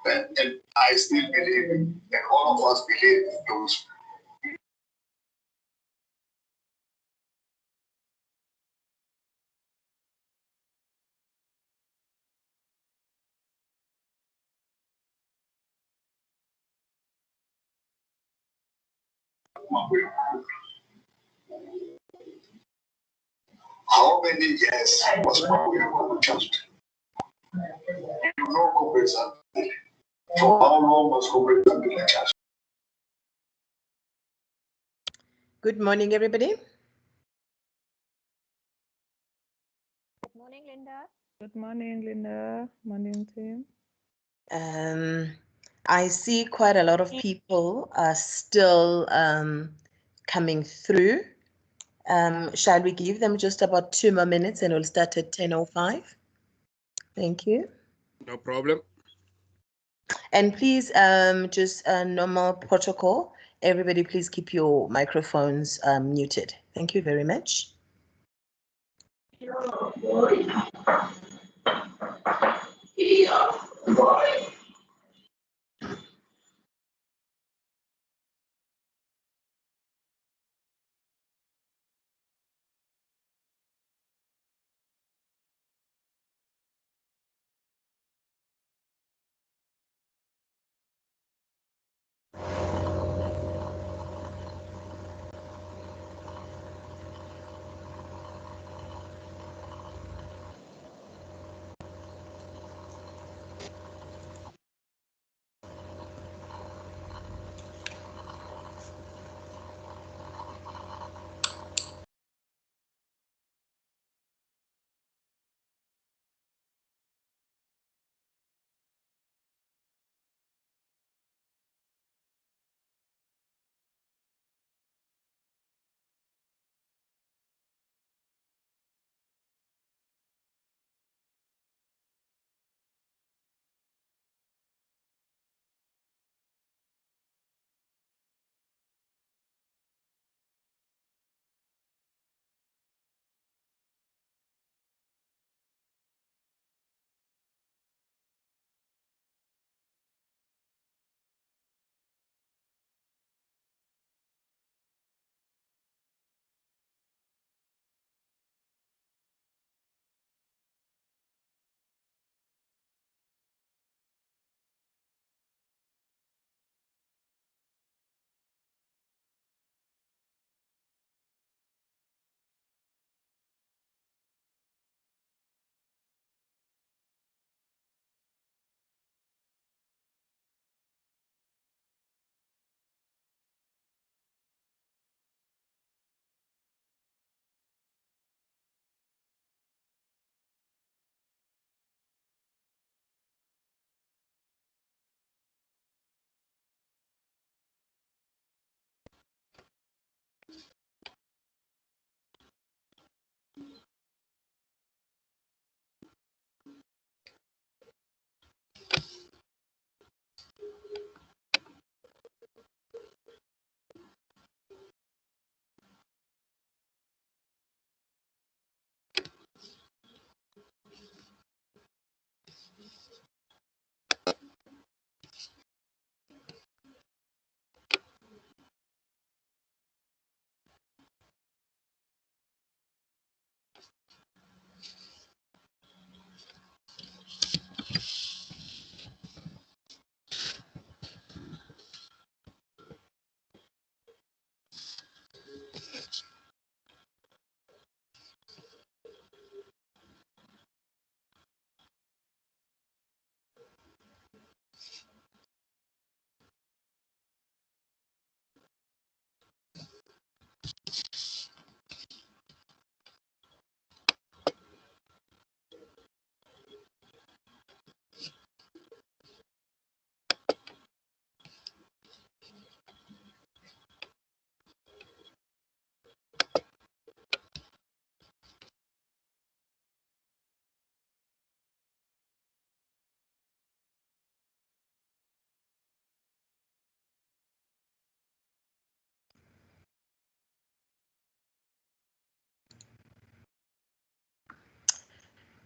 And I still believe, and all of us believe in those. How many years was Mabuya just? You know corporate stability. For how long was corporate stability just? Good morning, everybody. Good morning, Linda. Good morning, Linda. Morning, team. I see quite a lot of people are still coming through. Shall we give them just about 2 more minutes and we'll start at 10:05? Thank you. No problem. And please, just a normal protocol. Everybody, please keep your microphones muted. Thank you very much.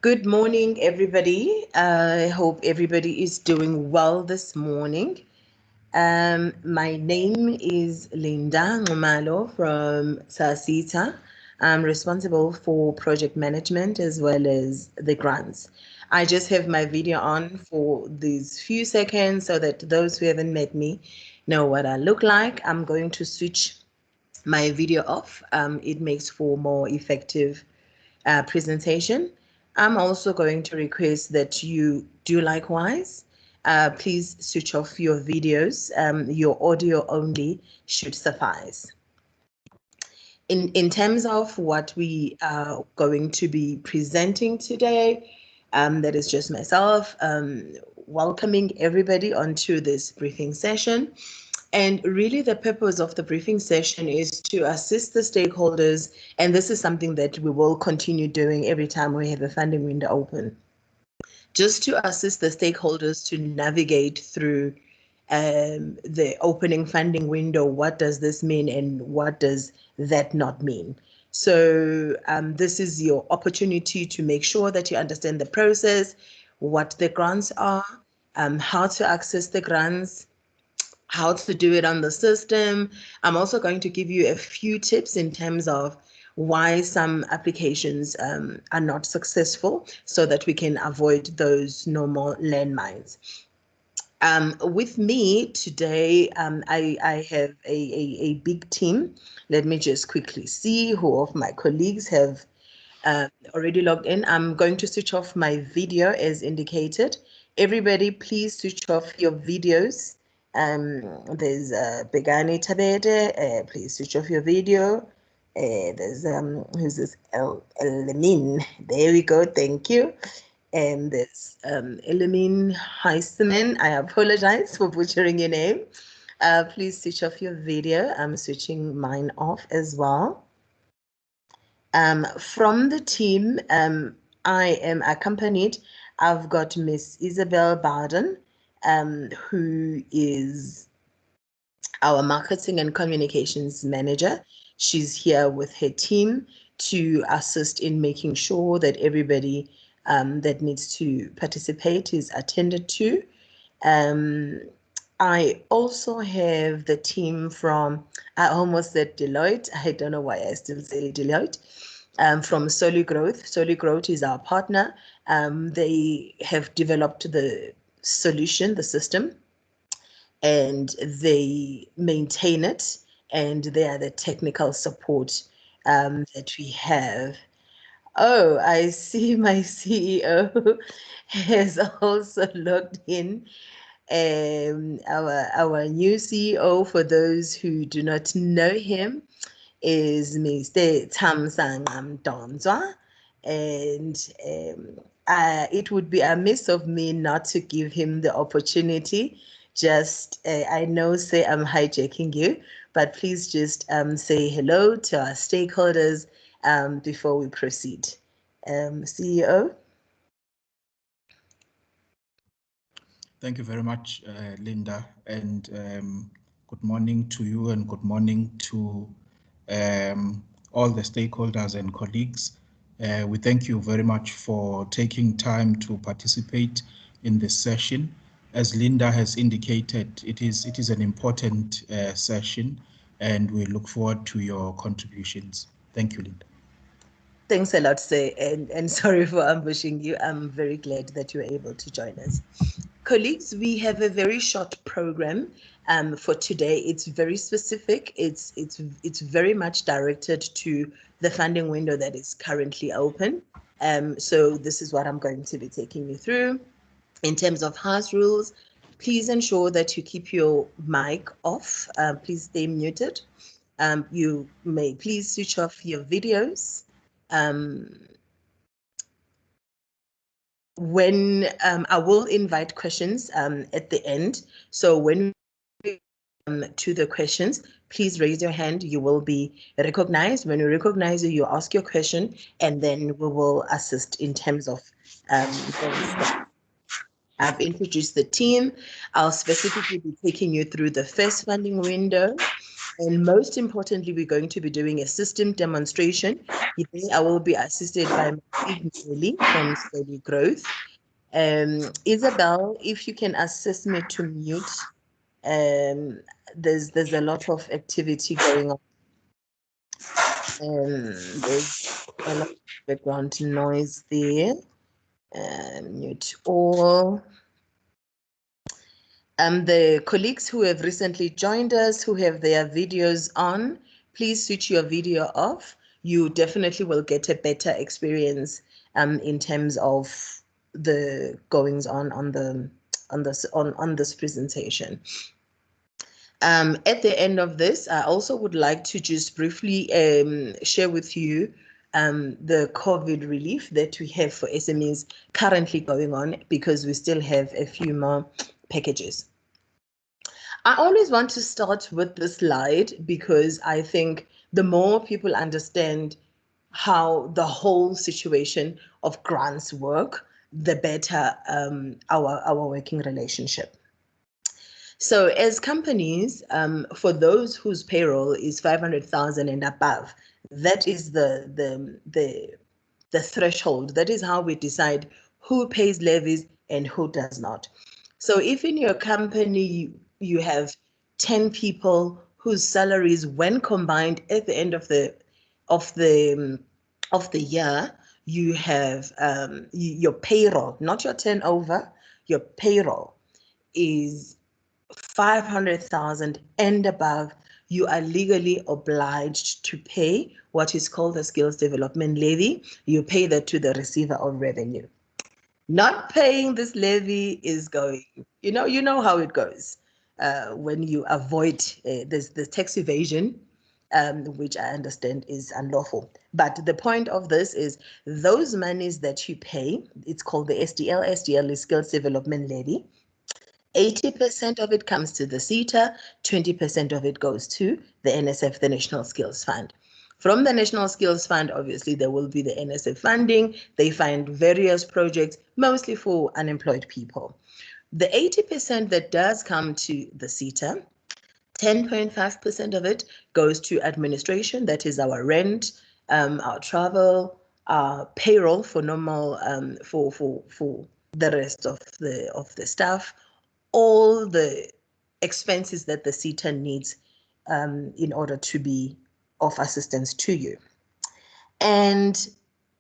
Good morning, everybody. I hope everybody is doing well this morning. My name is Linda Ngumalo from Sasita. I'm responsible for project management as well as the grants. I just have my video on for these few seconds so that those who haven't met me know what I look like. I'm going to switch my video off. It makes for more effective presentation. I'm also going to request that you do likewise. Please switch off your videos. Your audio only should suffice. In terms of what we are going to be presenting today, that is just myself welcoming everybody onto this briefing session. And really the purpose of the briefing session is to assist the stakeholders, and this is something that we will continue doing every time we have a funding window open, just to assist the stakeholders to navigate through the opening funding window. What does this mean and what does that not mean? So this is your opportunity to make sure that you understand the process, what the grants are, how to access the grants, how to do it on the system. I'm also going to give you a few tips in terms of why some applications are not successful so that we can avoid those normal landmines. With me today, I have a big team. Let me just quickly see who of my colleagues have already logged in. I'm going to switch off my video as indicated. Everybody, please switch off your videos. There's Begani Tabede, please switch off your video. There's who's this? Elamin. There we go, thank you. And there's Elamin Heiseman. I apologize for butchering your name. Please switch off your video. I'm switching mine off as well. From the team, I am accompanied. I've got Miss Isabel Bowden, who is our marketing and communications manager. She's here with her team to assist in making sure that everybody that needs to participate is attended to. I also have the team from, I almost said Deloitte. I don't know why I still say Deloitte. From Solid Growth. Solid Growth is our partner. They have developed the solution, the system, and they maintain it, and they are the technical support that we have. Oh, I see my CEO has also logged in. Our new CEO, for those who do not know him, is Mr. Thamsanqa Mdonzwa, and it would be amiss of me not to give him the opportunity. Just, I know, say I'm hijacking you, but please just say hello to our stakeholders before we proceed. CEO? Thank you very much, Linda, and good morning to you and good morning to all the stakeholders and colleagues. We thank you very much for taking time to participate in this session. As Linda has indicated, it is an important session, and we look forward to your contributions. Thank you, Linda. Thanks a lot, sir, and sorry for ambushing you. I'm very glad that you were able to join us. Colleagues, we have a very short program for today. It's very specific. It's very much directed to the funding window that is currently open. So this is what I'm going to be taking you through. In terms of house rules, please ensure that you keep your mic off. Please stay muted. You may please switch off your videos. When I will invite questions at the end. So when we to the questions, please raise your hand. You will be recognized. When we recognize you, you ask your question, and then we will assist in terms of I've introduced the team. I'll specifically be taking you through the first funding window. And most importantly, we're going to be doing a system demonstration. I will be assisted by my Really from Steady Growth. Isabel, if you can assist me to mute. There's a lot of activity going on. There's a lot of background noise there. Mute all. The colleagues who have recently joined us, who have their videos on, please switch your video off. You definitely will get a better experience in terms of the goings on this presentation. At the end of this, I also would like to just briefly share with you the COVID relief that we have for SMEs currently going on, because we still have a few more packages. I always want to start with this slide because I think the more people understand how the whole situation of grants work, the better our working relationship. So as companies, for those whose payroll is 500,000 and above, that is the threshold. That is how we decide who pays levies and who does not. So if in your company you have 10 people whose salaries, when combined at the end of the year, you have your payroll, not your turnover, your payroll is 500,000 and above, you are legally obliged to pay what is called the Skills Development Levy. You pay that to the receiver of revenue. Not paying this levy is going, you know how it goes when you avoid the tax evasion, which I understand is unlawful. But the point of this is those monies that you pay, it's called the SDL. SDL is Skills Development Levy. 80% of it comes to the SETA, 20% of it goes to the NSF, the National Skills Fund. From the National Skills Fund, obviously, there will be the NSF funding. They fund various projects, mostly for unemployed people. The 80% that does come to the SETA, 10.5% of it goes to administration. That is our rent, our travel, our payroll for normal, for the rest of the staff, all the expenses that the SETA needs in order to be of assistance to you. And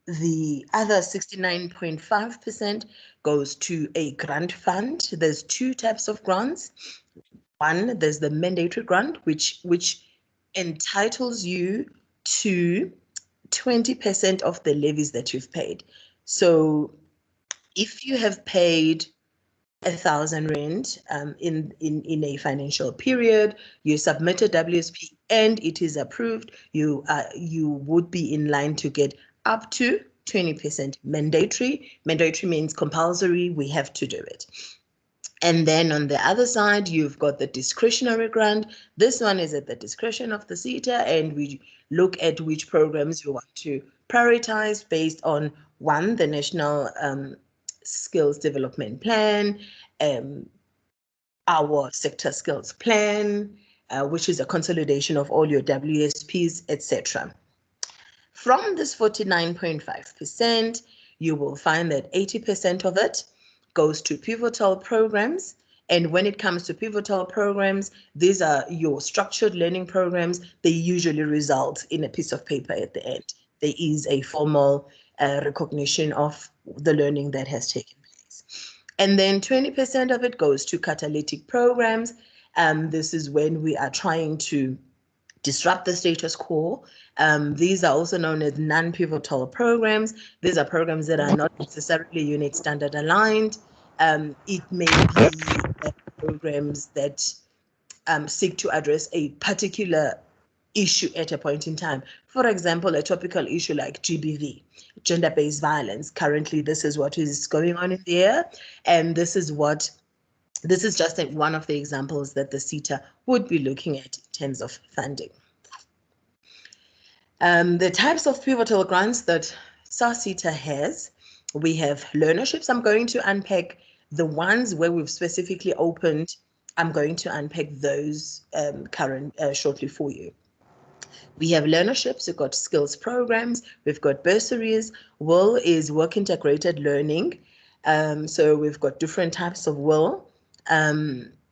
the other 69.5% goes to a grant fund. There's two types of grants. One, there's the mandatory grant, which entitles you to 20% of the levies that you've paid. So if you have paid 1,000 rand in a financial period, you submit a WSP and it is approved, you would be in line to get up to 20% mandatory. Mandatory means compulsory, we have to do it. And then on the other side, you've got the discretionary grant. This one is at the discretion of the SETA, and we look at which programs you want to prioritize based on, one, the National Skills Development Plan, our Sector Skills Plan, which is a consolidation of all your WSPs, etc. From this 49.5%, you will find that 80% of it goes to pivotal programs. And when it comes to pivotal programs, these are your structured learning programs. They usually result in a piece of paper at the end. There is a formal recognition of the learning that has taken place. And then 20% of it goes to catalytic programs. This is when we are trying to disrupt the status quo. These are also known as non-pivotal programs. These are programs that are not necessarily unit standard aligned. It may be programs that seek to address a particular issue at a point in time. For example, a topical issue like GBV, gender-based violence. Currently, this is what is going on in the air, and this is just one of the examples that the SETA would be looking at in terms of funding. The types of pivotal grants that SASETA has, we have learnerships. I'm going to unpack the ones where we've specifically opened. I'm going to unpack those shortly for you. We have learnerships, we've got skills programs, we've got bursaries. WIL is work integrated learning. So we've got different types of WIL.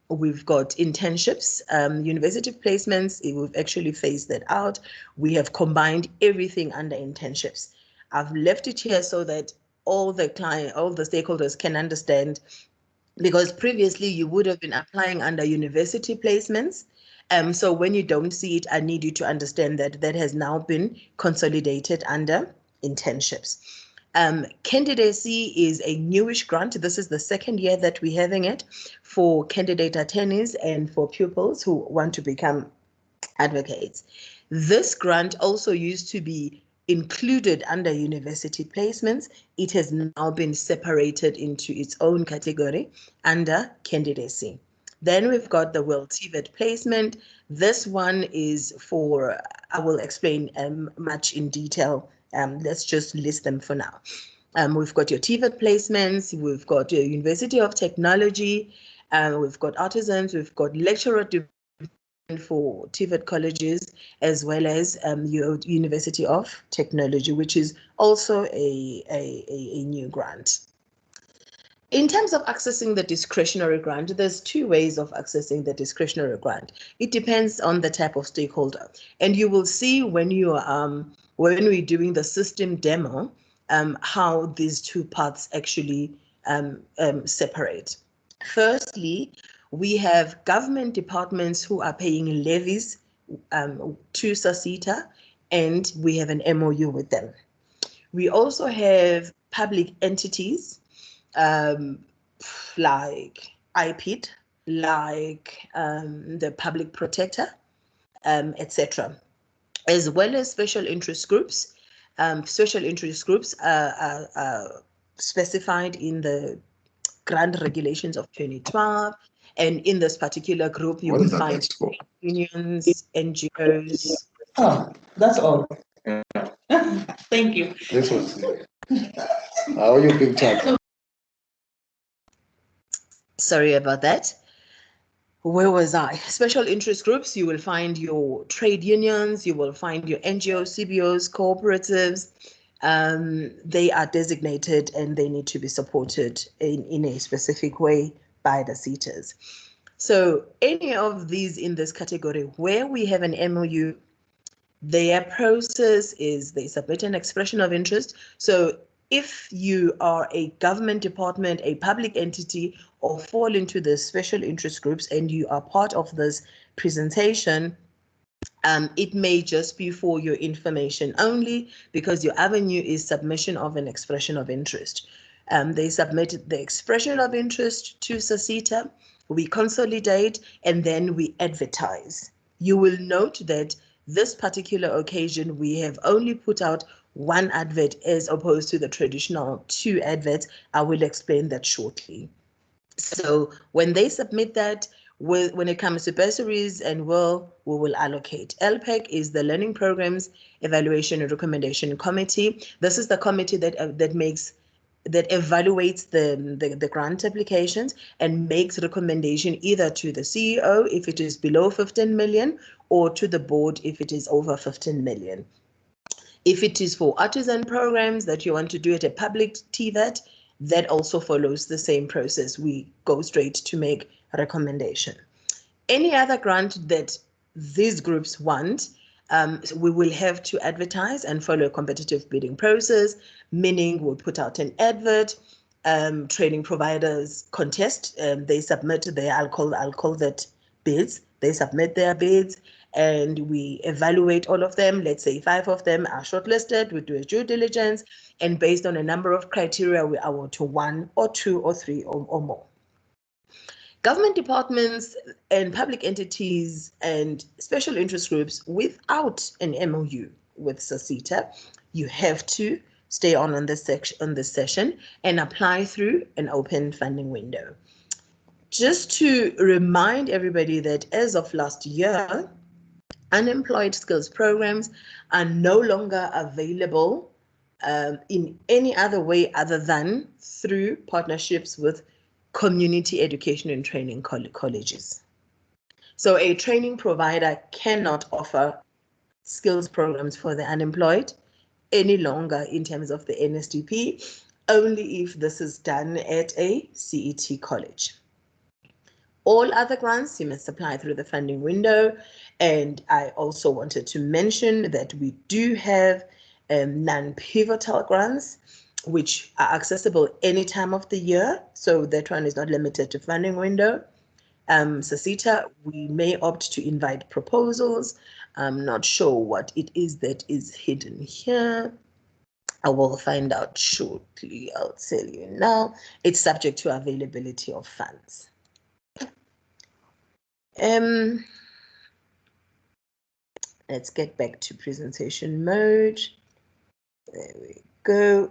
We've got internships, university placements. We've actually phased that out. We have combined everything under internships. I've left it here so that all the stakeholders can understand, because previously you would have been applying under university placements. So when you don't see it, I need you to understand that that has now been consolidated under internships. Candidacy is a newish grant. This is the second year that we're having it for candidate attorneys and for pupils who want to become advocates. This grant also used to be included under university placements. It has now been separated into its own category under candidacy. Then we've got the WIL TVET placement. This one is for, I will explain much in detail. Let's just list them for now. We've got your TVET placements, we've got your University of Technology, we've got artisans, we've got lecturer for TVET colleges, as well as your University of Technology, which is also a new grant. In terms of accessing the discretionary grant, there's two ways of accessing the discretionary grant. It depends on the type of stakeholder. And you will see when you when we're doing the system demo, how these two parts actually separate. Firstly, we have government departments who are paying levies to SASITA, and we have an MOU with them. We also have public entities like IPID, like the Public Protector, etc., as well as special interest groups. Special interest groups are specified in the grant regulations of 2012. And in this particular group, you will find unions, NGOs. Oh, that's all. Thank you. This was how you big time. Sorry about that. Where was I? Special interest groups, you will find your trade unions, you will find your NGOs, CBOs, cooperatives. They are designated and they need to be supported in a specific way by the SETAs. So any of these in this category where we have an MOU, their process is they submit an expression of interest. So if you are a government department, a public entity, or fall into the special interest groups and you are part of this presentation, it may just be for your information only, because your avenue is submission of an expression of interest. They submit the expression of interest to SASITA, we consolidate, and then we advertise. You will note that this particular occasion, we have only put out one advert as opposed to the traditional 2 adverts. I will explain that shortly. So when they submit that, when it comes to bursaries and we will allocate. LPEC is the Learning Programs Evaluation and Recommendation Committee. This is the committee that evaluates the grant applications and makes recommendation either to the CEO if it is below 15 million or to the board if it is over 15 million. If it is for artisan programs that you want to do at a public TVET, that also follows the same process. We go straight to make a recommendation. Any other grant that these groups want, we will have to advertise and follow a competitive bidding process, meaning we'll put out an advert, training providers contest, they submit their, I'll call that bids, they submit their bids, and we evaluate all of them. Let's say 5 of them are shortlisted, we do a due diligence, and based on a number of criteria, we award to 1 or 2 or 3 or more. Government departments and public entities and special interest groups without an MOU with SASITA, you have to stay on this session and apply through an open funding window. Just to remind everybody that as of last year, unemployed skills programs are no longer available in any other way other than through partnerships with community education and training colleges. So a training provider cannot offer skills programs for the unemployed any longer in terms of the NSDP, only if this is done at a CET college. All other grants you must apply through the funding window. And I also wanted to mention that we do have non-pivotal grants, which are accessible any time of the year. So that one is not limited to funding window. SASITA, we may opt to invite proposals. I'm not sure what it is that is hidden here. I will find out shortly. I'll tell you now. It's subject to availability of funds. Let's get back to presentation mode. There we go.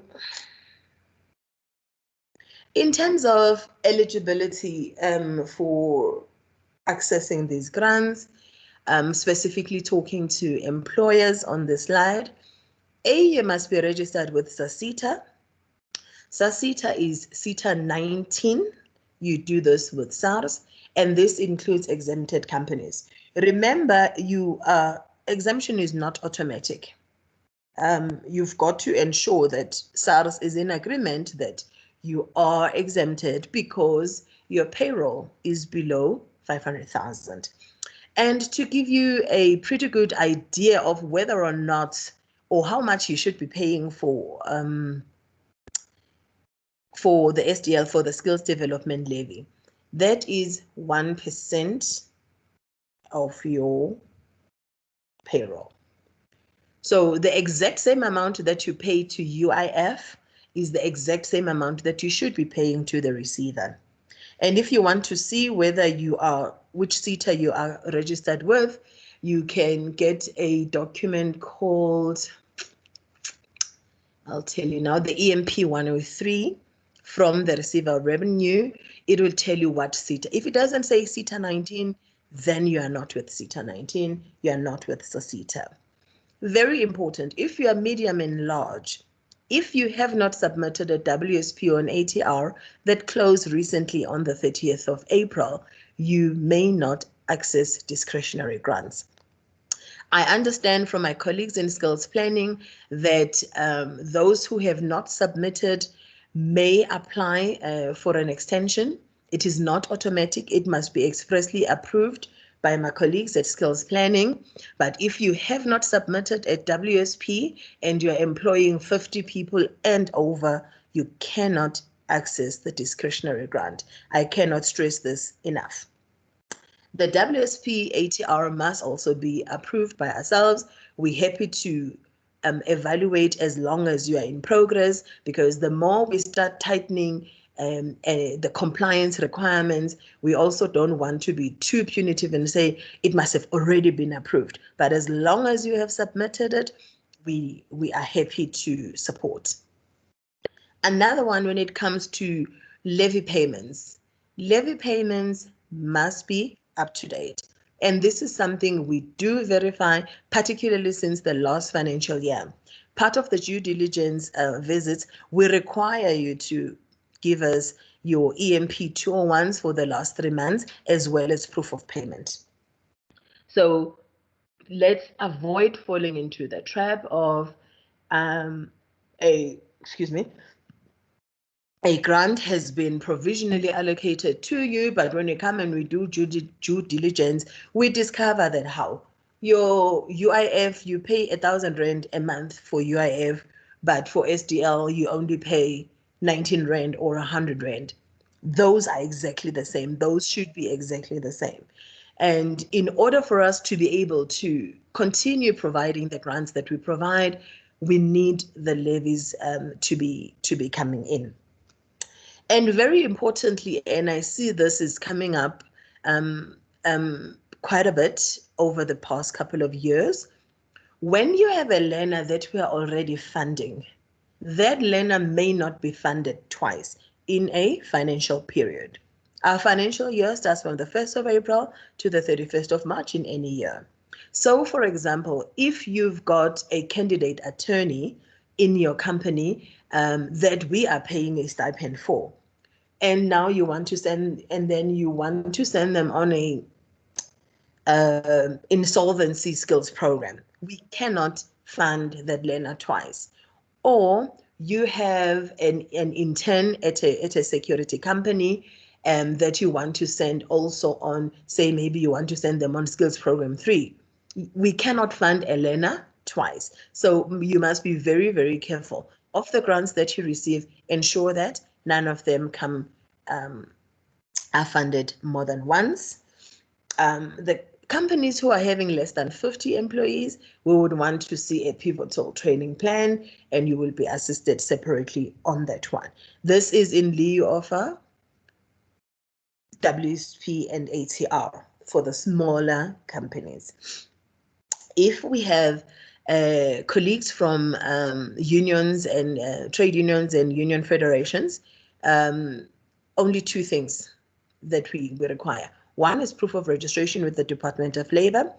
In terms of eligibility for accessing these grants, specifically talking to employers on this slide, you must be registered with SASITA. SASITA is SITA 19. You do this with SARS, and this includes exempted companies. Remember, exemption is not automatic. You've got to ensure that SARS is in agreement that you are exempted because your payroll is below 500,000. And to give you a pretty good idea of whether or not or how much you should be paying for the SDL, for the Skills Development Levy, that is 1% of your payroll. So the exact same amount that you pay to UIF is the exact same amount that you should be paying to the receiver. And if you want to see whether which SITA you are registered with, you can get a document called, I'll tell you now, the EMP 103 from the Receiver of Revenue. It will tell you what SITA. If it doesn't say SITA 19, then you are not with SITA 19, you are not with SASITA. Very important, if you are medium and large, if you have not submitted a WSP or an ATR that closed recently on the 30th of April, you may not access discretionary grants. I understand from my colleagues in skills planning that those who have not submitted may apply for an extension. It is not automatic. It must be expressly approved by my colleagues at skills planning. But if you have not submitted at WSP and you're employing 50 people and over, you cannot access the discretionary grant. I cannot stress this enough. The WSP ATR must also be approved by ourselves. We're happy to evaluate as long as you are in progress, because the more we start tightening the compliance requirements, we also don't want to be too punitive and say it must have already been approved. But as long as you have submitted it, we are happy to support. Another one, when it comes to levy payments must be up to date. And this is something we do verify, particularly since the last financial year. Part of the due diligence visits, we require you to give us your EMP 201s for the last 3 months, as well as proof of payment. So let's avoid falling into the trap of a grant has been provisionally allocated to you, but when you come and we do due diligence, we discover that how your UIF, you pay 1,000 Rand a month for UIF, but for SDL, you only pay 19 Rand or 100 Rand. Those are exactly the same. Those should be exactly the same. And in order for us to be able to continue providing the grants that we provide, we need the levies to be coming in. And very importantly, and I see this is coming up quite a bit over the past couple of years, when you have a learner that we are already funding, that learner may not be funded twice in a financial period. Our financial year starts from the 1st of April to the 31st of March in any year. So, for example, if you've got a candidate attorney in your company that we are paying a stipend for, and now you want to send, and then you want to send them on a insolvency skills program. We cannot fund that learner twice. Or you have an intern at a security company that you want to send also on, say maybe you want to send them on skills program 3. We cannot fund a learner twice. So you must be very, very careful. Of the grants that you receive, ensure that none of them are funded more than once. The companies who are having less than 50 employees, we would want to see a pivotal training plan, and you will be assisted separately on that one. This is in lieu of a WSP and ATR for the smaller companies. If we have colleagues from unions and trade unions and union federations, only 2 things that we require. 1 is proof of registration with the Department of Labor.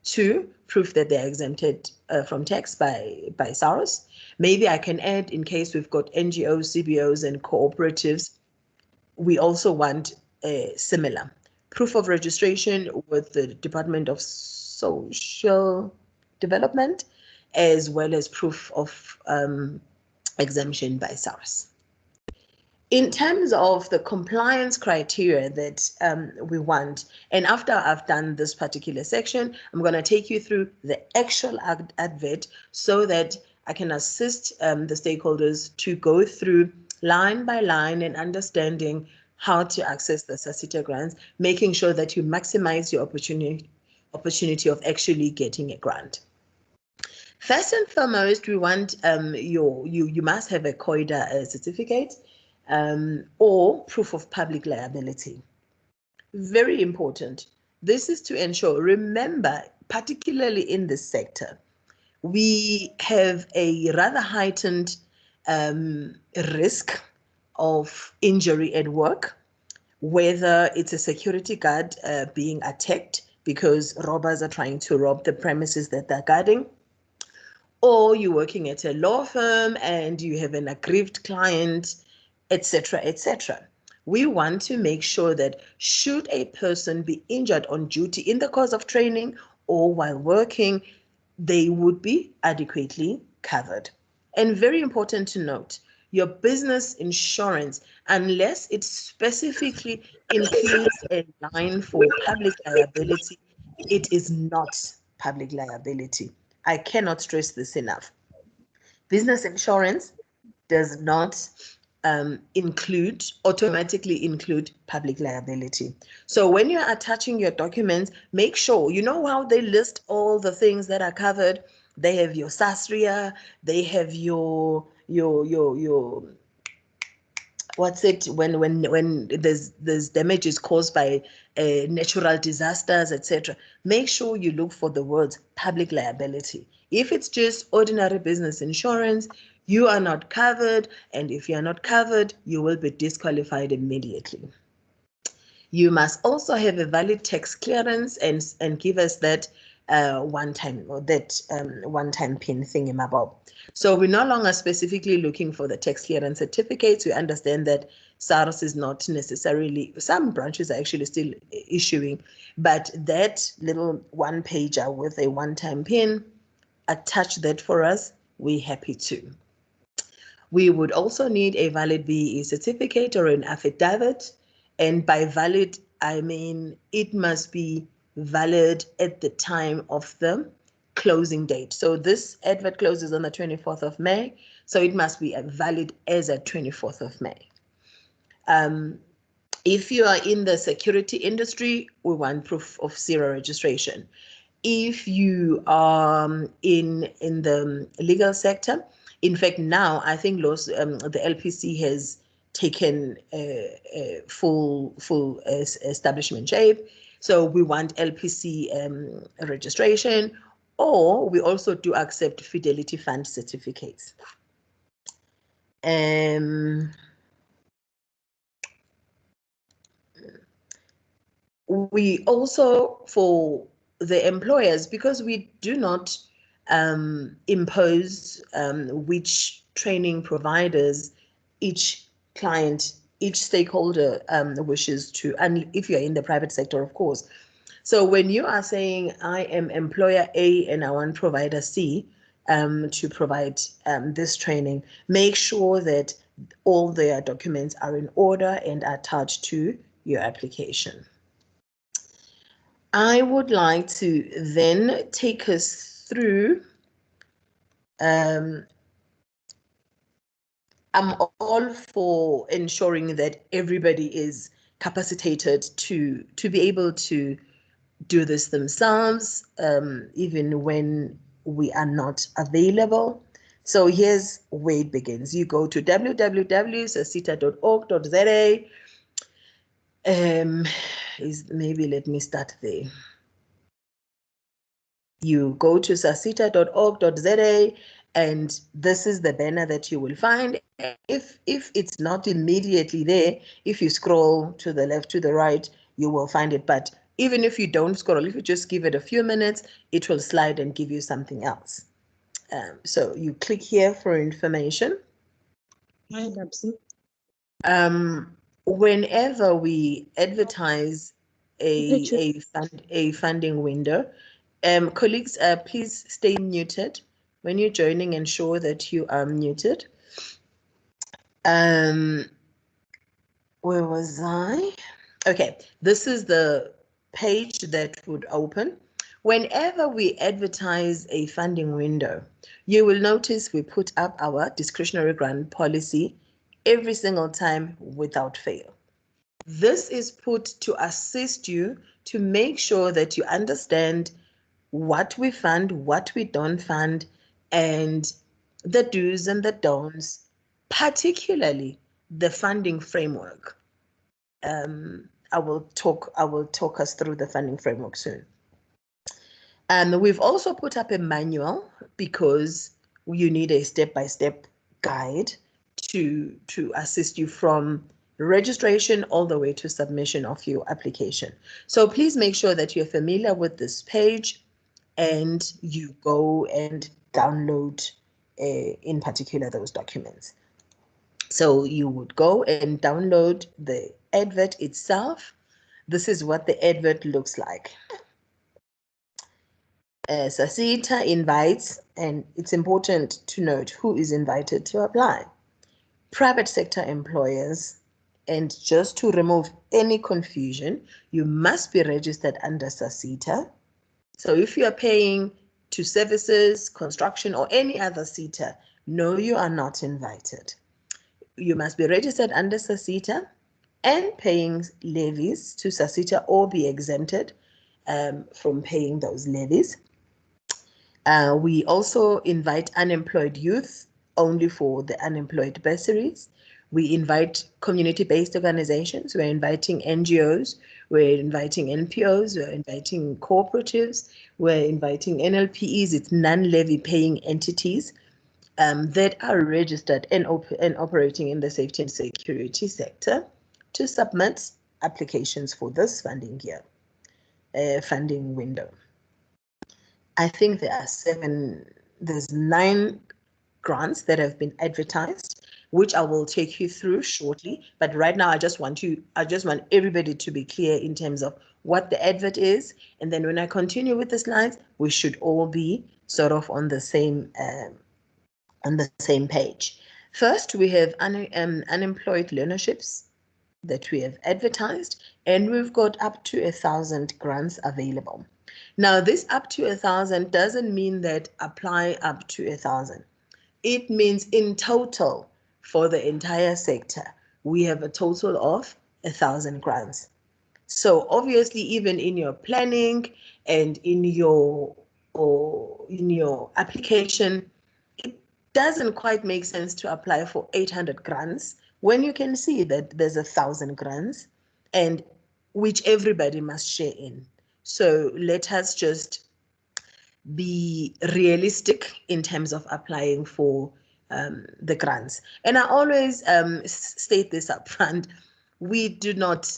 2, proof that they're exempted from tax by SARS. Maybe I can add, in case we've got NGOs, CBOs, and cooperatives, we also want similar. Proof of registration with the Department of Social Development, as well as proof of exemption by SARS. In terms of the compliance criteria that we want, and after I've done this particular section, I'm going to take you through the actual advert so that I can assist the stakeholders to go through line by line and understanding how to access the SASITA grants, making sure that you maximize your opportunity of actually getting a grant. First and foremost, we want you must have a COIDA certificate. Or proof of public liability. Very important. This is to ensure, remember, particularly in this sector, we have a rather heightened risk of injury at work, whether it's a security guard being attacked because robbers are trying to rob the premises that they're guarding, or you're working at a law firm and you have an aggrieved client, etc., etc. We want to make sure that should a person be injured on duty in the course of training or while working, they would be adequately covered. And very important to note, your business insurance, unless it specifically includes a line for public liability, it is not public liability. I cannot stress this enough. Business insurance does not automatically include public liability. So when you're attaching your documents, make sure, you know how they list all the things that are covered. They have your SASRIA, they have your what's it, when there's damages caused by natural disasters, etc. Make sure you look for the words public liability. If it's just ordinary business insurance, you are not covered, and if you're not covered, you will be disqualified immediately. You must also have a valid tax clearance and give us that one-time PIN thingamabob. So we're no longer specifically looking for the tax clearance certificates. We understand that SARS is not necessarily, some branches are actually still issuing, but that little one-pager with a one-time PIN, attach that for us, we're happy to. We would also need a valid VE certificate or an affidavit. And by valid, I mean it must be valid at the time of the closing date. So this advert closes on the 24th of May, so it must be valid as at 24th of May. If you are in the security industry, we want proof of zero registration. If you are in the legal sector, in fact, now I think the LPC has taken full establishment shape. So we want LPC registration, or we also do accept Fidelity Fund certificates. We also, for the employers, because we do not impose which training providers each client, each stakeholder wishes to, and if you're in the private sector, of course. So when you are saying I am employer A and I want provider C to provide this training, make sure that all their documents are in order and are attached to your application. I would like to then take us through. I'm all for ensuring that everybody is capacitated to be able to do this themselves, even when we are not available. So here's where it begins. You go to www.sasita.org.za. Maybe let me start there. You go to sasita.org.za, and this is the banner that you will find. If it's not immediately there, if you scroll to the left, to the right, you will find it. But even if you don't scroll, if you just give it a few minutes, it will slide and give you something else. So you click here for information. Whenever we advertise a funding window, colleagues, please stay muted. When you're joining, ensure that you are muted. Where was I? Okay, this is the page that would open. Whenever we advertise a funding window, you will notice we put up our discretionary grant policy every single time without fail. This is put to assist you to make sure that you understand what we fund, what we don't fund, and the do's and the don'ts, particularly the funding framework. I will talk us through the funding framework soon. And we've also put up a manual because you need a step-by-step guide to assist you from registration all the way to submission of your application. So please make sure that you're familiar with this page and you go and download in particular those documents. So you would go and download the advert itself. This is what the advert looks like. SASITA invites, and it's important to note who is invited to apply. Private sector employers, and just to remove any confusion, you must be registered under SASITA. So if you are paying to services, construction, or any other SETA, no, you are not invited. You must be registered under SASITA and paying levies to SASITA or be exempted from paying those levies. We also invite unemployed youth only for the unemployed bursaries. We invite community-based organizations. We're inviting NGOs. We're inviting NPOs. We're inviting cooperatives. We're inviting NLPEs. It's non-levy paying entities that are registered and operating in the safety and security sector to submit applications for this funding year, funding window. I think there's 9 grants that have been advertised, which I will take you through shortly. But right now, I just want everybody to be clear in terms of what the advert is. And then when I continue with the slides, we should all be sort of on the same page. First, we have unemployed learnerships that we have advertised, and we've got up to 1,000 grants available. Now, this up to 1,000 doesn't mean that apply up to 1,000. It means in total for the entire sector, we have a total of 1,000 grants. So obviously, even in your planning and in your application, it doesn't quite make sense to apply for 800 grants when you can see that there's 1,000 grants and which everybody must share in. So let us just be realistic in terms of applying for the grants. And I always state this up front, we do not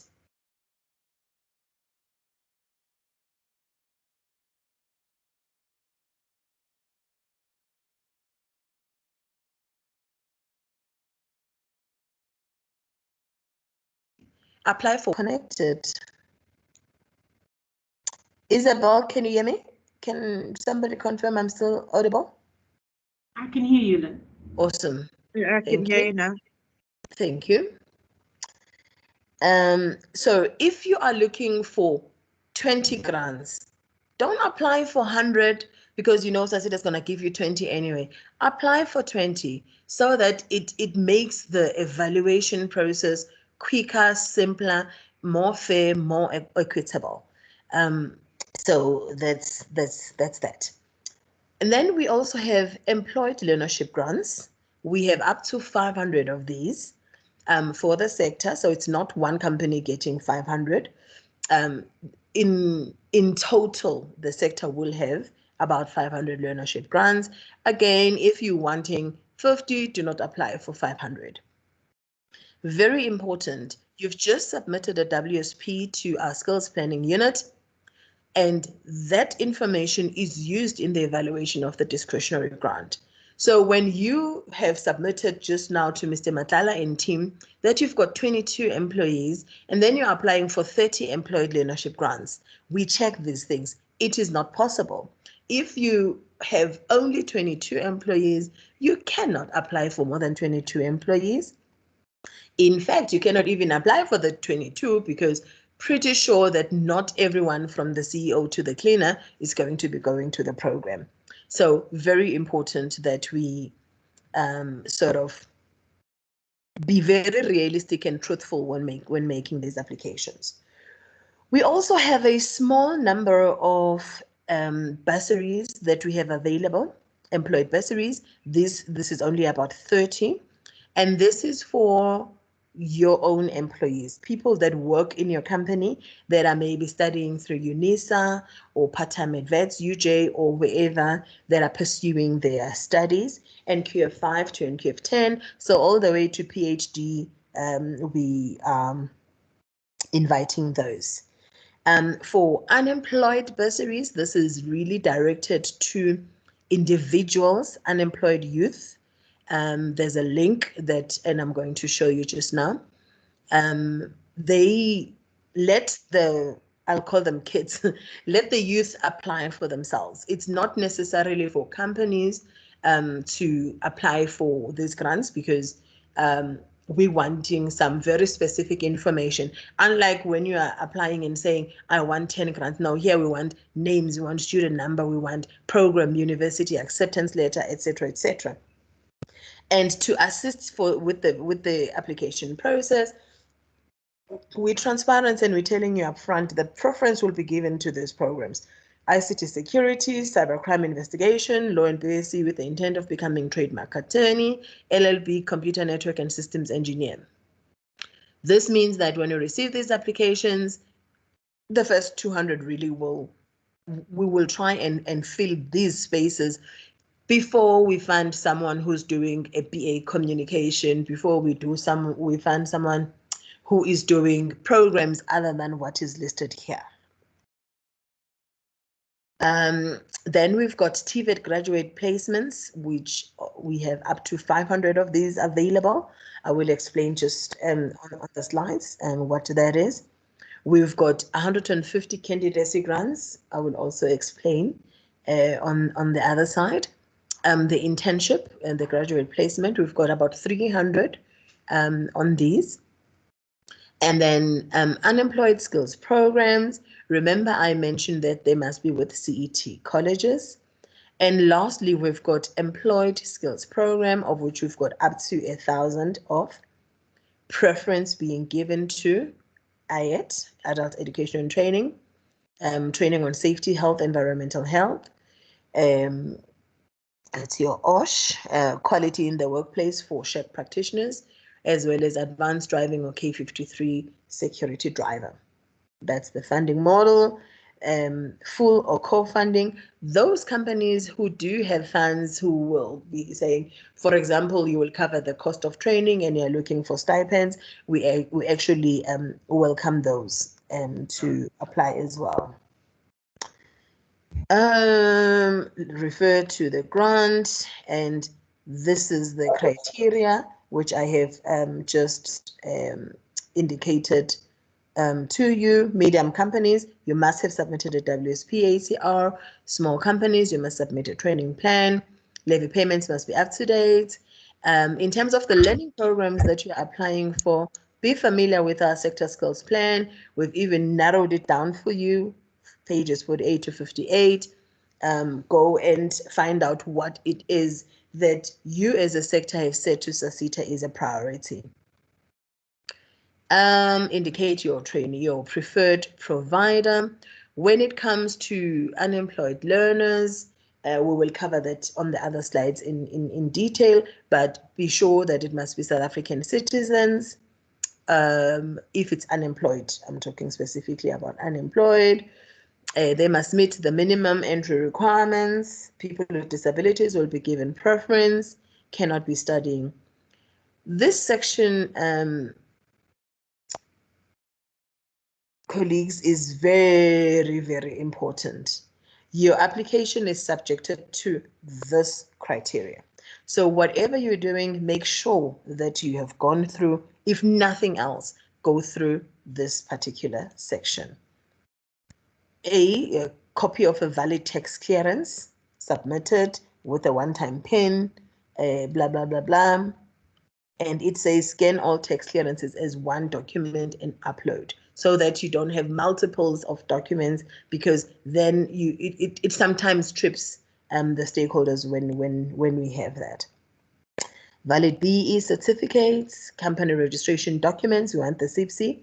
apply for connected. Isabel, can you hear me? Can somebody confirm I'm still audible? I can hear you, Lynn. Awesome. I can hear you now. Thank you. So if you are looking for 20 grants, don't apply for 100 because you know SACIDA is going to give you 20 anyway. Apply for 20 so that it makes the evaluation process quicker, simpler, more fair, more equitable. So that's that. And then we also have employed learnership grants. We have up to 500 of these for the sector. So it's not one company getting 500. In total, the sector will have about 500 learnership grants. Again, if you're wanting 50, do not apply for 500. Very important, you've just submitted a WSP to our skills planning unit, and that information is used in the evaluation of the discretionary grant. So when you have submitted just now to Mr. Matala and team that you've got 22 employees and then you're applying for 30 employed learnership grants, we check these things. It is not possible. If you have only 22 employees, you cannot apply for more than 22 employees. In fact, you cannot even apply for the 22 because pretty sure that not everyone from the CEO to the cleaner is going to be going to the program. So very important that we sort of be very realistic and truthful when making these applications. We also have a small number of bursaries that we have available, employed bursaries. This is only about 30, and this is for your own employees, people that work in your company that are maybe studying through UNISA or part-time at VETS, UJ, or wherever that are pursuing their studies, NQF5 to NQF10, so all the way to PhD, we inviting those. For unemployed bursaries, this is really directed to individuals, unemployed youth. There's a link that, and I'm going to show you just now. They let I'll call them kids, let the youth apply for themselves. It's not necessarily for companies to apply for these grants because we're wanting some very specific information. Unlike when you are applying and saying, I want 10 grants. No, here we want names, we want student number, we want program, university, acceptance letter, etc., etc. And to assist with the application process, we're transparent and we're telling you upfront that preference will be given to these programs. ICT security, cybercrime investigation, law and BSc with the intent of becoming trademark attorney, LLB, computer network and systems engineer. This means that when you receive these applications, the first 200 really we will try and fill these spaces before we find someone who's doing a BA communication, before we find someone who is doing programs other than what is listed here. Then we've got TVET graduate placements, which we have up to 500 of these available. I will explain just on the slides what that is. We've got 150 candidacy grants. I will also explain on the other side. The internship and the graduate placement, we've got about 300 on these. And then unemployed skills programs. Remember, I mentioned that they must be with CET colleges. And lastly, we've got employed skills program, of which we've got up to 1,000 of, preference being given to AET, Adult Education and Training, training on safety, health, environmental health, it's your OSH, quality in the workplace for SHEP practitioners, as well as advanced driving or K53 security driver. That's the funding model, full or co-funding. Those companies who do have funds who will be saying, for example, you will cover the cost of training and you're looking for stipends, we actually welcome those to apply as well. Refer to the grant, and this is the criteria which I have just indicated to you. Medium companies, you must have submitted a WSP ACR. Small companies, you must submit a training plan. Levy payments must be up to date. In terms of the learning programs that you're applying for, be familiar with our sector skills plan. We've even narrowed it down for you, pages 48 to 58. Go and find out what it is that you as a sector have said to SASITA is a priority. Indicate your trainee, your preferred provider. When it comes to unemployed learners, we will cover that on the other slides in detail, but be sure that it must be South African citizens. If it's unemployed, I'm talking specifically about unemployed. They must meet the minimum entry requirements. People with disabilities will be given preference, cannot be studying. This section, colleagues, is very, very important. Your application is subjected to this criteria. So whatever you're doing, make sure that you have gone through, if nothing else, go through this particular section. A copy of a valid tax clearance submitted with a one-time PIN, blah, blah, blah, blah. And it says scan all tax clearances as one document and upload, so that you don't have multiples of documents, because then it sometimes trips the stakeholders when we have that. Valid BE certificates, company registration documents, we want the CIPC.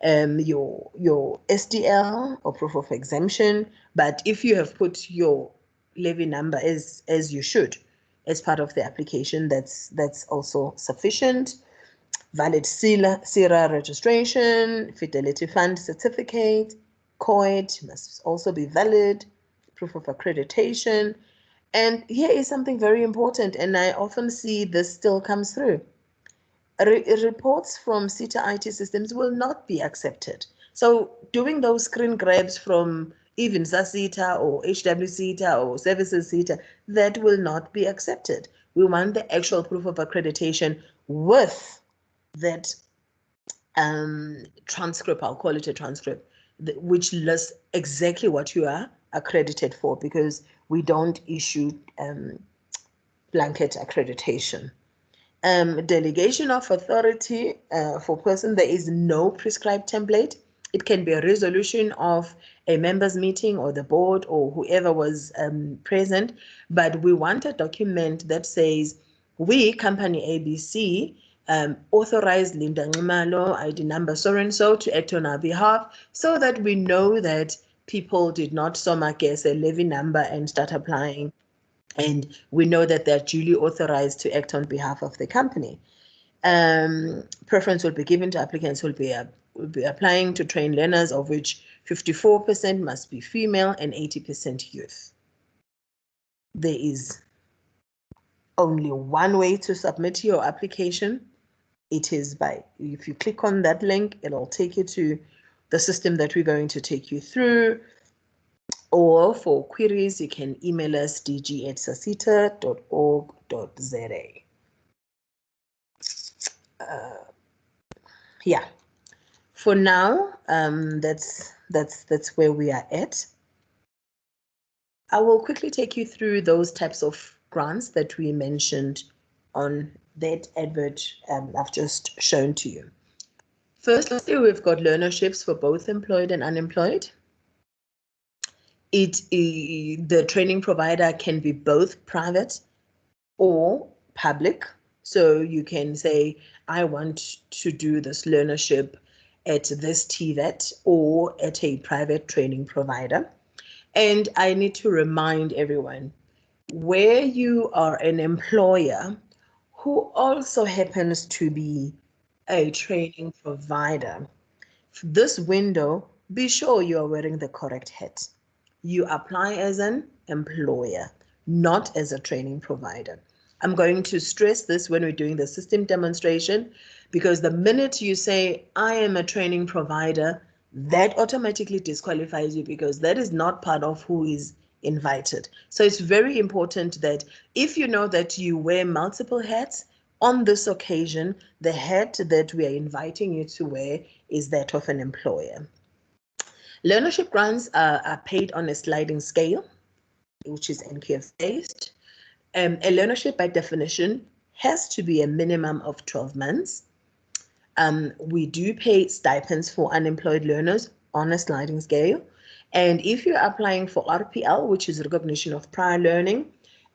Your SDL or proof of exemption, but if you have put your levy number as you should as part of the application, that's also sufficient. Valid SIRA registration, Fidelity Fund certificate, COIT must also be valid, proof of accreditation. And here is something very important, and I often see this still comes through. Reports from SITA IT systems will not be accepted. So doing those screen grabs from even SASITA or HWSITA or Services SITA, that will not be accepted. We want the actual proof of accreditation with that transcript, I'll call it a transcript, which lists exactly what you are accredited for, because we don't issue blanket accreditation. Delegation of authority for person, there is no prescribed template. It can be a resolution of a members meeting or the board or whoever was present, but we want a document that says, we, company ABC, authorize Linda Ngimalo, ID number so and so, to act on our behalf, so that we know that people did not guess a levy number and start applying, and we know that they're duly authorized to act on behalf of the company. Preference will be given to applicants who will be applying to train learners, of which 54% must be female and 80% youth. There is only one way to submit your application. It is by, if you click on that link, it'll take you to the system that we're going to take you through. Or for queries, you can email us dg@sasita.org.za. Yeah, for now, that's where we are at. I will quickly take you through those types of grants that we mentioned on that advert I've just shown to you. Firstly, we've got learnerships for both employed and unemployed. The training provider can be both private or public. So you can say, I want to do this learnership at this TVET or at a private training provider. And I need to remind everyone, where you are an employer who also happens to be a training provider, this window, be sure you are wearing the correct hat. You apply as an employer, not as a training provider. I'm going to stress this when we're doing the system demonstration, because the minute you say, I am a training provider, that automatically disqualifies you, because that is not part of who is invited. So it's very important that if you know that you wear multiple hats, On this occasion, the hat that we are inviting you to wear is that of an employer. Learnership grants are paid on a sliding scale, which is NQF based. A learnership by definition has to be a minimum of 12 months. We do pay stipends for unemployed learners on a sliding scale. And if you're applying for RPL, which is recognition of prior learning,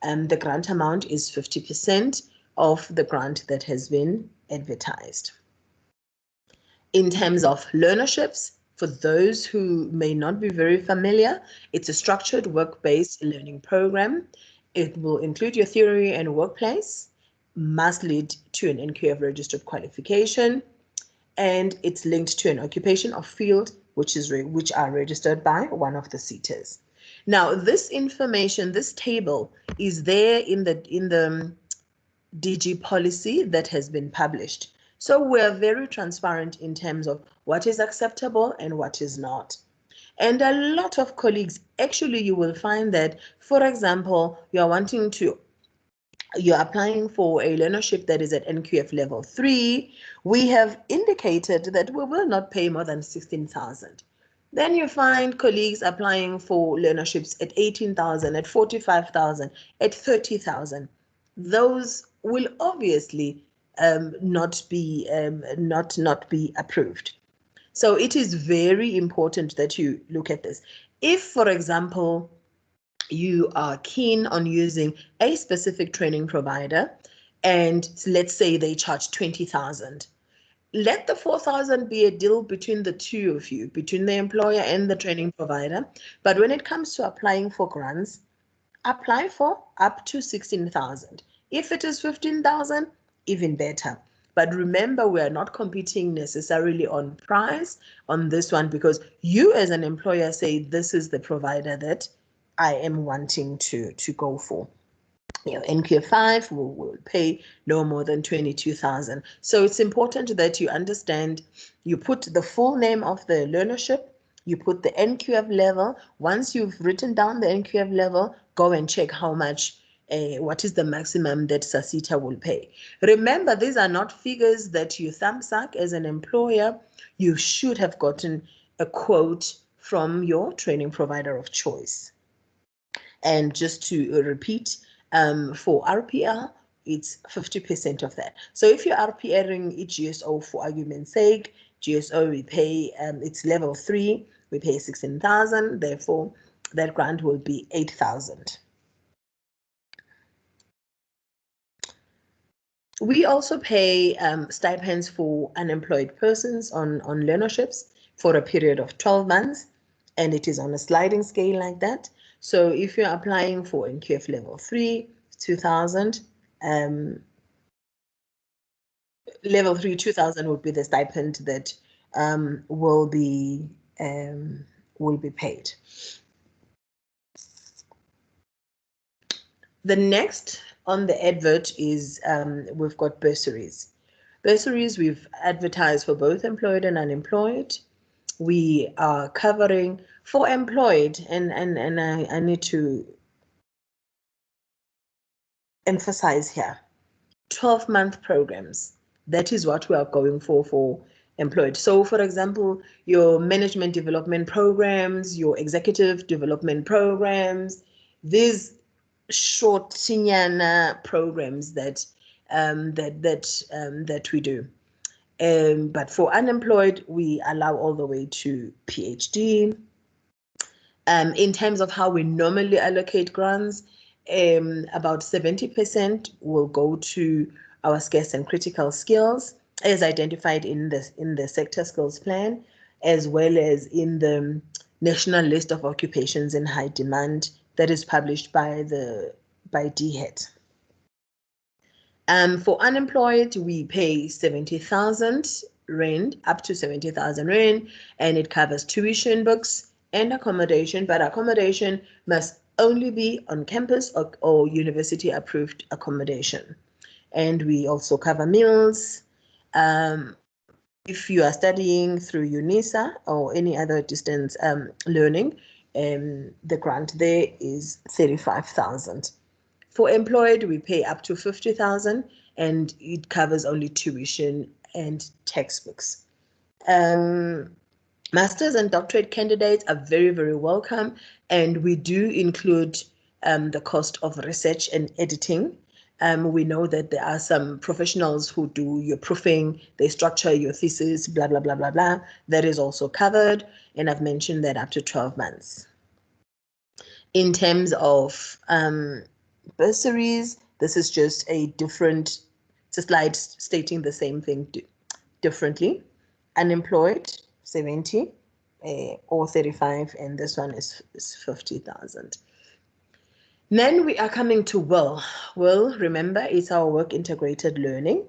the grant amount is 50% of the grant that has been advertised. In terms of learnerships, for those who may not be very familiar, it's a structured work-based learning program. It will include your theory and workplace, must lead to an NQF registered qualification, and it's linked to an occupation or field which are registered by one of the SETAs. Now, this information, this table, is there in the DG policy that has been published. So we're very transparent in terms of what is acceptable and what is not. And a lot of colleagues, actually, you will find that, for example, you're applying for a learnership that is at NQF level 3, we have indicated that we will not pay more than 16,000. Then you find colleagues applying for learnerships at 18,000, at 45,000, at 30,000. Those will obviously not be approved. So it is very important that you look at this. If, for example, you are keen on using a specific training provider, and let's say they charge 20,000, let the 4,000 be a deal between the two of you, between the employer and the training provider. But when it comes to applying for grants, apply for up to 16,000. If it is 15,000, even better. But remember, we are not competing necessarily on price on this one, because you as an employer say, this is the provider that I am wanting to go for. NQF5 will pay no more than 22,000. So it's important that you understand, you put the full name of the learnership, you put the NQF level. Once you've written down the NQF level, go and check how much, what is the maximum that SASITA will pay. Remember, these are not figures that you thumbsuck as an employer. You should have gotten a quote from your training provider of choice. And just to repeat, for RPL, it's 50% of that. So if you're RPLing each GSO, for argument's sake, GSO we pay, it's level 3, we pay 16,000, therefore that grant will be 8,000. We also pay stipends for unemployed persons on learnerships for a period of 12 months, and it is on a sliding scale like that. So if you're applying for NQF level 3, 2,000, level 3, 2,000 would be the stipend that will be paid. The next on the advert is we've got bursaries. Bursaries we've advertised for both employed and unemployed. We are covering for employed, and I need to emphasize here, 12-month programs. That is what we are going for employed. So for example, your management development programs, your executive development programs, these short senior programs that we do. But for unemployed, we allow all the way to PhD. In terms of how we normally allocate grants, about 70% will go to our scarce and critical skills, as identified in the sector skills plan, as well as in the national list of occupations in high demand that is published by DHET. For unemployed, we pay 70,000 Rand, up to 70,000 Rand, and it covers tuition, books, and accommodation, but accommodation must only be on campus or university approved accommodation. And we also cover meals. If you are studying through UNISA or any other distance learning, the grant there is 35,000. For employed, we pay up to 50,000, and it covers only tuition and textbooks. Master's and doctorate candidates are very, very welcome, and we do include the cost of research and editing. We know that there are some professionals who do your proofing, they structure your thesis, blah, blah, blah, blah, blah. That is also covered, and I've mentioned that up to 12 months. In terms of bursaries, this is just it's a slide stating the same thing differently. Unemployed, 70 or 35, and this one is 50,000. Then we are coming to WIL. WIL, remember, is our work integrated learning.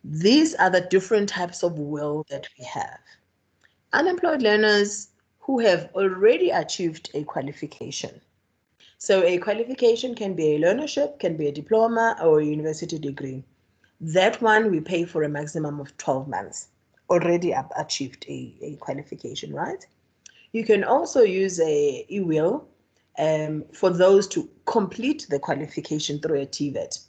These are the different types of WIL that we have. Unemployed learners who have already achieved a qualification. So a qualification can be a learnership, can be a diploma or a university degree. That one we pay for a maximum of 12 months. Already achieved a qualification, right? You can also use a e-will for those to complete the qualification through a TVET.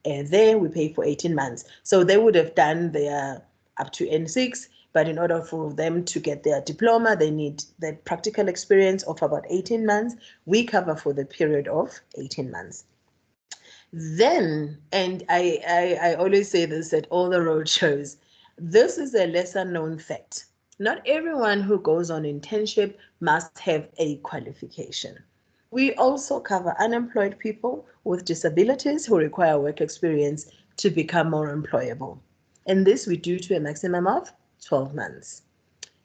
And there we pay for 18 months. So they would have done their up to N6, but in order for them to get their diploma, they need the practical experience of about 18 months. We cover for the period of 18 months. Then, and I always say this at all the road shows, this is a lesser known fact. Not everyone who goes on internship must have a qualification. We also cover unemployed people with disabilities who require work experience to become more employable. And this we do to a maximum of 12 months.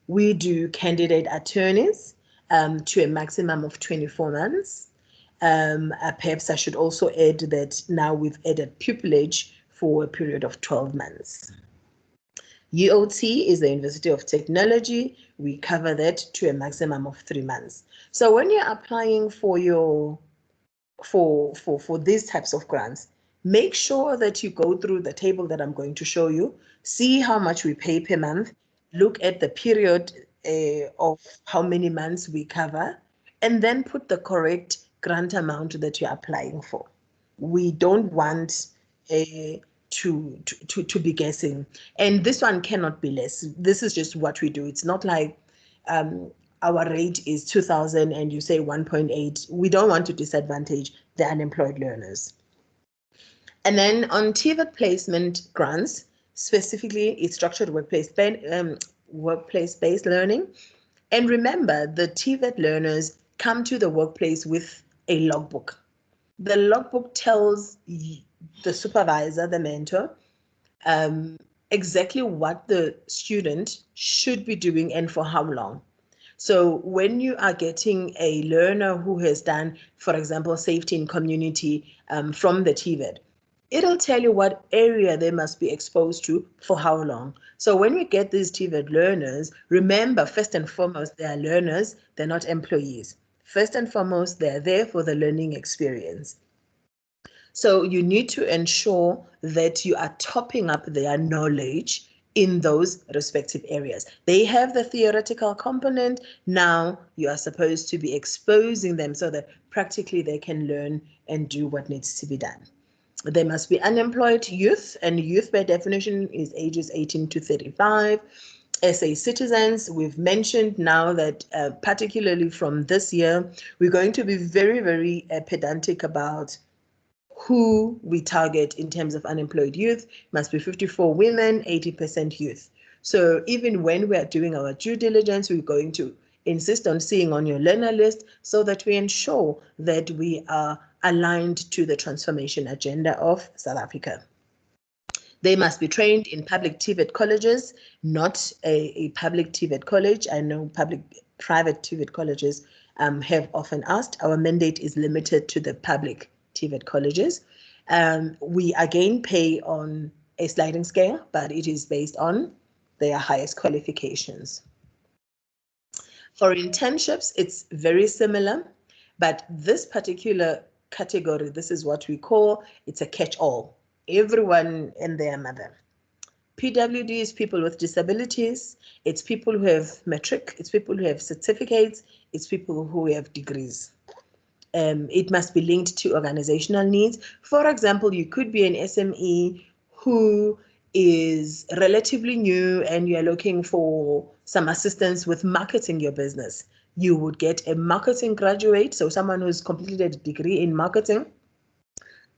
We do candidate attorneys to a maximum of 24 months. Perhaps I should also add that now we've added pupillage for a period of 12 months. UOT is the University of Technology. We cover that to a maximum of 3 months. So when you're applying for these types of grants, make sure that you go through the table that I'm going to show you, see how much we pay per month, look at the period of how many months we cover, and then put the correct grant amount that you're applying for. We don't want to be guessing, and this one cannot be less. This is just what we do. It's not like our rate is 2,000 and you say 1.8. We don't want to disadvantage the unemployed learners. And then on TVET placement grants, specifically it's structured workplace-based learning. And remember, the TVET learners come to the workplace with a logbook. The logbook tells the supervisor, the mentor, exactly what the student should be doing and for how long. So when you are getting a learner who has done, for example, safety in community from the TVET, it'll tell you what area they must be exposed to for how long. So when we get these TVET learners, remember, first and foremost, they are learners, they're not employees. First and foremost, they're there for the learning experience. So you need to ensure that you are topping up their knowledge in those respective areas. They have the theoretical component. Now you are supposed to be exposing them so that practically they can learn and do what needs to be done. They must be unemployed youth, and youth by definition is ages 18 to 35. SA citizens, we've mentioned now that particularly from this year, we're going to be very, very pedantic about who we target in terms of unemployed youth. Must be 54 women, 80% youth. So even when we are doing our due diligence, we're going to insist on seeing on your learner list so that we ensure that we are aligned to the transformation agenda of South Africa. They must be trained in public TVET colleges, not a public TVET college. I know private TVET colleges have often asked. Our mandate is limited to the public TVET colleges. We again pay on a sliding scale, but it is based on their highest qualifications. For internships, it's very similar, but this particular category, this is what we call, it's a catch-all. Everyone and their mother. PWD is people with disabilities. It's people who have matric. It's people who have certificates. It's people who have degrees. it must be linked to organizational needs. For example, you could be an SME who is relatively new and you're looking for some assistance with marketing your business. You would get a marketing graduate, so someone who's completed a degree in marketing,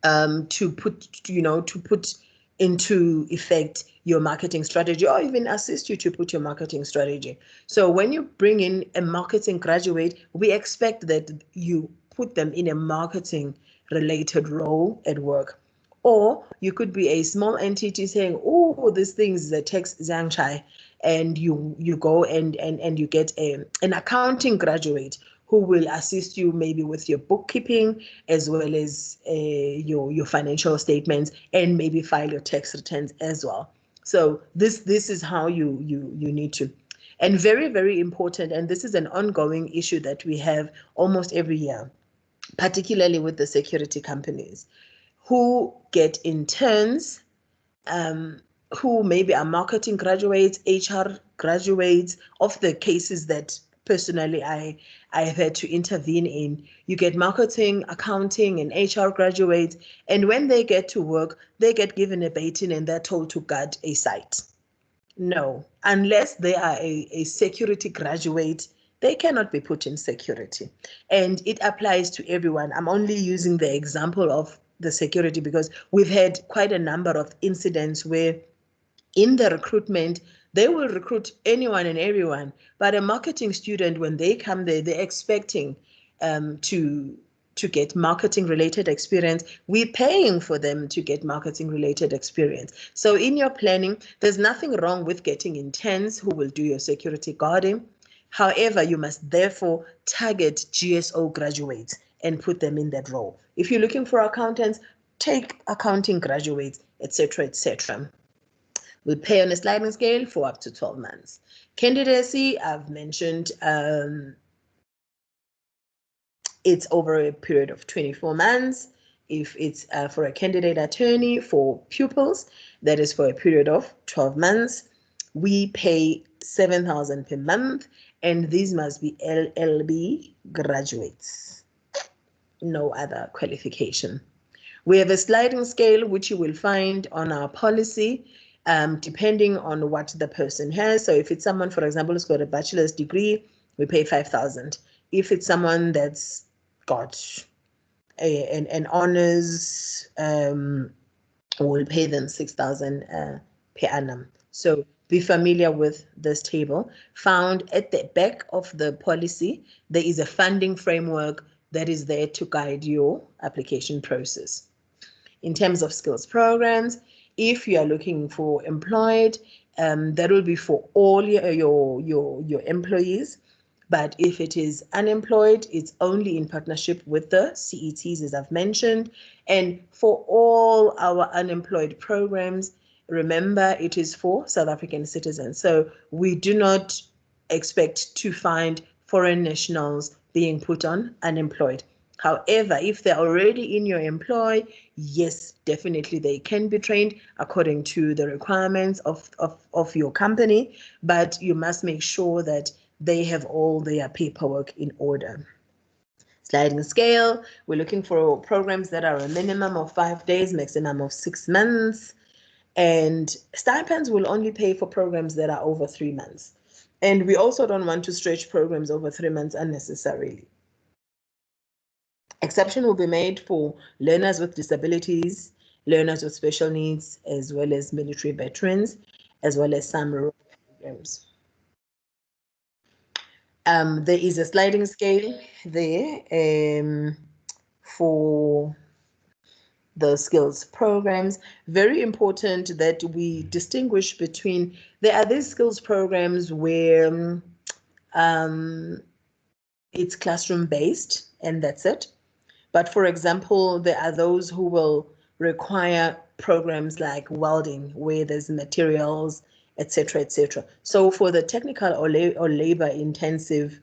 to put into effect your marketing strategy, or even assist you to put your marketing strategy. So when you bring in a marketing graduate, we expect that you put them in a marketing related role at work. Or you could be a small entity saying, oh, this thing is a tax zangchai, and you go and you get an accounting graduate who will assist you maybe with your bookkeeping as well as your financial statements, and maybe file your tax returns as well. So this is how you need to. And very, very important, and this is an ongoing issue that we have almost every year, particularly with the security companies, who get interns, who maybe are marketing graduates, HR graduates, of the cases that personally I have had to intervene in. You get marketing, accounting, and HR graduates, and when they get to work, they get given a baton and they're told to guard a site. No, unless they are a security graduate, they cannot be put in security. And it applies to everyone. I'm only using the example of the security because we've had quite a number of incidents where in the recruitment, they will recruit anyone and everyone, but a marketing student, when they come there, they're expecting to get marketing related experience. We're paying for them to get marketing related experience. So in your planning, there's nothing wrong with getting interns who will do your security guarding. However, you must therefore target GSO graduates and put them in that role. If you're looking for accountants, take accounting graduates, etc., etc. We'll pay on a sliding scale for up to 12 months. Candidacy, I've mentioned, it's over a period of 24 months. If it's for a candidate attorney for pupils, that is for a period of 12 months. We pay 7,000 per month, and these must be LLB graduates. No other qualification. We have a sliding scale, which you will find on our policy, depending on what the person has. So if it's someone, for example, who's got a bachelor's degree, we pay 5,000. If it's someone that's got an honors, we'll pay them 6,000 per annum. So be familiar with this table. Found at the back of the policy, there is a funding framework that is there to guide your application process. In terms of skills programs, if you are looking for employed, that will be for all your employees. But if it is unemployed, it's only in partnership with the CETs, as I've mentioned. And for all our unemployed programs, remember, it is for South African citizens. So we do not expect to find foreign nationals being put on unemployed. However, if they're already in your employ, yes, definitely they can be trained according to the requirements of your company, but you must make sure that they have all their paperwork in order. Sliding scale, we're looking for programs that are a minimum of 5 days, maximum of 6 months, and stipends will only pay for programs that are over 3 months. And we also don't want to stretch programs over 3 months unnecessarily. Exception will be made for learners with disabilities, learners with special needs, as well as military veterans, as well as some rural programs. There is a sliding scale there for the skills programs. Very important that we distinguish between, there are these skills programs where it's classroom based and that's it. But for example, there are those who will require programs like welding, where there's materials, etc., etc. So for the technical or labor intensive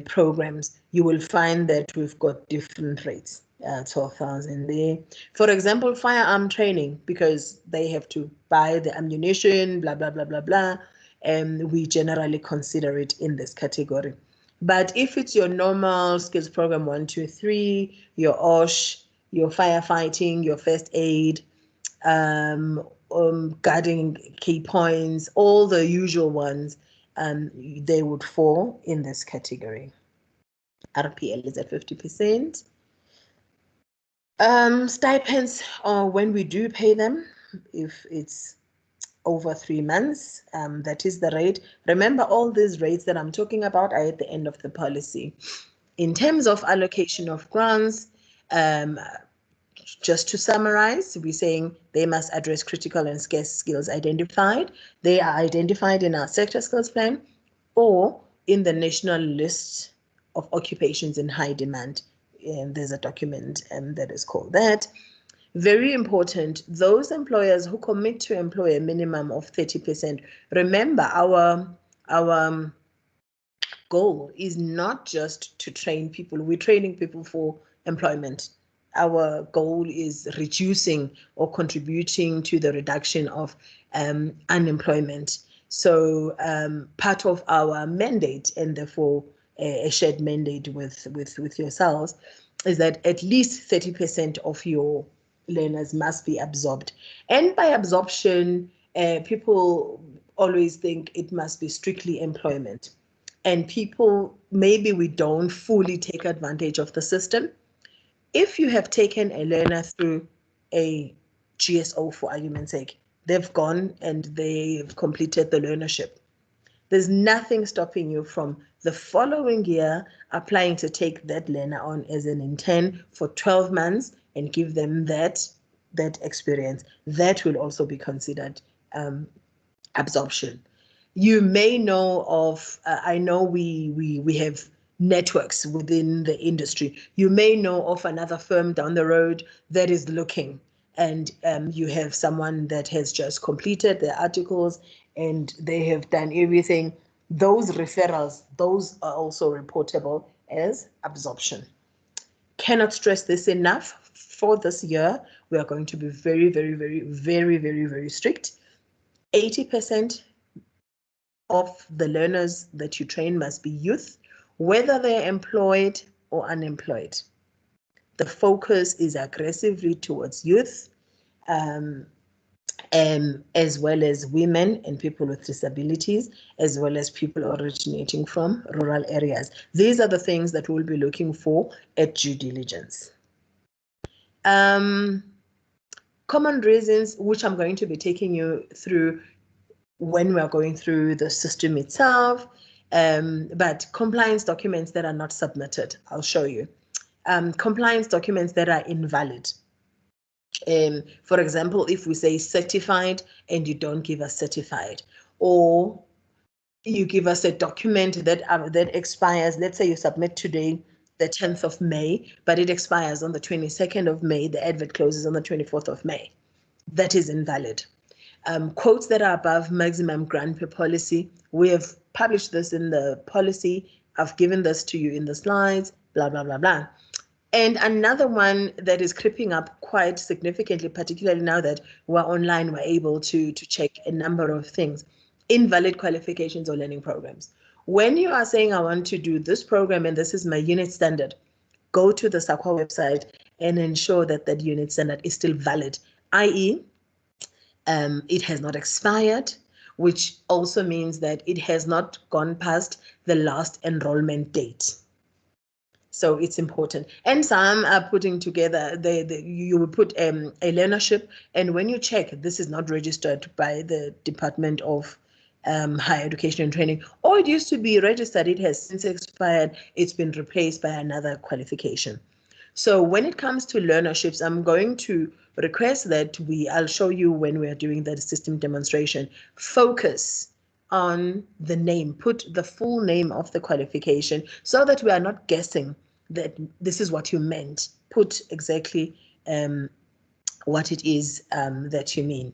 programs, you will find that we've got different rates, 12,000 there. For example, firearm training, because they have to buy the ammunition, blah, blah, blah, blah, blah. And we generally consider it in this category. But if it's your normal skills program 1, 2, 3, your OSH, your firefighting, your first aid, guarding key points, all the usual ones, they would fall in this category. RPL is at 50%. Stipends, when we do pay them, if it's over 3 months, that is the rate. Remember, all these rates that I'm talking about are at the end of the policy. In terms of allocation of grants, just to summarize, we're saying they must address critical and scarce skills identified. They are identified in our sector skills plan or in the national list of occupations in high demand. And there's a document that is called that. Very important, those employers who commit to employ a minimum of 30%. Remember, our goal is not just to train people. We're training people for employment. Our goal is reducing or contributing to the reduction of unemployment. So part of our mandate, and therefore a shared mandate with yourselves, is that at least 30% of your learners must be absorbed. And by absorption, people always think it must be strictly employment. And people, maybe we don't fully take advantage of the system. If you have taken a learner through a GSO, for argument's sake, they've gone and they've completed the learnership. There's nothing stopping you from the following year applying to take that learner on as an intern for 12 months and give them that experience. That will also be considered absorption. You may know of, I know we have networks within the industry. You may know of another firm down the road that is looking, and you have someone that has just completed their articles and they have done everything. Those referrals, those are also reportable as absorption. Cannot stress this enough. For this year, we are going to be very, very, very, very, very, very strict. 80% of the learners that you train must be youth, whether they're employed or unemployed. The focus is aggressively towards youth, as well as women and people with disabilities, as well as people originating from rural areas. These are the things that we'll be looking for at due diligence. Common reasons, which I'm going to be taking you through when we are going through the system itself, but compliance documents that are not submitted, I'll show you. Compliance documents that are invalid. For example, if we say certified and you don't give us certified, or you give us a document that expires, let's say you submit today, the 10th of May, but it expires on the 22nd of May, the advert closes on the 24th of May. That is invalid. Quotes that are above maximum grant per policy. We have published this in the policy. I've given this to you in the slides, blah, blah, blah, blah. And another one that is creeping up quite significantly, particularly now that we're online, we're able to check a number of things. Invalid qualifications or learning programs. When you are saying, I want to do this program and this is my unit standard, go to the SAQA website and ensure that that unit standard is still valid, i.e., it has not expired, which also means that it has not gone past the last enrollment date. So it's important. And some are putting together, you will put a learnership, and when you check, this is not registered by the Department of Higher Education and Training, or it used to be registered, it has since expired, it's been replaced by another qualification. So when it comes to learnerships, I'm going to request that I'll show you when we are doing the system demonstration, focus on the name, put the full name of the qualification so that we are not guessing that this is what you meant. Put exactly what it is that you mean.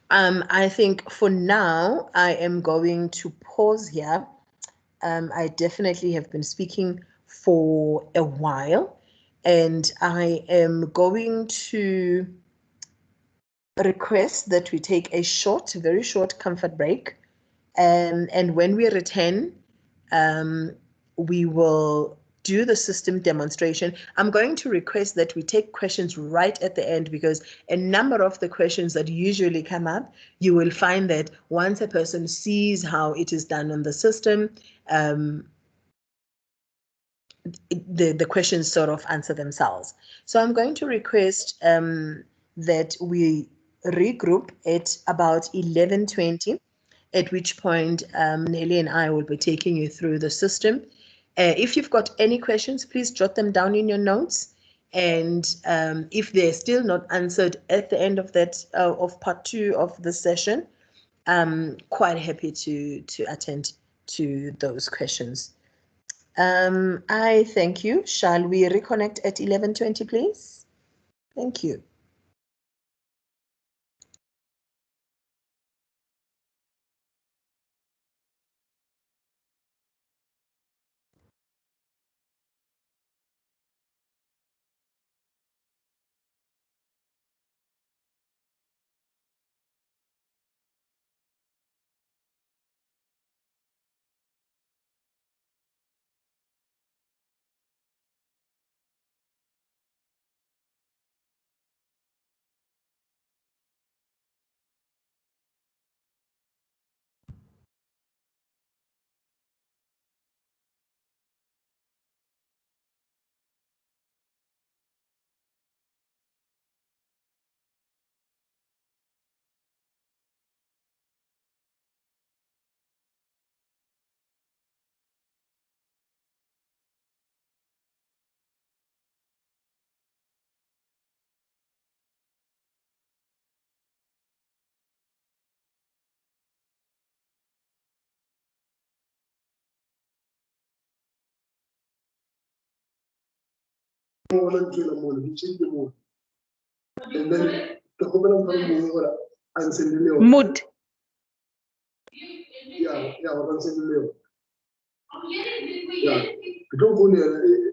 I think for now, I am going to pause here. I definitely have been speaking for a while, and I am going to request that we take a very short comfort break. And when we return, we will do the system demonstration. I'm going to request that we take questions right at the end, because a number of the questions that usually come up, you will find that once a person sees how it is done on the system, the questions sort of answer themselves. So I'm going to request that we regroup at about 11:20, at which point Nelly and I will be taking you through the system. If you've got any questions, please jot them down in your notes. And if they're still not answered at the end of that, of part 2 of the session, I'm quite happy to attend to those questions. I thank you. Shall we reconnect at 11:20, please? Thank you. And then the Mood. Yeah, yeah. Don't go near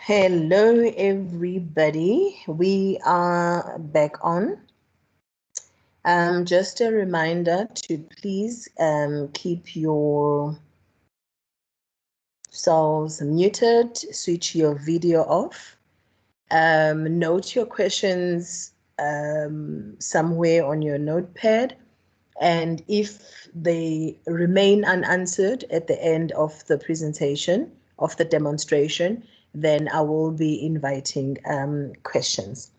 Hello, everybody. We are back on. Just a reminder to please keep yourselves muted, switch your video off. Note your questions somewhere on your notepad. And if they remain unanswered at the end of the presentation, of the demonstration, then I will be inviting questions.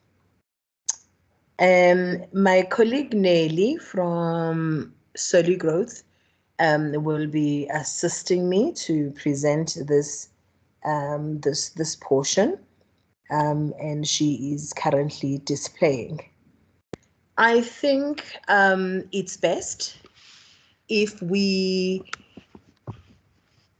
My colleague Nelly from Solid Growth will be assisting me to present this this portion, and she is currently displaying. I think it's best if we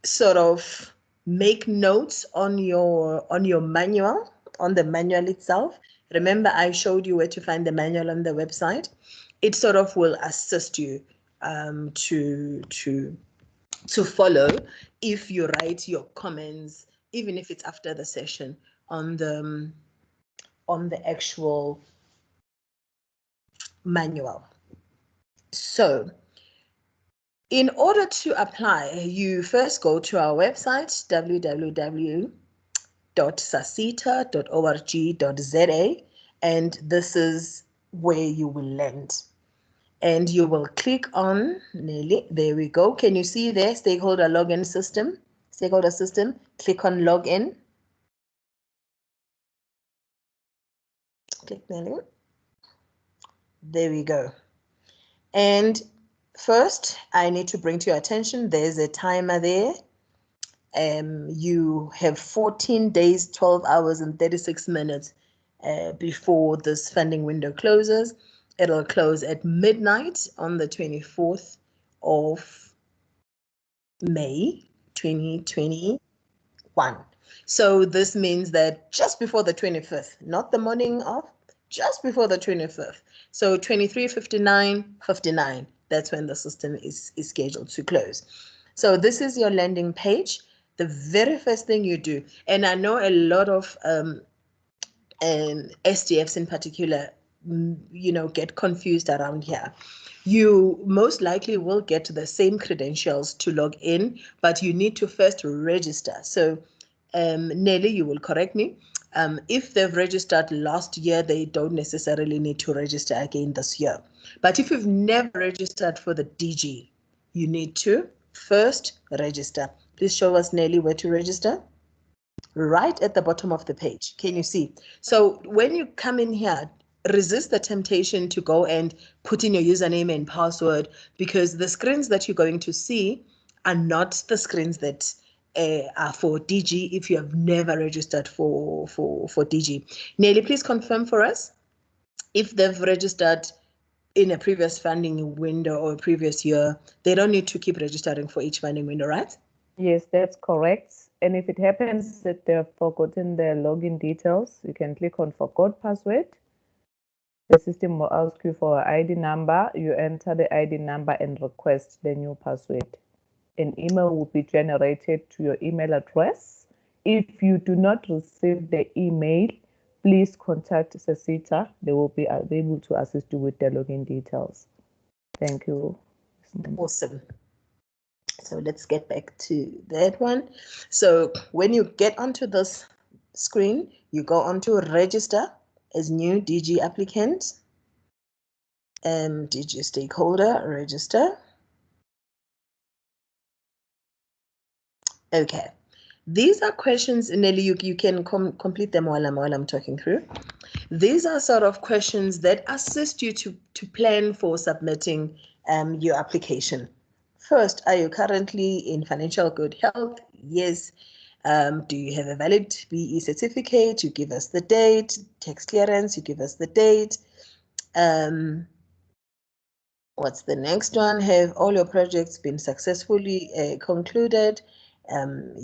sort of make notes on your manual, on the manual itself. Remember, I showed you where to find the manual on the website. It sort of will assist you to follow if you write your comments, even if it's after the session, on the actual manual. So in order to apply, you first go to our website, www.sasita.org.za, and this is where you will land. And you will click on, Nelly, there we go. Can you see there, stakeholder login system, stakeholder system, click on login. Click Nelly. There we go. And first, I need to bring to your attention, there's a timer there. You have 14 days, 12 hours and 36 minutes before this funding window closes. It'll close at midnight on the 24th of May, 2021. So this means that just before the 25th, not the morning of, just before the 25th. So 23:59:59, that's when the system is scheduled to close. So this is your landing page. The very first thing you do, and I know a lot of SDFs in particular, get confused around here. You most likely will get the same credentials to log in, but you need to first register. So Nelly, you will correct me. If they've registered last year, they don't necessarily need to register again this year. But if you've never registered for the DG, you need to first register. Please show us, Nelly, where to register. Right at the bottom of the page. Can you see? So when you come in here, resist the temptation to go and put in your username and password, because the screens that you're going to see are not the screens that are for DG if you have never registered for DG. Nelly, please confirm for us if they've registered in a previous funding window or a previous year. They don't need to keep registering for each funding window, right? Yes, that's correct. And if it happens that they've forgotten their login details, you can click on forgot password. The system will ask you for an ID number. You enter the ID number and request the new password. An email will be generated to your email address. If you do not receive the email, please contact Sasita. They will be able to assist you with the login details. Thank you. Awesome. So let's get back to that one. So when you get onto this screen, you go onto register as new DG applicant, DG stakeholder, register. Okay. These are questions, Nelly, you can complete them while I'm talking through. These are sort of questions that assist you to plan for submitting your application. First, are you currently in financial good health? Yes. Do you have a valid BE certificate? You give us the date. Tax clearance, you give us the date. What's the next one? Have all your projects been successfully concluded?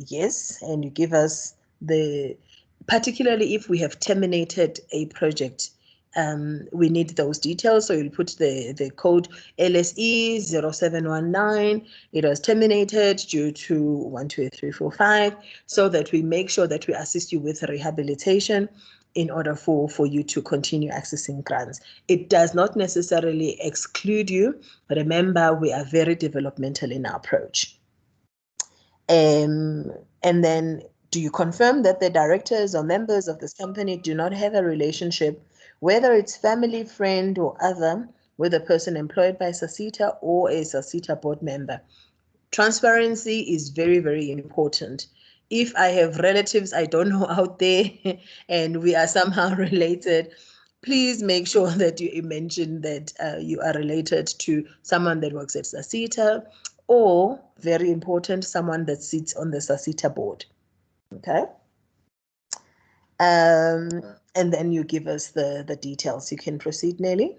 Yes, and you give us the, particularly if we have terminated a project, we need those details. So you'll put the code LSE 0719. It was terminated due to 1, 2, 3, 4, 5, so that we make sure that we assist you with rehabilitation in order for you to continue accessing grants. It does not necessarily exclude you. Remember, we are very developmental in our approach. And then, do you confirm that the directors or members of this company do not have a relationship, whether it's family, friend, or other, with a person employed by SASITA or a SASITA board member? Transparency is very, very important. If I have relatives I don't know out there and we are somehow related, please make sure that you mention that you are related to someone that works at SASITA, or, very important, someone that sits on the SASITA board. Okay. And then you give us the details. You can proceed, Nelly.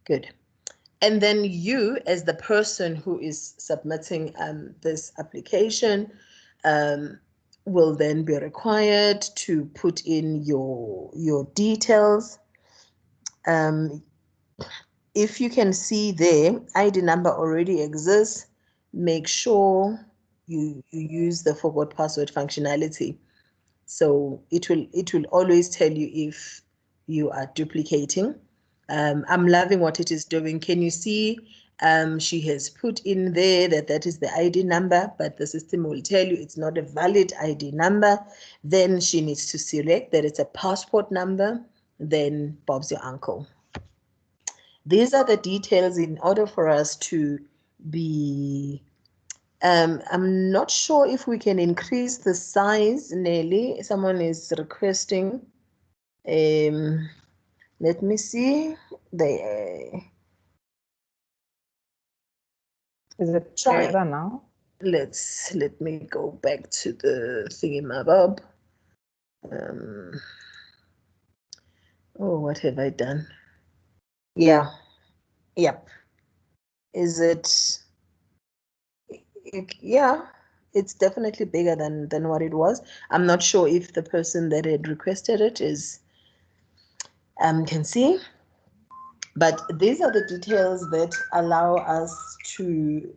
Good. And then you, as the person who is submitting this application, will then be required to put in your details. If you can see there, ID number already exists. Make sure you use the forgot password functionality. So it will always tell you if you are duplicating. I'm loving what it is doing. Can you see? She has put in there that is the ID number, but the system will tell you it's not a valid ID number. Then she needs to select that it's a passport number. Then Bob's your uncle. These are the details in order for us to be. I'm not sure if we can increase the size, Nelly. Someone is requesting. Let me see. Is it better now? Let me go back to the thingamabob. Oh, what have I done? Yeah. Yep. Is it? Yeah, it's definitely bigger than what it was. I'm not sure if the person that had requested it is can see, but these are the details that allow us to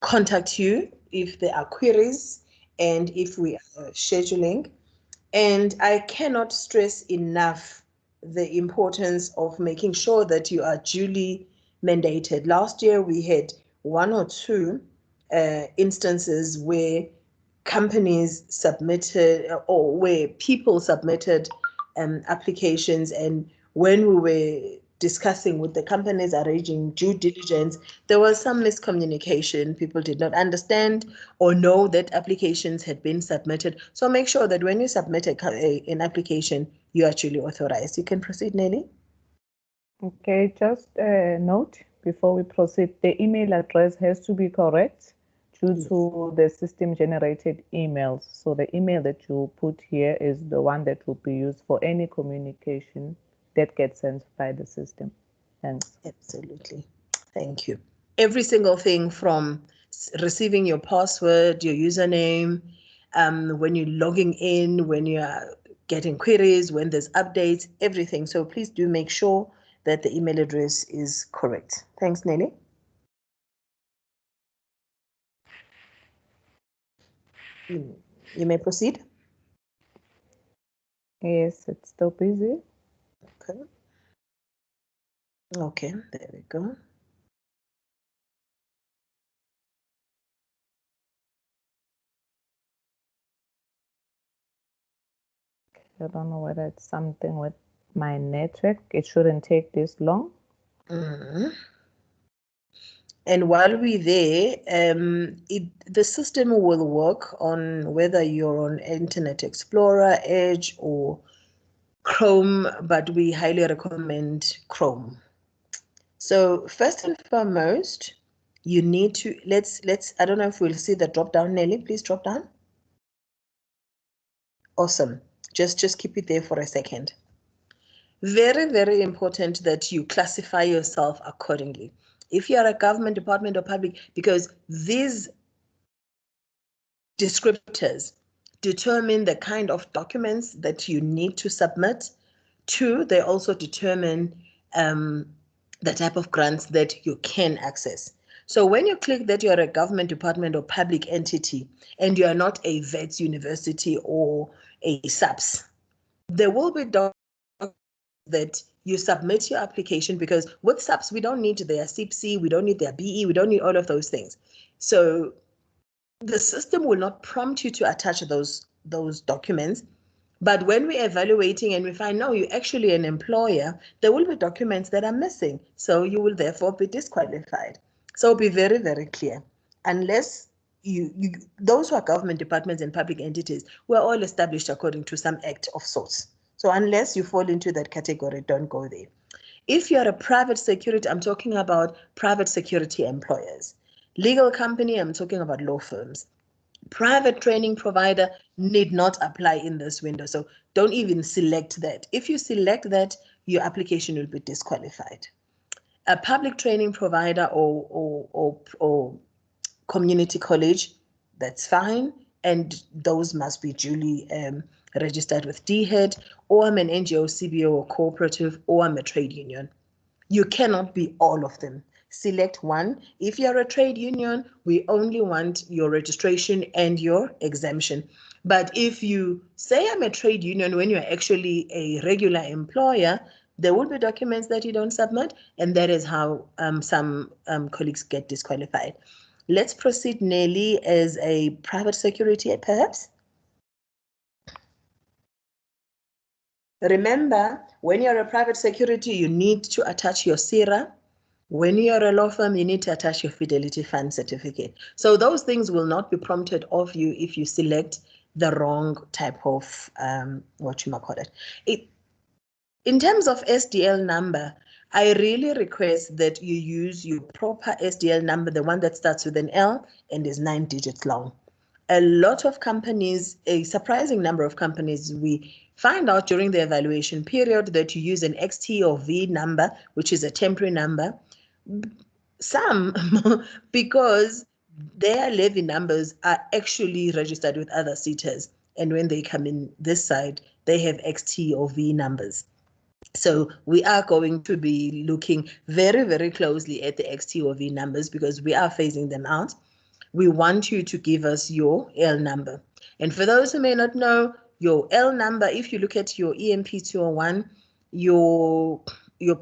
contact you if there are queries and if we are scheduling. And I cannot stress enough the importance of making sure that you are duly mandated. Last year we had 1 or 2 instances where companies submitted or where people submitted applications, and when we were discussing with the companies arranging due diligence, there was some miscommunication. People did not understand or know that applications had been submitted. So make sure that when you submit an application, you are actually authorized. You can proceed, Nelly. Okay, just a note before we proceed. The email address has to be correct due to the system generated emails. So the email that you put here is the one that will be used for any communication that gets sent by the system. Thanks. Absolutely. Thank you. Every single thing from receiving your password, your username, when you're logging in, when you are getting queries, when there's updates, everything. So please do make sure that the email address is correct. Thanks, Nelly. You may proceed. Yes, it's still busy. Okay. Okay, there we go. I don't know whether it's something with my network. It shouldn't take this long. And while we're there, the system will work on whether you're on Internet Explorer, Edge, or Chrome, but we highly recommend Chrome. So first and foremost, you need to, let's, I don't know if we'll see the drop down, Nelly, please drop down. Awesome. Just keep it there for a second. Very, very important that you classify yourself accordingly. If you are a government department or public, because these descriptors determine the kind of documents that you need to submit. 2, they also determine the type of grants that you can access. So when you click that you're a government department or public entity and you are not a VETS university or a SAPS, there will be documents that you submit your application, because with SAPS, we don't need their CPC, we don't need their BE, we don't need all of those things. So the system will not prompt you to attach those documents. But when we're evaluating and we find, no, you're actually an employer, there will be documents that are missing. So you will therefore be disqualified. So be very, very clear. Unless those who are government departments and public entities, we're all established according to some act of sorts. So unless you fall into that category, don't go there. If you're a private security, I'm talking about private security employers. Legal company, I'm talking about law firms. Private training provider need not apply in this window. So don't even select that. If you select that, your application will be disqualified. A public training provider or community college, that's fine. And those must be duly registered with DHEAD, or I'm an NGO, CBO, or cooperative, or I'm a trade union. You cannot be all of them. Select one. If you're a trade union, we only want your registration and your exemption. But if you say I'm a trade union when you're actually a regular employer, there will be documents that you don't submit, and that is how some colleagues get disqualified. Let's proceed, Nelly, as a private security, perhaps. Remember, when you're a private security, you need to attach your SIRA. When you're a law firm, you need to attach your Fidelity Fund certificate. So those things will not be prompted of you if you select the wrong type of, in terms of SDL number, I really request that you use your proper SDL number, the one that starts with an L and is 9 digits long. A lot of companies, a surprising number of companies, we find out during the evaluation period that you use an XT or V number, which is a temporary number. Some, because their levy numbers are actually registered with other SETAs. And when they come in this side, they have XT or V numbers. So we are going to be looking very, very closely at the XT or V numbers because we are phasing them out. We want you to give us your L number. And for those who may not know, your L number, if you look at your EMP 201, your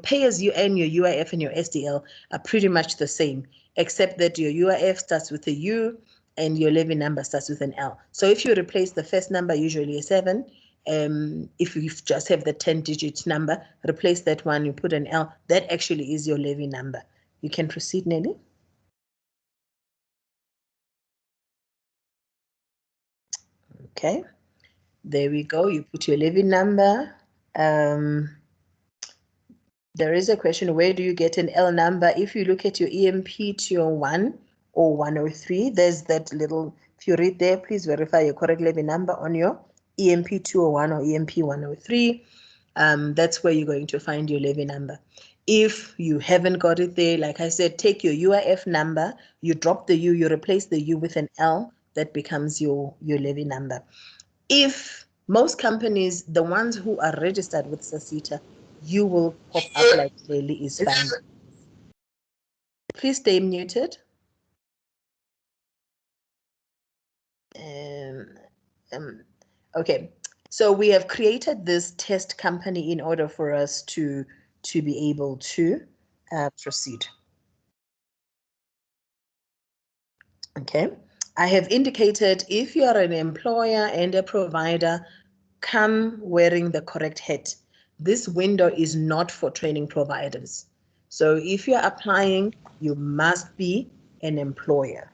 pay as you earn, your UIF and your SDL are pretty much the same, except that your UIF starts with a U and your levy number starts with an L. So if you replace the first number, usually a 7, if you just have the 10-digit number, replace that one, you put an L, that actually is your levy number. You can proceed, Nelly. Okay, there we go. You put your levy number. There is a question, where do you get an L number? If you look at your EMP 201 or 103, there's that little, if you read there, please verify your correct levy number on your EMP 201 or EMP 103. That's where you're going to find your levy number. If you haven't got it there, like I said, take your UIF number, you drop the U, you replace the U with an L, that becomes your levy number. If most companies, the ones who are registered with SASITA, you will pop up like Lily is fine. Please stay muted. Okay, so we have created this test company in order for us to be able to proceed. Okay, I have indicated if you are an employer and a provider, come wearing the correct hat. This window is not for training providers. So if you're applying, you must be an employer.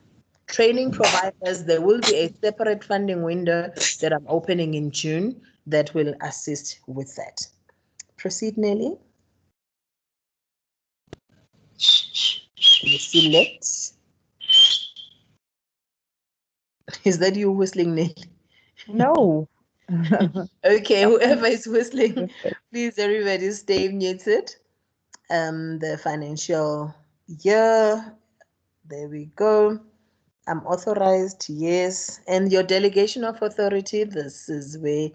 Training providers, there will be a separate funding window that I'm opening in June that will assist with that. Proceed, Nelly. You select. Is that you whistling, Nelly? No. Okay, whoever is whistling, please everybody stay muted. The financial year, there we go. I'm authorized, yes. And your delegation of authority, this is where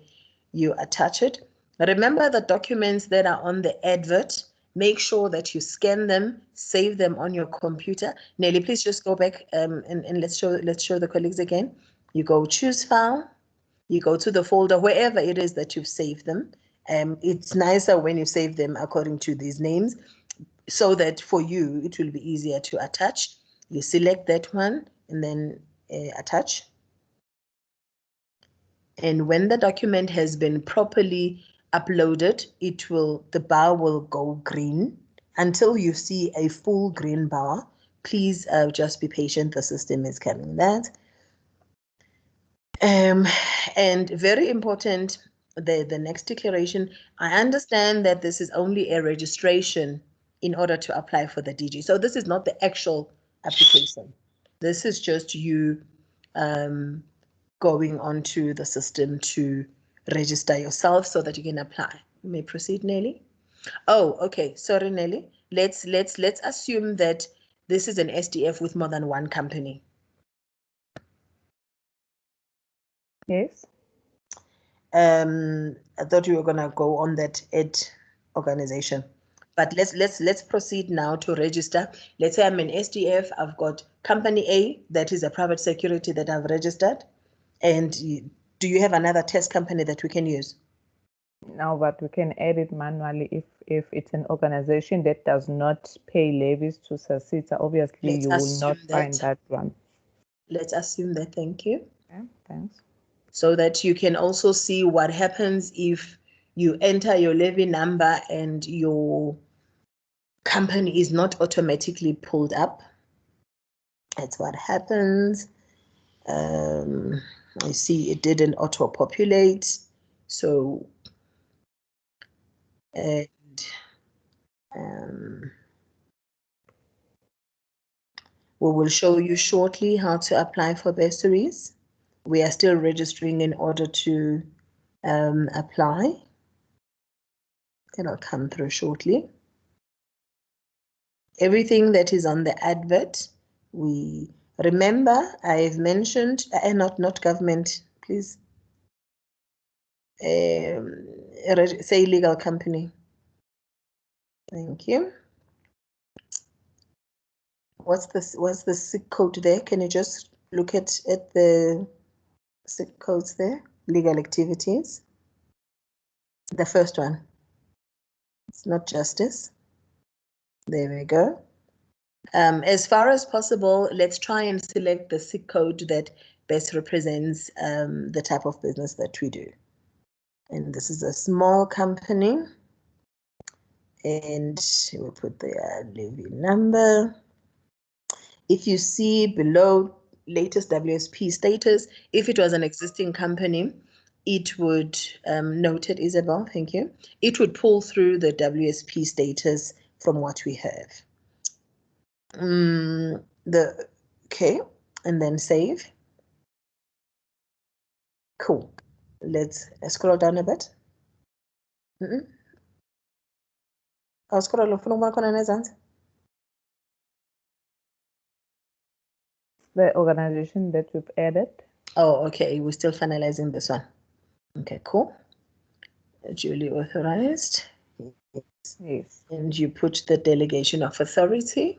you attach it. Remember the documents that are on the advert, make sure that you scan them, save them on your computer. Nelly, please just go back and let's show the colleagues again. You go choose file, you go to the folder, wherever it is that you've saved them. It's nicer when you save them according to these names, so that for you, it will be easier to attach. You select that one and then attach. And when the document has been properly uploaded, the bar will go green until you see a full green bar. Please just be patient. The system is coming that. And very important, the next declaration. I understand that this is only a registration in order to apply for the DG. So this is not the actual application. This is just you going onto the system to register yourself so that you can apply. You may proceed, Nelly. Oh, okay. Sorry, Nelly. Let's assume that this is an SDF with more than one company. Yes. I thought you were gonna go on that ed organization, but let's proceed now to register. Let's say I'm an SDF. I've got company A, that is a private security that I've registered. And do you have another test company that we can use? No, but we can add it manually if it's an organization that does not pay levies to SASITA. Obviously, you will not find that one. Let's assume that. Thank you. Okay, thanks. So that you can also see what happens if you enter your levy number and your company is not automatically pulled up. That's what happens. I see it didn't auto-populate. So, and we will show you shortly how to apply for bursaries. We are still registering in order to apply. It'll come through shortly. Everything that is on the advert, we remember I've mentioned, not government, please. Say legal company. Thank you. What's the SIC code there? Can you just look at the SIC codes there? Legal activities. The first one. It's not justice. There we go. As far as possible, let's try and select the SIC code that best represents the type of business that we do. And this is a small company. And we'll put the levy number. If you see below latest WSP status, if it was an existing company, it would, noted Isabel, thank you. It would pull through the WSP status from what we have. Okay, and then save. Cool. Let's scroll down a bit. I'll scroll up the organization that we've added. Oh, okay. We're still finalizing this one. Okay, cool. Duly authorized. Yes. And you put the delegation of authority.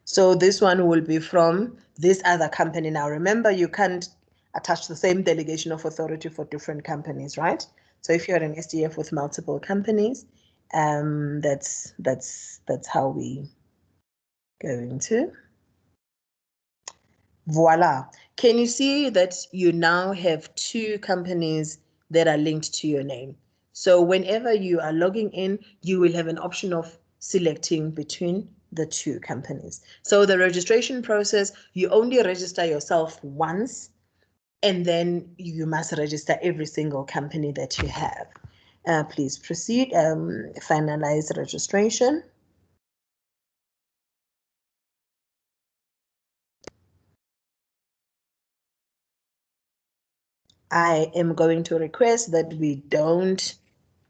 So this one will be from this other company. Now, remember, you can't attach the same delegation of authority for different companies, right? So if you're an SDF with multiple companies, that's how we going to. Voila. Can you see that you now have two companies that are linked to your name? So whenever you are logging in, you will have an option of selecting between the two companies. So the registration process, you only register yourself once, and then you must register every single company that you have. Please proceed, finalize registration. I am going to request that we don't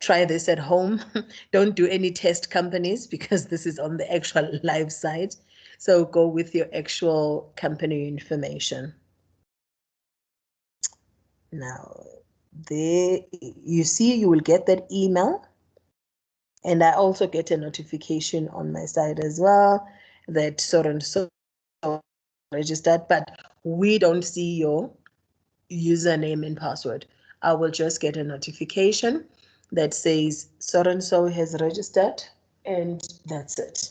try this at home. Don't do any test companies because this is on the actual live site. So go with your actual company information. Now, there you see, you will get that email. And I also get a notification on my side as well that so and so registered, but we don't see your username and password. I will just get a notification that says so and so has registered, and that's it.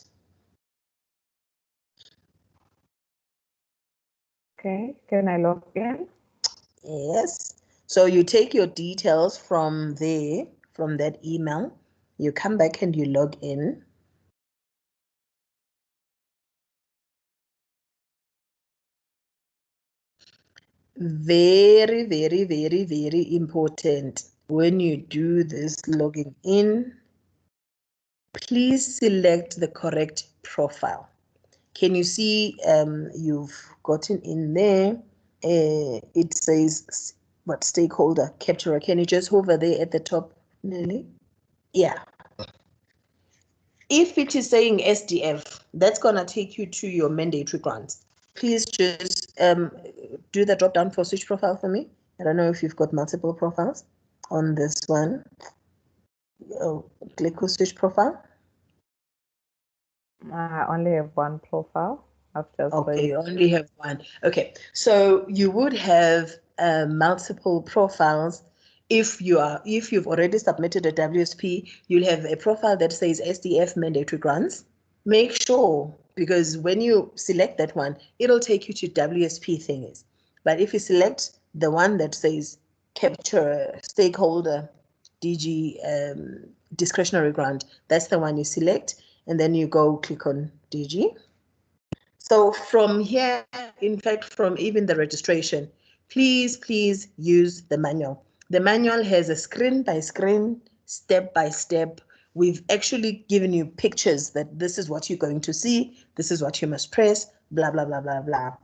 Okay, can I log in? Yes. So you take your details from there, from that email, you come back and you log in. Very, very, very, very important. When you do this logging in, please select the correct profile. Can you see you've gotten in there? It says what stakeholder capturer. Can you just hover there at the top, Nelly? Yeah. If it is saying SDF, that's gonna take you to your mandatory grants. Please just do the drop down for switch profile for me. I don't know if you've got multiple profiles on this one. Oh, click on switch profile. I only have one profile. I've just Okay, you only have one. Okay, so you would have multiple profiles. If you've already submitted a WSP, you'll have a profile that says SDF mandatory grants. Make sure, because when you select that one, it'll take you to WSP thingies. But if you select the one that says capture stakeholder DG discretionary grant, that's the one you select, and then you go click on DG. So from here, in fact, from even the registration, please use the manual. The manual has a screen by screen, step by step. We've actually given you pictures that this is what you're going to see, this is what you must press, blah, blah, blah, blah, blah.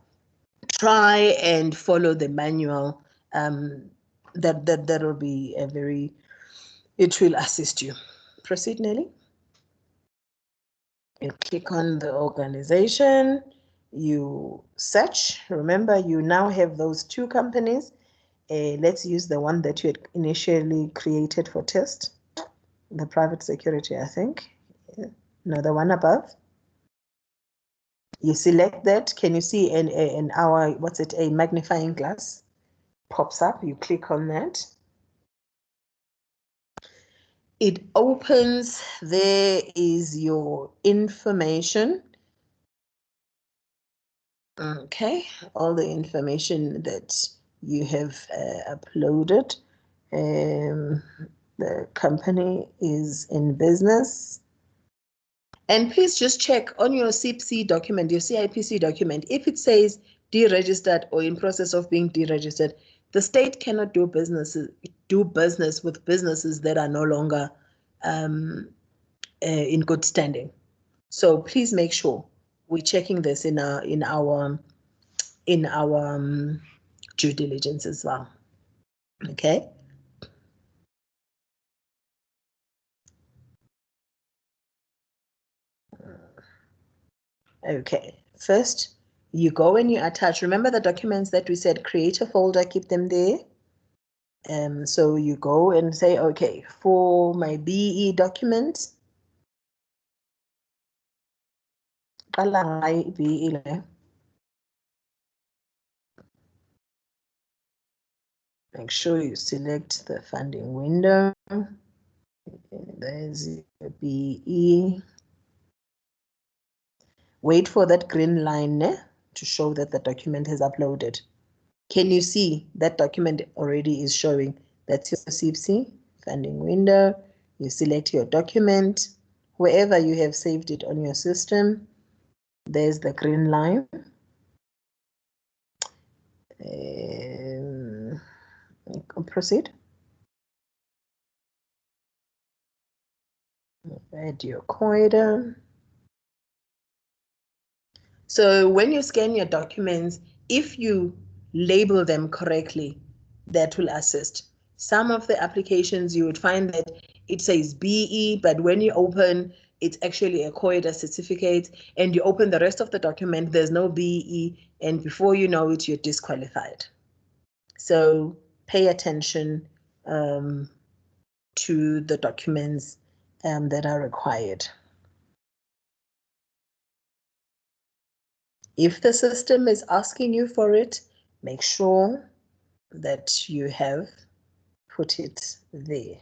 Try and follow the manual. That will be it will assist you. Proceed, Nelly. You click on the organization, you search. Remember, you now have those two companies. Let's use the one that you had initially created for test, the private security, I think. No, the one above. You select that. Can you see a magnifying glass pops up? You click on that. It opens. There is your information. Okay, all the information that you have uploaded. The company is in business. And please just check on your CPC document, your CIPC document, if it says deregistered or in process of being deregistered, the state cannot do business with businesses that are no longer in good standing. So please make sure we're checking this in our due diligence as well. Okay. Okay. First, you go and you attach. Remember the documents that we said create a folder, keep them there. So you go and say, okay, for my BE document, make sure you select the funding window. There's your BE. Wait for that green line to show that the document has uploaded. Can you see that document already is showing? That's your CPC funding window. You select your document, wherever you have saved it on your system. There's the green line. Proceed. Add your COIDA. So when you scan your documents, if you label them correctly, that will assist. Some of the applications you would find that it says BE, but when you open, it's actually a COIDA certificate, and you open the rest of the document, there's no BE, and before you know it, you're disqualified. So pay attention to the documents that are required. If the system is asking you for it, make sure that you have put it there.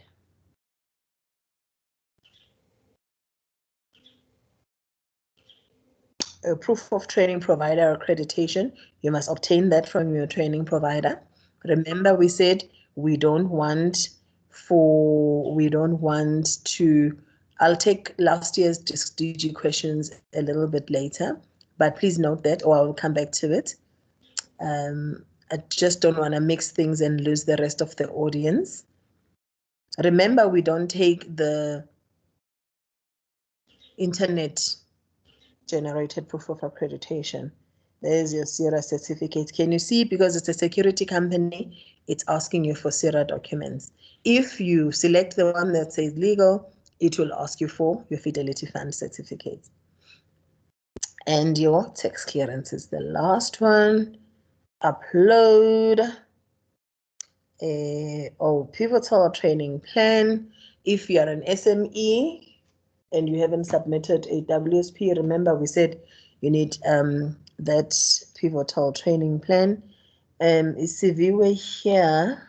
A proof of training provider accreditation, you must obtain that from your training provider. Remember, we said we don't want to, I'll take last year's DG questions a little bit later, but please note that, or I will come back to it. I just don't want to mix things and lose the rest of the audience. Remember, we don't take the internet generated proof of accreditation. There's your CIRA certificate. Can you see, because it's a security company, it's asking you for CIRA documents. If you select the one that says legal, it will ask you for your Fidelity Fund certificate. And your tax clearance is the last one. Upload a pivotal training plan. If you are an SME and you haven't submitted a WSP, remember we said you need that pivotal training plan. Isiviwe here.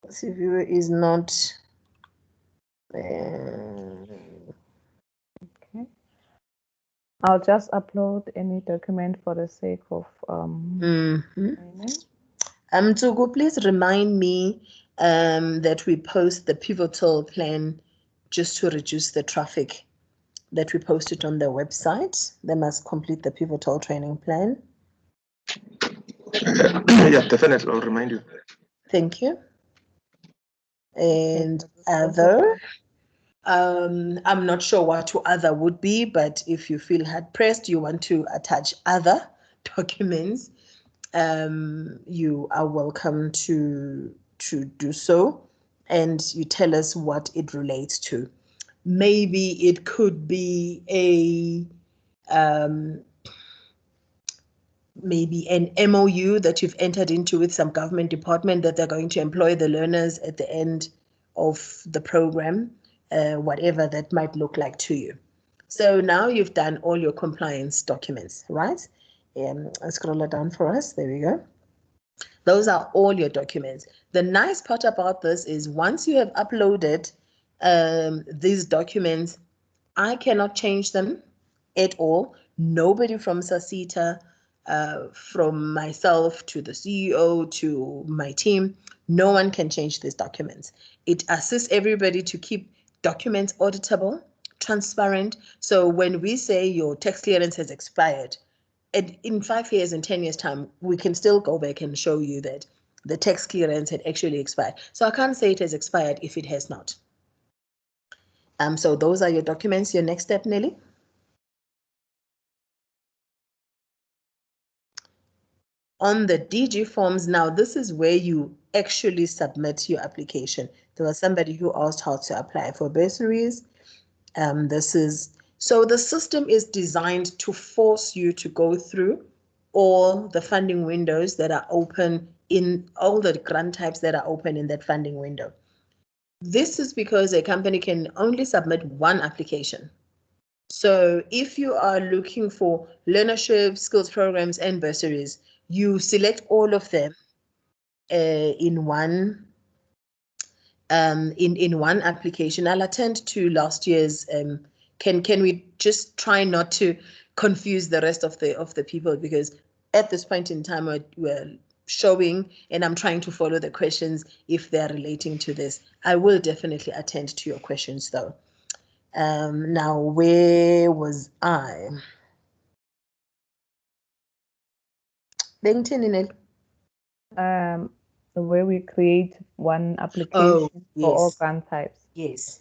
Isiviwe is not. Okay. I'll just upload any document for the sake of Tsugu, please remind me that we post the pivotal plan just to reduce the traffic, that we post it on the website. They must complete the pivotal training plan. Yeah, definitely. I'll remind you. Thank you. And other, I'm not sure what other would be, but if you feel hard pressed, you want to attach other documents, you are welcome to do so, and you tell us what it relates to. Maybe it could be maybe an MOU that you've entered into with some government department that they're going to employ the learners at the end of the program, whatever that might look like to you. So now you've done all your compliance documents, right? I'll scroll it down for us. There we go. Those are all your documents. The nice part about this is once you have uploaded these documents, I cannot change them at all. Nobody from SASITA, from myself to the CEO to my team, no one can change these documents. It assists everybody to keep documents auditable, transparent. So when we say your tax clearance has expired, in 5 years and 10 years time, we can still go back and show you that the tax clearance had actually expired. So I can't say it has expired if it has not. So those are your documents. Your next step, Nelly. On the DG forms, now this is where you actually submit your application. There was somebody who asked how to apply for bursaries. So the system is designed to force you to go through all the funding windows that are open in all the grant types that are open in that funding window. This is because a company can only submit one application. So if you are looking for learnership, skills programs, and bursaries, you select all of them in one application. I'll attend to last year's. Can we just try not to confuse the rest of the people, because at this point in time we're showing and I'm trying to follow the questions if they're relating to this. I will definitely attend to your questions though. Now, where was I? Where we create one application for all grant types. Yes.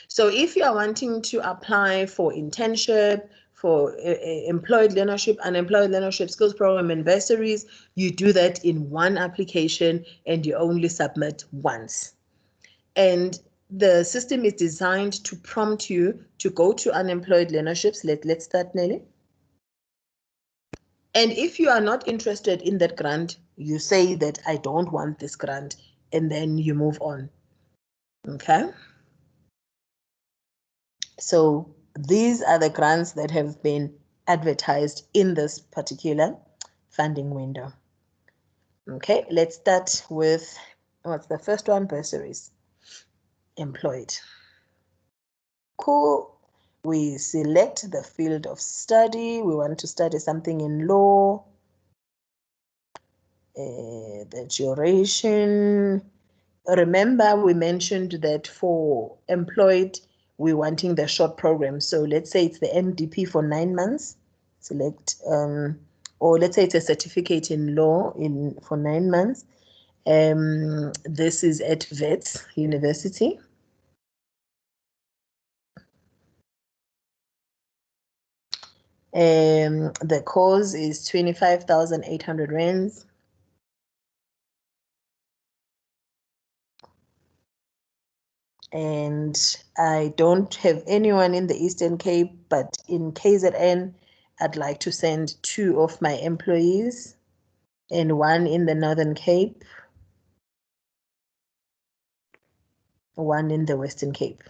So if you are wanting to apply for internship, for employed learnership, unemployed learnership, skills program, and bursaries, you do that in one application and you only submit once. and the system is designed to prompt you to go to unemployed learnerships. Let's start, Nelly. And if you are not interested in that grant, you say that I don't want this grant, and then you move on. Okay. So these are the grants that have been advertised in this particular funding window. Okay, let's start with, what's the first one? Bursaries. Employed. Cool. We select the field of study. We want to study something in law. The duration. Remember, we mentioned that for employed, we're wanting the short program. So let's say it's the MDP for 9 months. Select, or let's say it's a certificate in law for 9 months. This is at Wits University. The course is 25,800 rands. And I don't have anyone in the Eastern Cape, but in KZN, I'd like to send 2 of my employees and 1 in the Northern Cape, 1 in the Western Cape.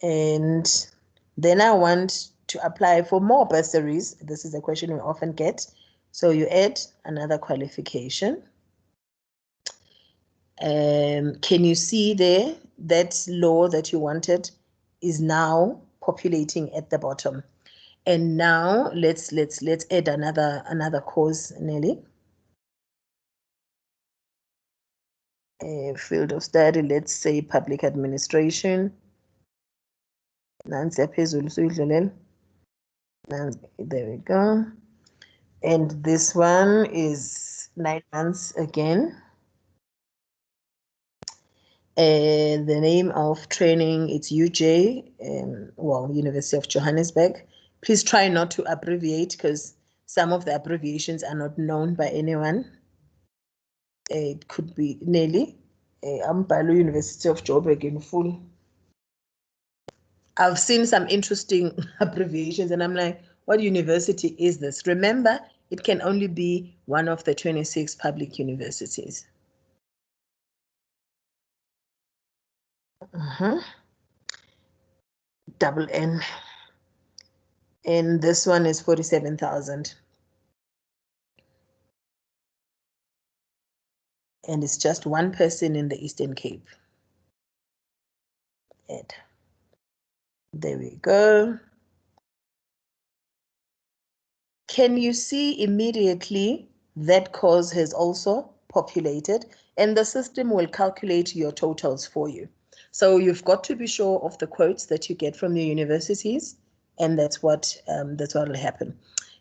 And then I want to apply for more bursaries. This is a question we often get. So you add another qualification. Can you see there that law that you wanted is now populating at the bottom? And now let's add another course, Nelly. Field of study, let's say public administration. There we go. And this one is 9 months again. The name of training, it's UJ, University of Johannesburg. Please try not to abbreviate because some of the abbreviations are not known by anyone. It could be Nelly, Ampalo University of Joburg in full. I've seen some interesting abbreviations and I'm like, what university is this? Remember, it can only be one of the 26 public universities. Double N. And this one is 47,000. And it's just 1 person in the Eastern Cape. Ed. There we go. Can you see immediately that course has also populated and the system will calculate your totals for you. So you've got to be sure of the quotes that you get from the universities, and that's what will happen.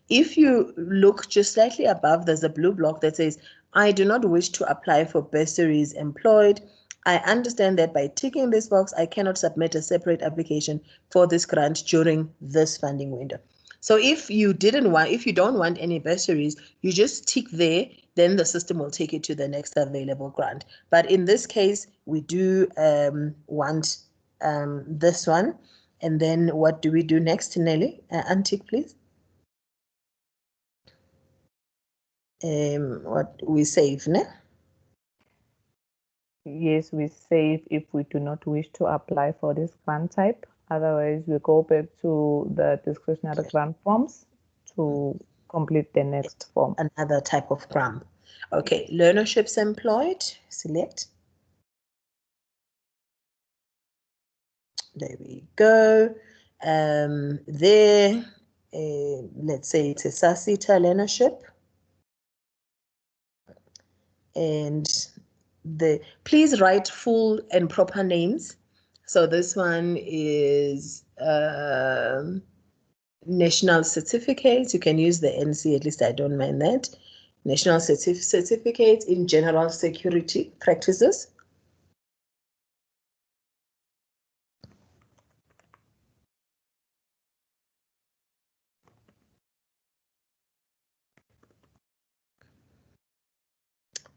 If you look just slightly above, there's a blue block that says, I do not wish to apply for bursaries employed. I understand that by ticking this box, I cannot submit a separate application for this grant during this funding window. So if you don't want any bursaries, you just tick there, then the system will take you to the next available grant. But in this case, we do want this one. And then what do we do next, Nelly? Untick, please. What we save, ne? Yes, we save if we do not wish to apply for this grant type. Otherwise, we go back to the discretionary grant forms to complete the next form. Another type of grant. Okay, learnerships employed, select. There we go. There, let's say it's a SASITA learnership. And please write full and proper names. So this one is national certificates. You can use the NC, at least I don't mind that. National certificates in general security practices.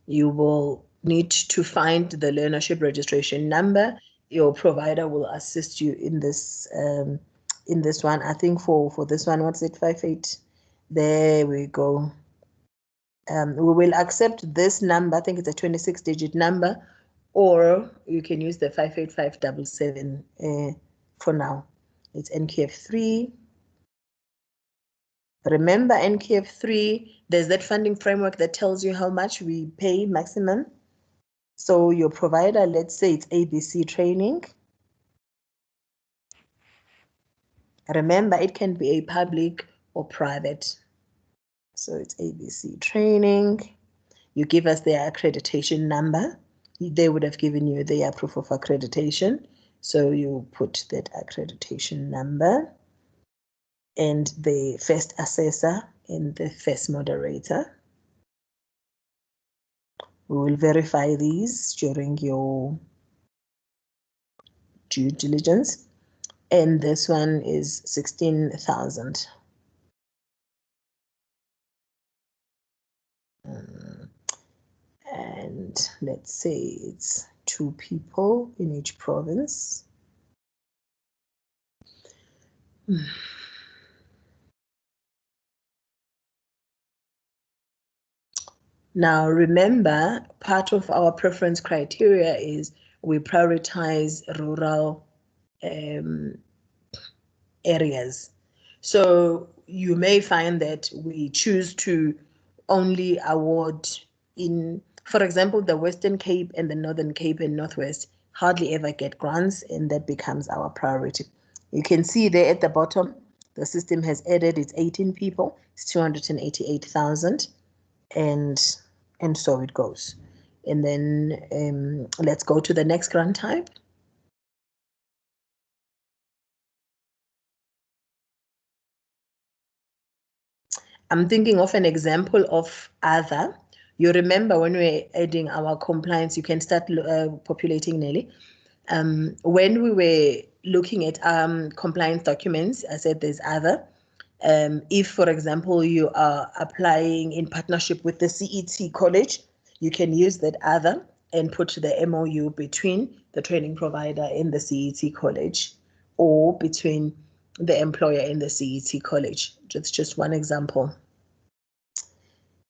you will need to find the learnership registration number. Your provider will assist you in this one. I think for this one, what's it, 58? There we go. We will accept this number. I think it's a 26-digit number, or you can use the 58577 for now. It's NQF3. Remember NQF3, there's that funding framework that tells you how much we pay maximum. So your provider, let's say it's ABC training. Remember, it can be a public or private. So it's ABC training. You give us their accreditation number. They would have given you their proof of accreditation. So you put that accreditation number and the first assessor and the first moderator. We will verify these during your due diligence. And this one is 16,000. And let's say it's 2 people in each province. Now, remember, part of our preference criteria is we prioritize rural areas. So you may find that we choose to only award in, for example, the Western Cape and the Northern Cape and Northwest hardly ever get grants, and that becomes our priority. You can see there at the bottom, the system has added it's 18 people, it's 288,000, and so it goes. And then let's go to the next grant type. I'm thinking of an example of other. You remember when we were adding our compliance, you can start populating, Nelly. When we were looking at compliance documents, I said there's other. If, for example, you are applying in partnership with the CET college, you can use that other and put the MOU between the training provider and the CET college, or between the employer and the CET college. That's just one example.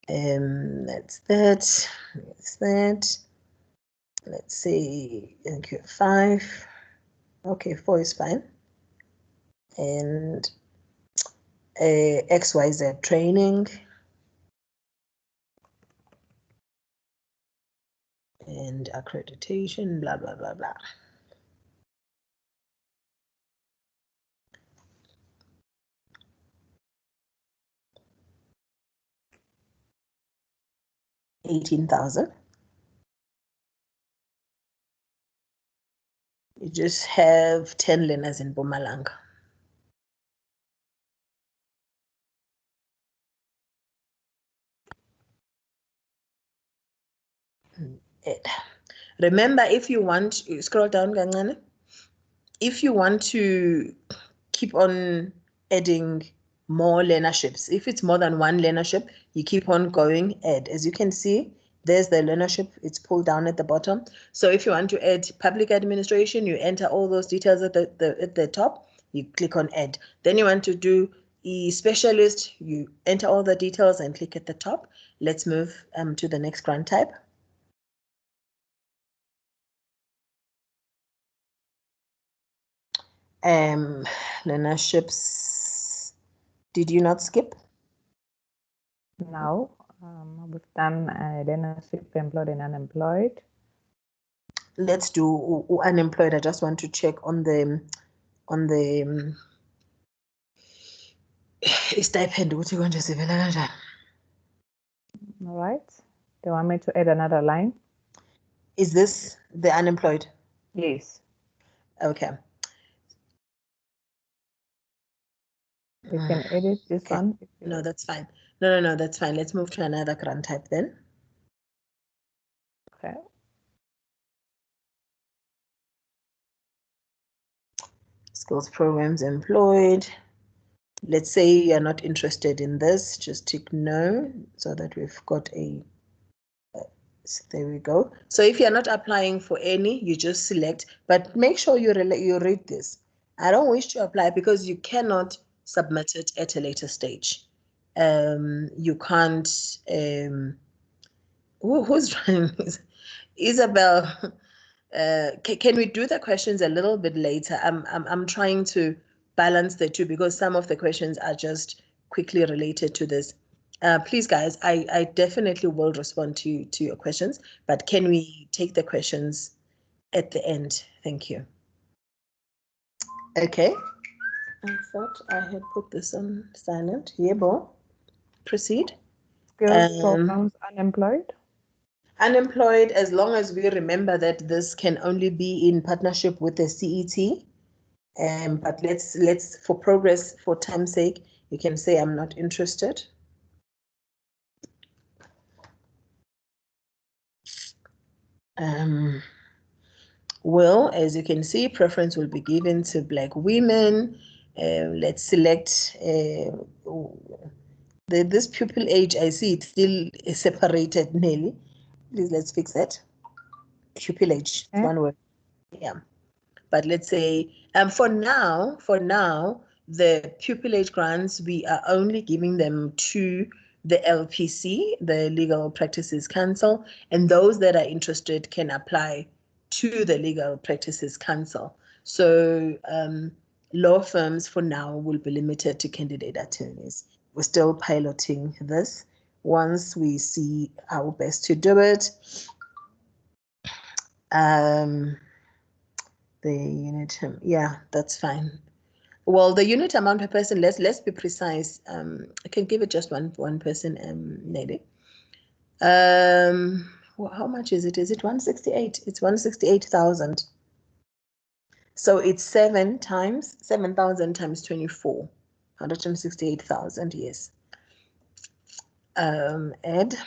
That's that. That's that. Let's say NQ5. Okay, 4 is fine. And XYZ training. And accreditation, blah, blah, blah, blah. $18,000. You just have 10 learners in Mpumalanga. Remember, if you want, scroll down, Gangane. If you want to keep on adding more learnerships, if it's more than one learnership, you keep on going, add. As you can see, there's the learnership, it's pulled down at the bottom. So if you want to add public administration, you enter all those details at the top, you click on add. Then you want to do e-specialist, you enter all the details and click at the top. Let's move to the next grant type. Learnerships, did you not skip? No, we've done learnership, employed and unemployed. Let's do unemployed. I just want to check on the stipend. What you going to say? All right. Do you want me to add another line? Is this the unemployed? Yes. Okay. You can edit this Okay. one. No, that's fine. No, that's fine. Let's move to another grant type then. Okay. Skills programs employed. Let's say you're not interested in this, just tick no, so that we've got a So there we go. So if you're not applying for any, you just select, but make sure you read this. I don't wish to apply because you cannot submit it at a later stage. You can't. Who's running? Isabel. Can we do the questions a little bit later? I'm trying to balance the two because some of the questions are just quickly related to this. Please, guys, I definitely will respond to your questions, but can we take the questions at the end? Thank you. Okay. I thought I had put this on silent. Yebo. Proceed. Skills programs unemployed. Unemployed, as long as we remember that this can only be in partnership with the CET. But let's for progress, for time's sake, you can say I'm not interested. Well, as you can see, preference will be given to Black women. Let's select this pupil age. I see it's still separated, Nelly. Please, let's fix that. Pupil age, it's one word. Yeah. But let's say, for now, the pupillage grants, we are only giving them to the LPC, the Legal Practices Council, and those that are interested can apply to the Legal Practices Council. So law firms for now will be limited to candidate attorneys. We're still piloting this. Once we see how best to do it, the unit, yeah, that's fine. Well, the unit amount per person, let's be precise. I can give it just one person, Nelly. Well, how much is it? Is it 168? It's 168,000. So it's 7,000 times 24, 168,000. Yes. Ed.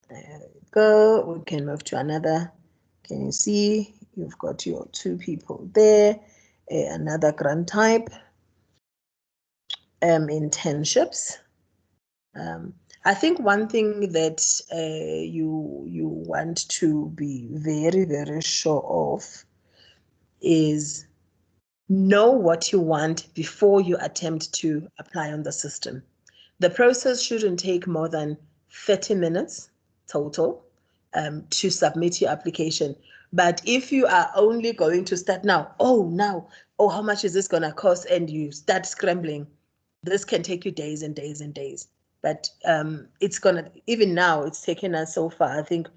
There we go. We can move to another. Can you see? You've got your 2 people there. Another grant type. Internships. I think one thing that you want to be very, very sure of is know what you want before you attempt to apply on the system. The process shouldn't take more than 30 minutes total to submit your application. But if you are only going to start now, how much is this going to cost? And you start scrambling, this can take you days and days and days. But it's gonna, even now, it's taken us so far. I think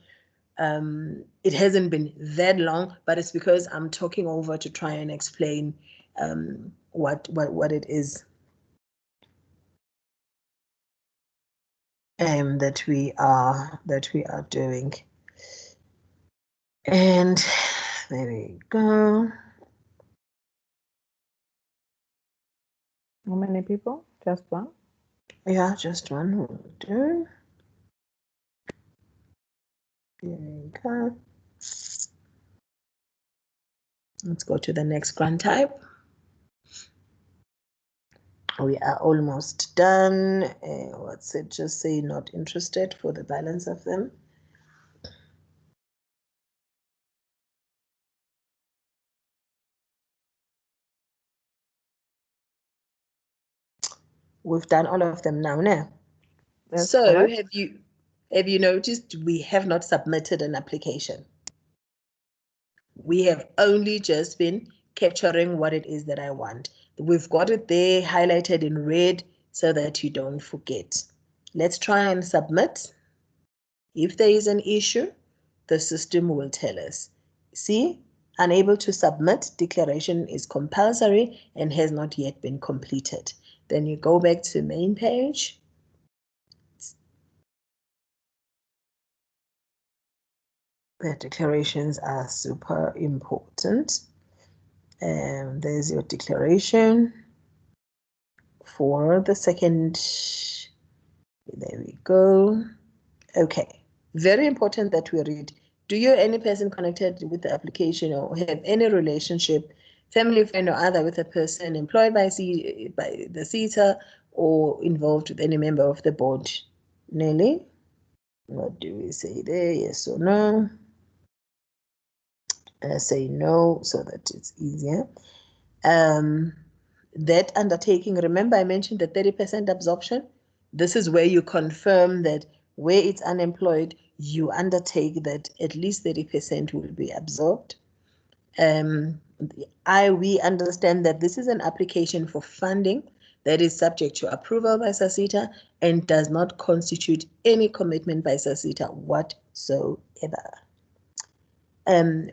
it hasn't been that long, but it's because I'm talking over to try and explain what it is that we are doing. And there we go. How many people? Just one? Yeah, just one will do. There we go. Let's go to the next grant type. We are almost done. What's it? Just say not interested for the balance of them. We've done all of them now. So correct. have you noticed we have not submitted an application? We have only just been capturing what it is that I want. We've got it there highlighted in red so that you don't forget. Let's try and submit. If there is an issue, the system will tell us. See, unable to submit, declaration is compulsory and has not yet been completed. Then you go back to main page. The declarations are super important. There's your declaration for the second. There we go. Okay, very important that we read. Do you any person connected with the application or have any relationship, family, friend, or other with a person employed by the CETA or involved with any member of the board? Nelly? What do we say there? Yes or no? Say no so that it's easier. That undertaking, remember I mentioned the 30% absorption. This is where you confirm that where it's unemployed, you undertake that at least 30% will be absorbed. We understand that this is an application for funding that is subject to approval by SASITA and does not constitute any commitment by SASITA whatsoever.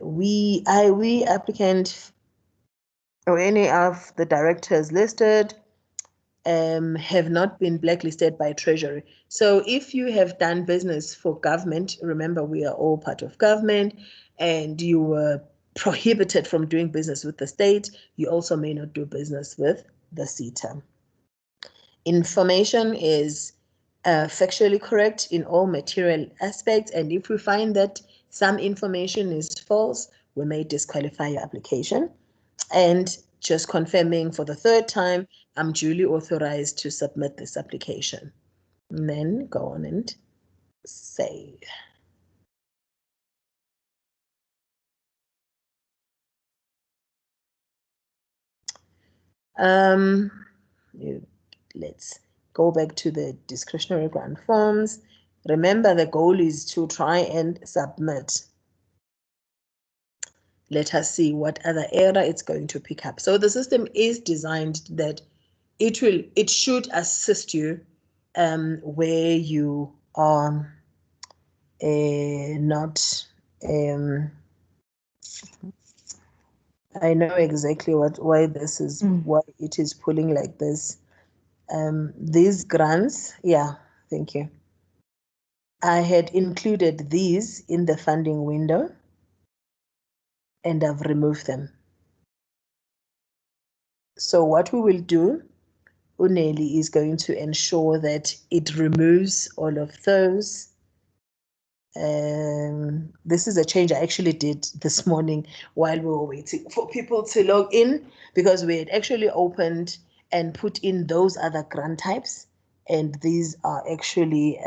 We applicant or any of the directors listed have not been blacklisted by Treasury. So if you have done business for government, remember we are all part of government, and you were prohibited from doing business with the state, you also may not do business with the SETA. Information is factually correct in all material aspects, and if we find that some information is false, we may disqualify your application. And just confirming for the third time, I'm duly authorized to submit this application. And then go on and save. Let's go back to the discretionary grant forms. Remember, the goal is to try and submit. Let us see what other error it's going to pick up. So the system is designed that it should assist you where you are not. I know exactly why this is why it is pulling like this. These grants, yeah, thank you. I had included these in the funding window and I've removed them. So what we will do, Uneli is going to ensure that it removes all of those. This is a change I actually did this morning while we were waiting for people to log in, because we had actually opened and put in those other grant types, and these are actually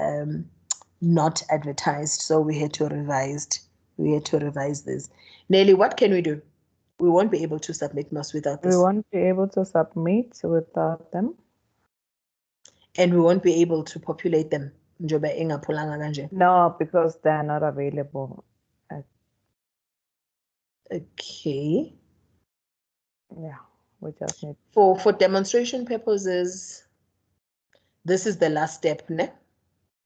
not advertised, so we had to revise this. Nelly, what can we do? We won't be able to submit most without this. We won't be able to submit without them. And we won't be able to populate them. No, because they are not available. Okay. Yeah, we just need. For demonstration purposes, this is the last step, ne?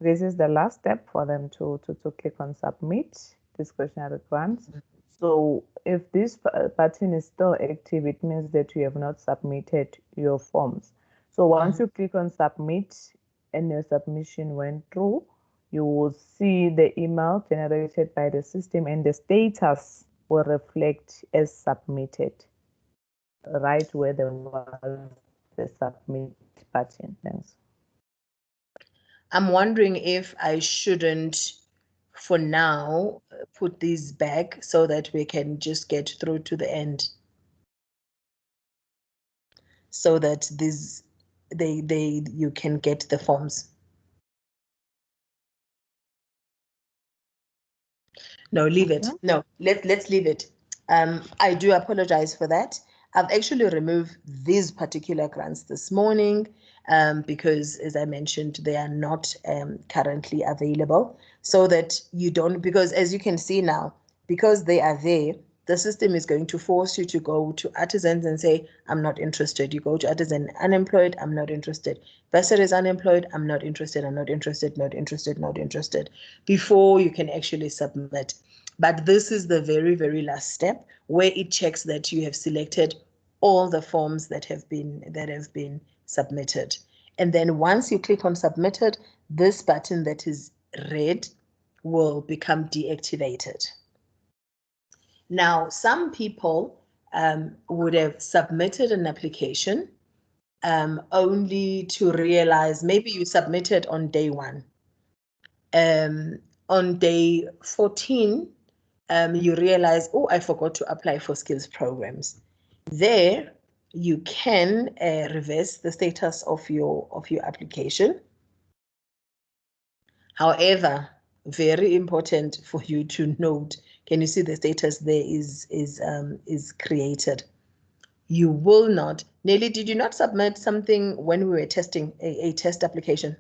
This is the last step for them to click on submit discretionary grants. So if this button is still active, it means that you have not submitted your forms. So once you click on submit and your submission went through, you will see the email generated by the system and the status will reflect as submitted right where there was the submit button. Thanks. I'm wondering if I shouldn't, for now, put these back so that we can just get through to the end. So that you can get the forms. No, leave it. No, let's leave it. I do apologize for that. I've actually removed these particular grants this morning because, as I mentioned, they are not currently available, so that you don't, because as you can see now, because they are there, the system is going to force you to go to artisans and say, I'm not interested. You go to artisan unemployed, I'm not interested. Adversaries unemployed, I'm not interested, I'm not interested, not interested, not interested, before you can actually submit. But this is the very, very last step where it checks that you have selected all the forms that have been submitted. And then once you click on submitted, this button that is red will become deactivated. Now, some people would have submitted an application only to realize maybe you submitted on day 1. On day 14, you realize, oh, I forgot to apply for skills programs. There, you can reverse the status of your application. However, very important for you to note. Can you see the status there is created? You will not. Nelly, did you not submit something when we were testing a test application?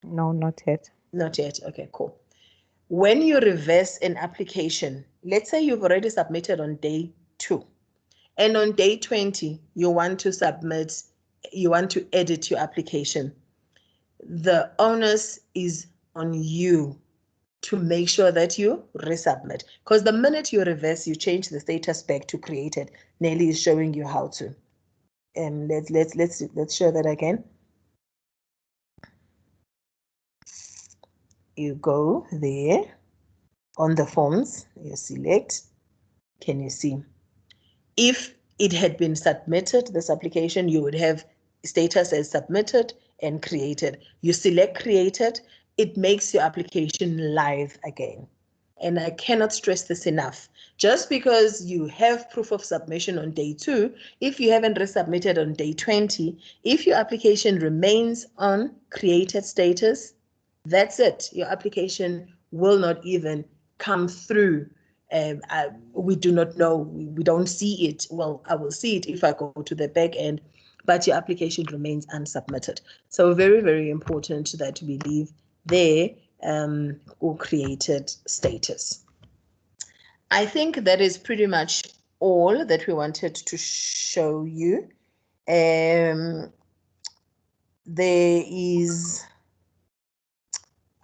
No, not yet. Not yet. Okay, cool. When you reverse an application, let's say you've already submitted on day 2, and on day 20, you want to submit, you want to edit your application. The onus is on you to make sure that you resubmit. Because the minute you reverse, you change the status back to created. Nelly is showing you how to. And let's show that again. You go there on the forms, you select. Can you see? If it had been submitted, this application, you would have status as submitted and created. You select created, it makes your application live again. And I cannot stress this enough. Just because you have proof of submission on day 2, if you haven't resubmitted on day 20, if your application remains on created status, that's it. Your application will not even come through. We do not know, we don't see it. Well, I will see it if I go to the back end, but your application remains unsubmitted. So very, very important that we leave there or created status. I think that is pretty much all that we wanted to show you. There is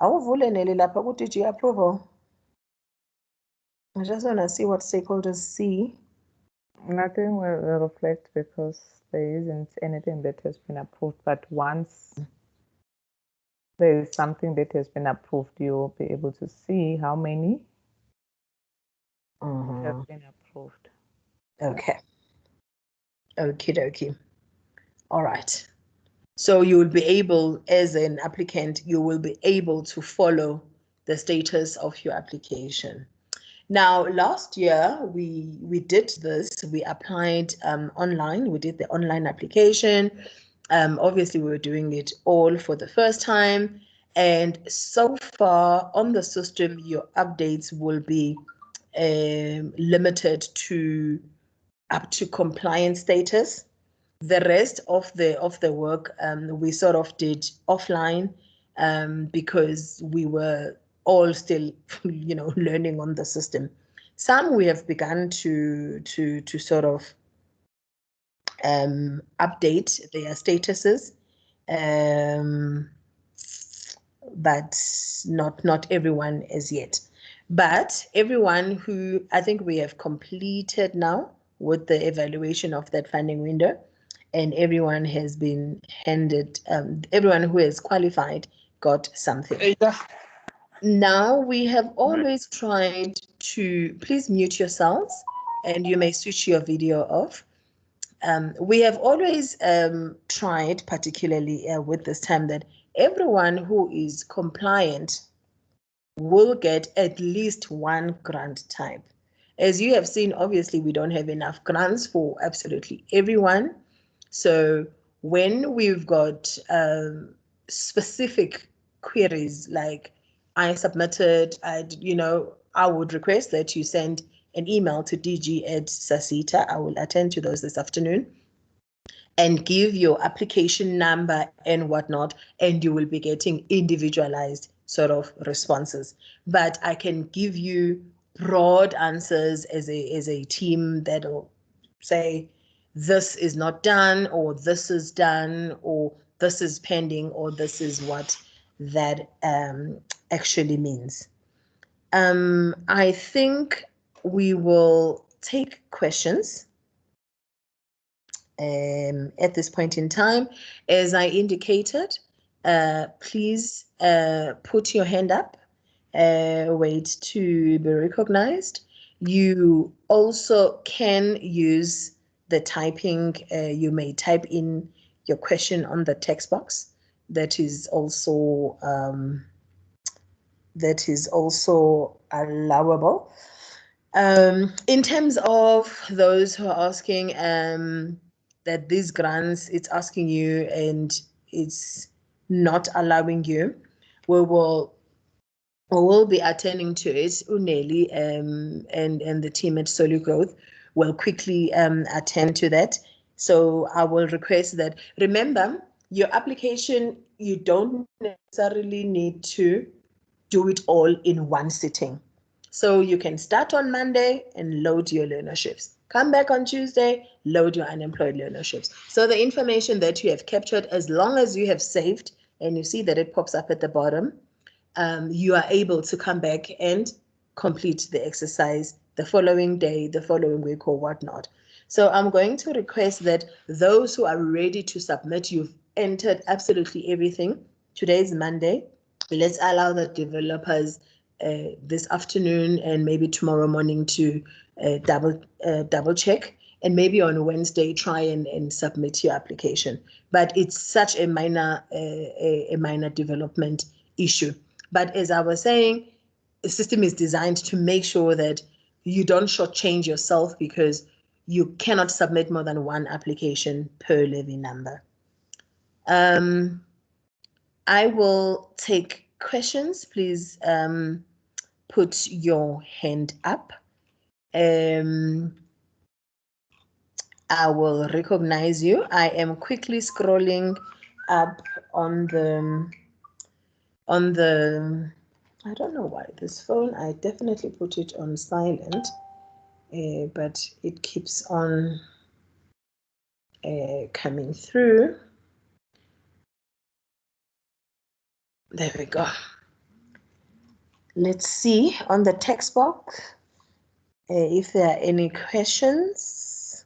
DG approval. I just want to see what stakeholders see. Nothing will reflect because there isn't anything that has been approved. But once there is something that has been approved, you'll be able to see how many have been approved. Okay. Okie dokie. All right. So you will be able, as an applicant, you will be able to follow the status of your application. Now, last year, we did this. We applied online. We did the online application. Obviously, we were doing it all for the first time. And so far on the system, your updates will be limited to up to compliance status. The rest of the work we sort of did offline because we were all still, learning on the system. Some we have begun to sort of update their statuses, but not everyone as yet. But everyone who I think we have completed now with the evaluation of that funding window, and everyone has been handed, everyone who has qualified got something. Now we have always tried to, please mute yourselves and you may switch your video off. We have always tried, particularly with this time, that everyone who is compliant will get at least one grant type. As you have seen, obviously, we don't have enough grants for absolutely everyone. So when we've got specific queries, like I submitted, I would request that you send an email to DG@SASITA. I will attend to those this afternoon and give your application number and whatnot, and you will be getting individualized sort of responses. But I can give you broad answers as a team that'll say, this is not done, or this is done, or this is pending, or this is what that actually means. I think we will take questions at this point in time. As I indicated, please put your hand up, wait to be recognized. You also can use the typing. You may type in your question on the text box. That is also allowable. In terms of those who are asking that these grants, it's asking you and it's not allowing you, we will will be attending to it. Uneli and the team at Solu Growth will quickly attend to that. So I will request that, remember, your application, you don't necessarily need to do it all in one sitting. So you can start on Monday and load your learnerships. Come back on Tuesday, load your unemployed learnerships. So the information that you have captured, as long as you have saved, and you see that it pops up at the bottom, you are able to come back and complete the exercise the following day, the following week, or whatnot. So I'm going to request that those who are ready to submit, you've entered absolutely everything. Today is Monday. Let's allow the developers this afternoon and maybe tomorrow morning to double check, and maybe on Wednesday try and submit your application. But it's such a minor development issue. But as I was saying, the system is designed to make sure that you don't shortchange yourself, because you cannot submit more than one application per levy number. I will take questions. Please put your hand up. I will recognize you. I am quickly scrolling up on the, I don't know why this phone, I definitely put it on silent, but it keeps on coming through. There we go. Let's see on the text box if there are any questions.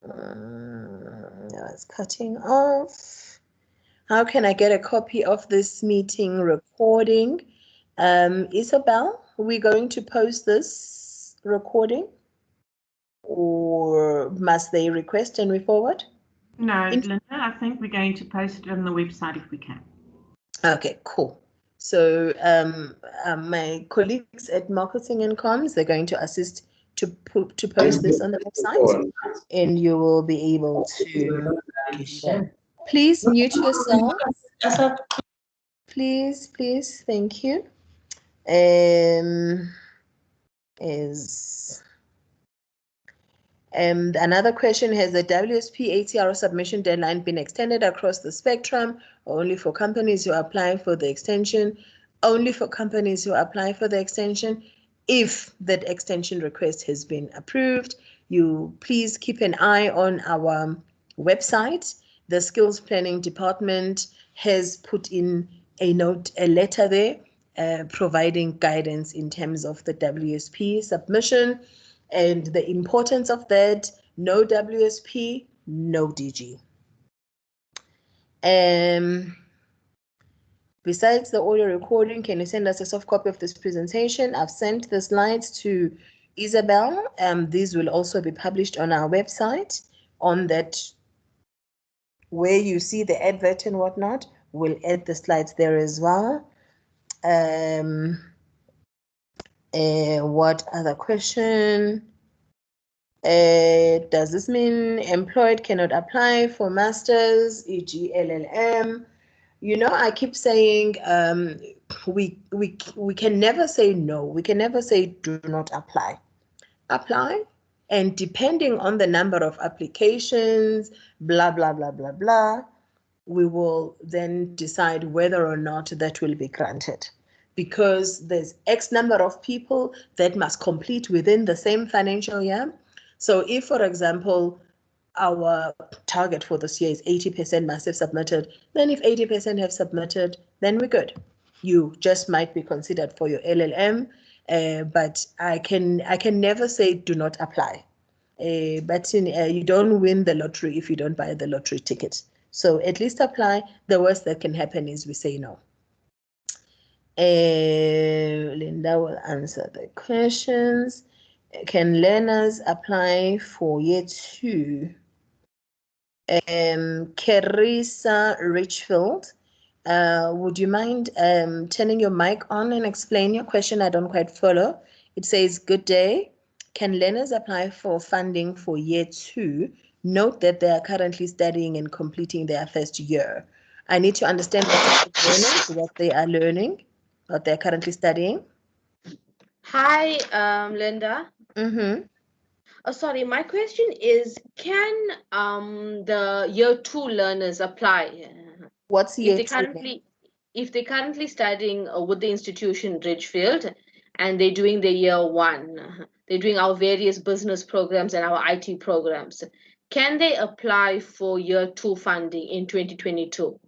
It's cutting off. How can I get a copy of this meeting recording? Isabel, are we going to post this recording, or must they request and we forward? No, Linda, I think we're going to post it on the website if we can. Okay, cool. So my colleagues at Marketing and Comms, they're going to assist to post this on the website, and you will be able to please mute yourself. Please, thank you. Another question, has the WSP ATR submission deadline been extended across the spectrum, or only for companies who apply for the extension? Only for companies who apply for the extension. If that extension request has been approved, you please keep an eye on our website. The skills planning department has put in a letter there, providing guidance in terms of the WSP submission and the importance of that. No WSP, no DG. Besides the audio recording, can you send us a soft copy of this presentation? I've sent the slides to Isabel. These will also be published on our website. On that, where you see the advert and whatnot, we'll add the slides there as well. What other question? Does this mean employed cannot apply for masters, e.g. LLM? You know, I keep saying we can never say no. We can never say do not apply. Apply, and depending on the number of applications, blah, blah, blah, blah, blah, we will then decide whether or not that will be granted. Because there's X number of people that must complete within the same financial year. So if, for example, our target for this year is 80% must have submitted, then if 80% have submitted, then we're good. You just might be considered for your LLM, but I can never say do not apply. But you don't win the lottery if you don't buy the lottery ticket. So at least apply. The worst that can happen is we say no. Linda will answer the questions. Can learners apply for year 2? Carissa Richfield, would you mind turning your mic on and explain your question? I don't quite follow. It says, good day. Can learners apply for funding for year 2? Note that they are currently studying and completing their first year. I need to understand what they are learning. what they're currently studying? Hi, Linda. Mm-hmm. Oh, sorry, my question is, can the year 2 learners apply What's if year they two? currently studying with the institution Ridgefield and they're doing the year 1, they're doing our various business programs and our IT programs. Can they apply for year 2 funding in 2022?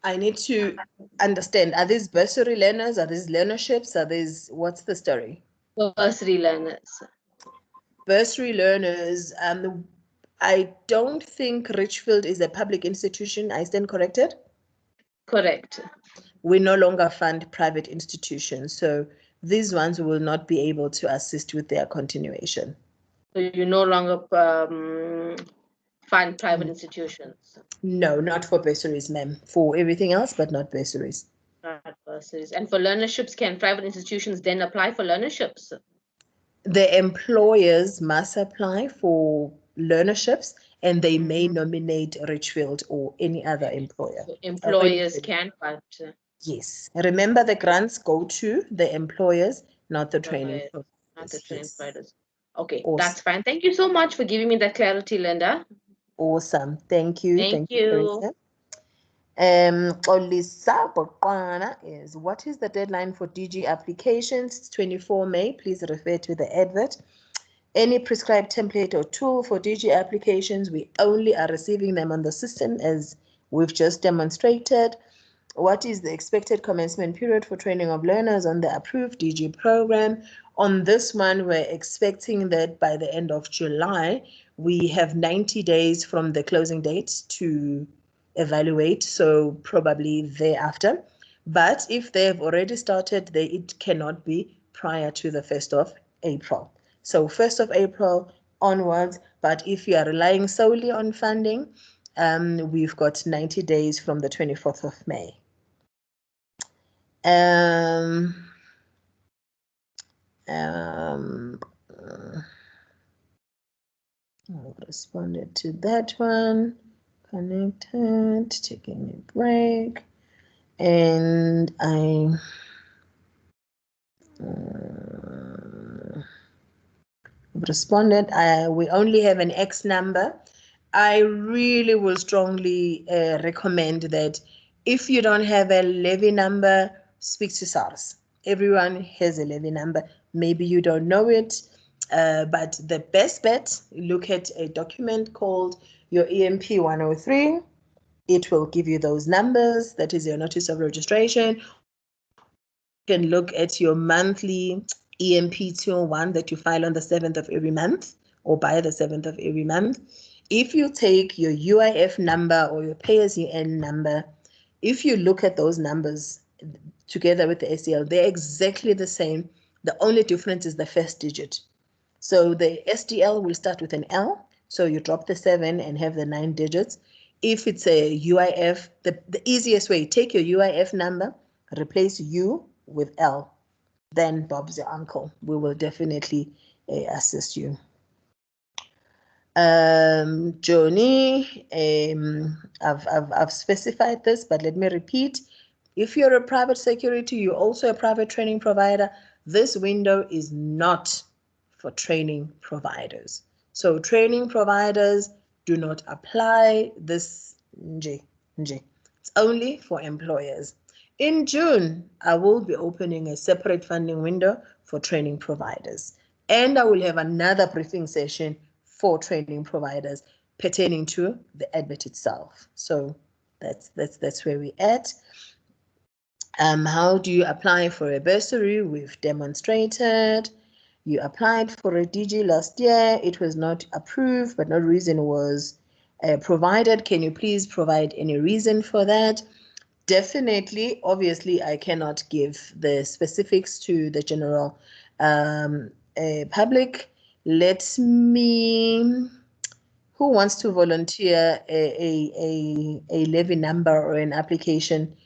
I need to understand, are these bursary learners? Are these learnerships? Are these, what's the story? Bursary learners. Bursary learners, I don't think Richfield is a public institution. I stand corrected? Correct. We no longer fund private institutions. So these ones will not be able to assist with their continuation. So you no longer fund private institutions. No, not for bursaries, ma'am. For everything else, but not bursaries. Not bursaries. And for learnerships, can private institutions then apply for learnerships? The employers must apply for learnerships and they may nominate Richfield or any other employer. So employers can, but yes. Remember, the grants go to the employers, not the training providers. not the training Yes. providers. Okay, Awesome. that's fine. Thank you so much for giving me that clarity, Linda. Awesome. Thank you. Thank you, you. Teresa. Xolisa Boqwana is, what is the deadline for DG applications? It's 24 May. Please refer to the advert. Any prescribed template or tool for DG applications, we only are receiving them on the system as we've just demonstrated. What is the expected commencement period for training of learners on the approved DG program? On this one, we're expecting that by the end of July, we have 90 days from the closing date to evaluate, so probably thereafter. But if they've already started, it cannot be prior to the 1st of April. So 1st of April onwards, but if you are relying solely on funding, we've got 90 days from the 24th of May. I responded to that one. Connected, taking a break, and I responded. We only have an X number. I really will strongly recommend that if you don't have a levy number, speak to SARS. Everyone has a levy number. Maybe you don't know it, but the best bet, look at a document called your EMP 103. It will give you those numbers. That is your notice of registration. You can look at your monthly EMP 201 that you file on the 7th of every month or by the 7th of every month. If you take your UIF number or your pay-as-you-earn number, if you look at those numbers together with the SDL, they're exactly the same. The only difference is the first digit. So the SDL will start with an L. So you drop the 7 and have the 9 digits. If it's a UIF, the easiest way, take your UIF number, replace U with L. Then Bob's your uncle. We will definitely assist you. Joni, I've specified this, but let me repeat. If you're a private security, you're also a private training provider, this window is not for training providers. So training providers do not apply this nje. It's only for employers. In June, I will be opening a separate funding window for training providers. And I will have another briefing session for training providers pertaining to the advert itself. So that's where we're at. How do you apply for a bursary? We've demonstrated. You applied for a DG last year. It was not approved, but no reason was provided. Can you please provide any reason for that? Definitely, obviously, I cannot give the specifics to the general public. Let me, who wants to volunteer a levy number or an application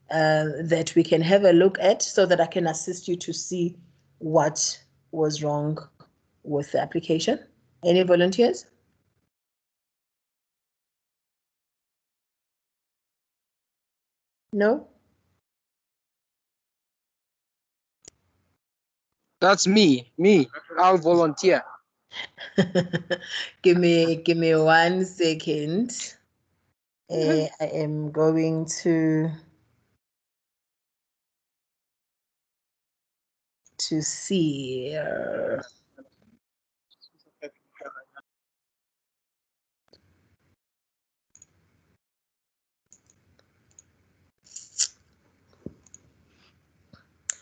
that we can have a look at so that I can assist you to see what was wrong with the application? Any volunteers? No? That's me. I'll volunteer. Give me 1 second. I am going to see.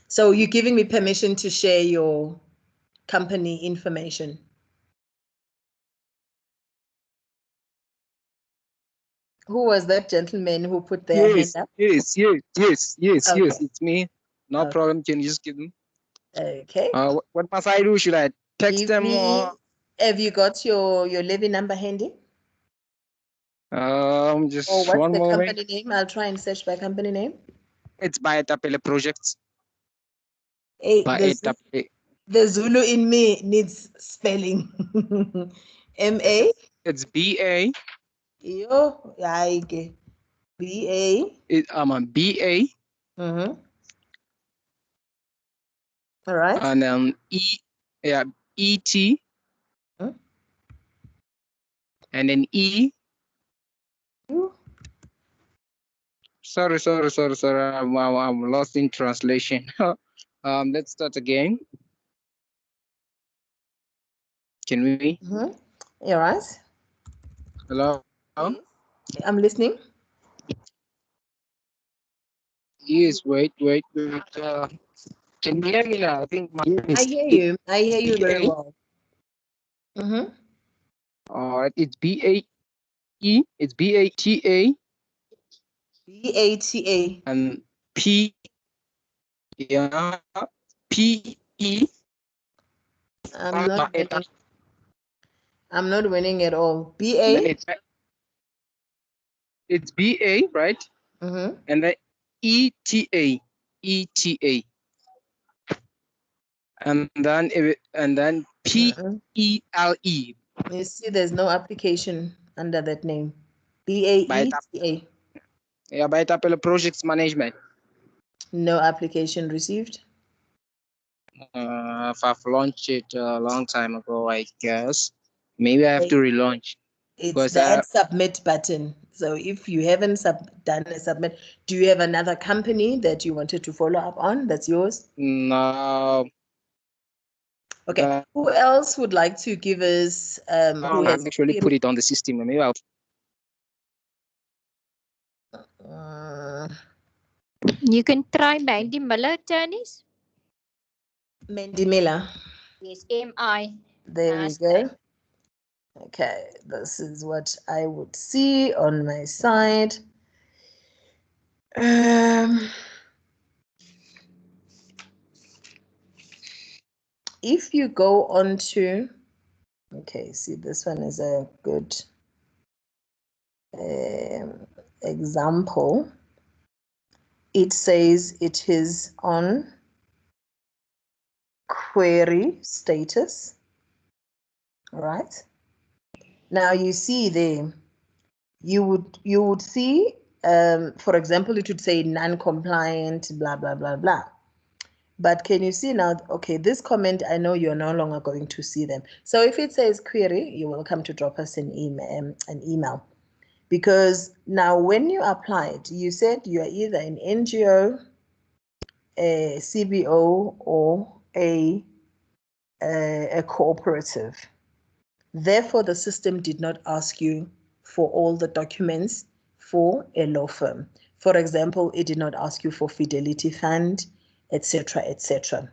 So you're giving me permission to share your company information. Who was that gentleman who put their hand up? Yes, Okay. it's me. No Okay. problem. Can you just give them? Okay. What must I do? Should I text Give them me, or have you got your levy number handy? just Or what's one the moment? company name? I'll try and search by company name. It's by Tapele Projects. Hey, By Tapele. the Zulu in me needs spelling. M-A? It's B-A. Yo, okay. B-A. B-A. All right. And then E-T. And then E. Sorry. I'm lost in translation. Let's start again. Can we? All right. Hello? Yes. I'm listening. Yes, wait. Can you hear me now? I think I hear you. I hear you very well. It's B-A-E. It's B-A-T-A. B-A-T-A. And P. Yeah. P-E. I'm not winning at all. B-A. It's B-A, right? And then E-T-A. E-T-A. And then P-E-L-E. You see, there's no application under that name. B-A-E-T-A. Yeah, by Tapele Projects Management. No application received. I've launched it a long time ago, I guess. Maybe I have to relaunch. It's the add submit button. So if you haven't done a submit, do you have another company that you wanted to follow up on? That's yours? No. Okay. Who else would like to give us? Who has actually put it on the system? Maybe I'll. You can try Mandy Miller, Janice. Mandy Miller. Yes, M-I. There we go. Okay, this is what I would see on my side. If you go on to, okay, see, this one is a good example. It says it is on query status. All right. Now you see there, you would see, for example, it would say non-compliant, blah, blah, blah, blah. But can you see now, okay, this comment, I know you're no longer going to see them. So if it says query, you're welcome to drop us an email. Because now when you applied, you said you're either an NGO, a CBO, or a cooperative. Therefore, the system did not ask you for all the documents for a law firm. For example, it did not ask you for Fidelity Fund, etc., etc.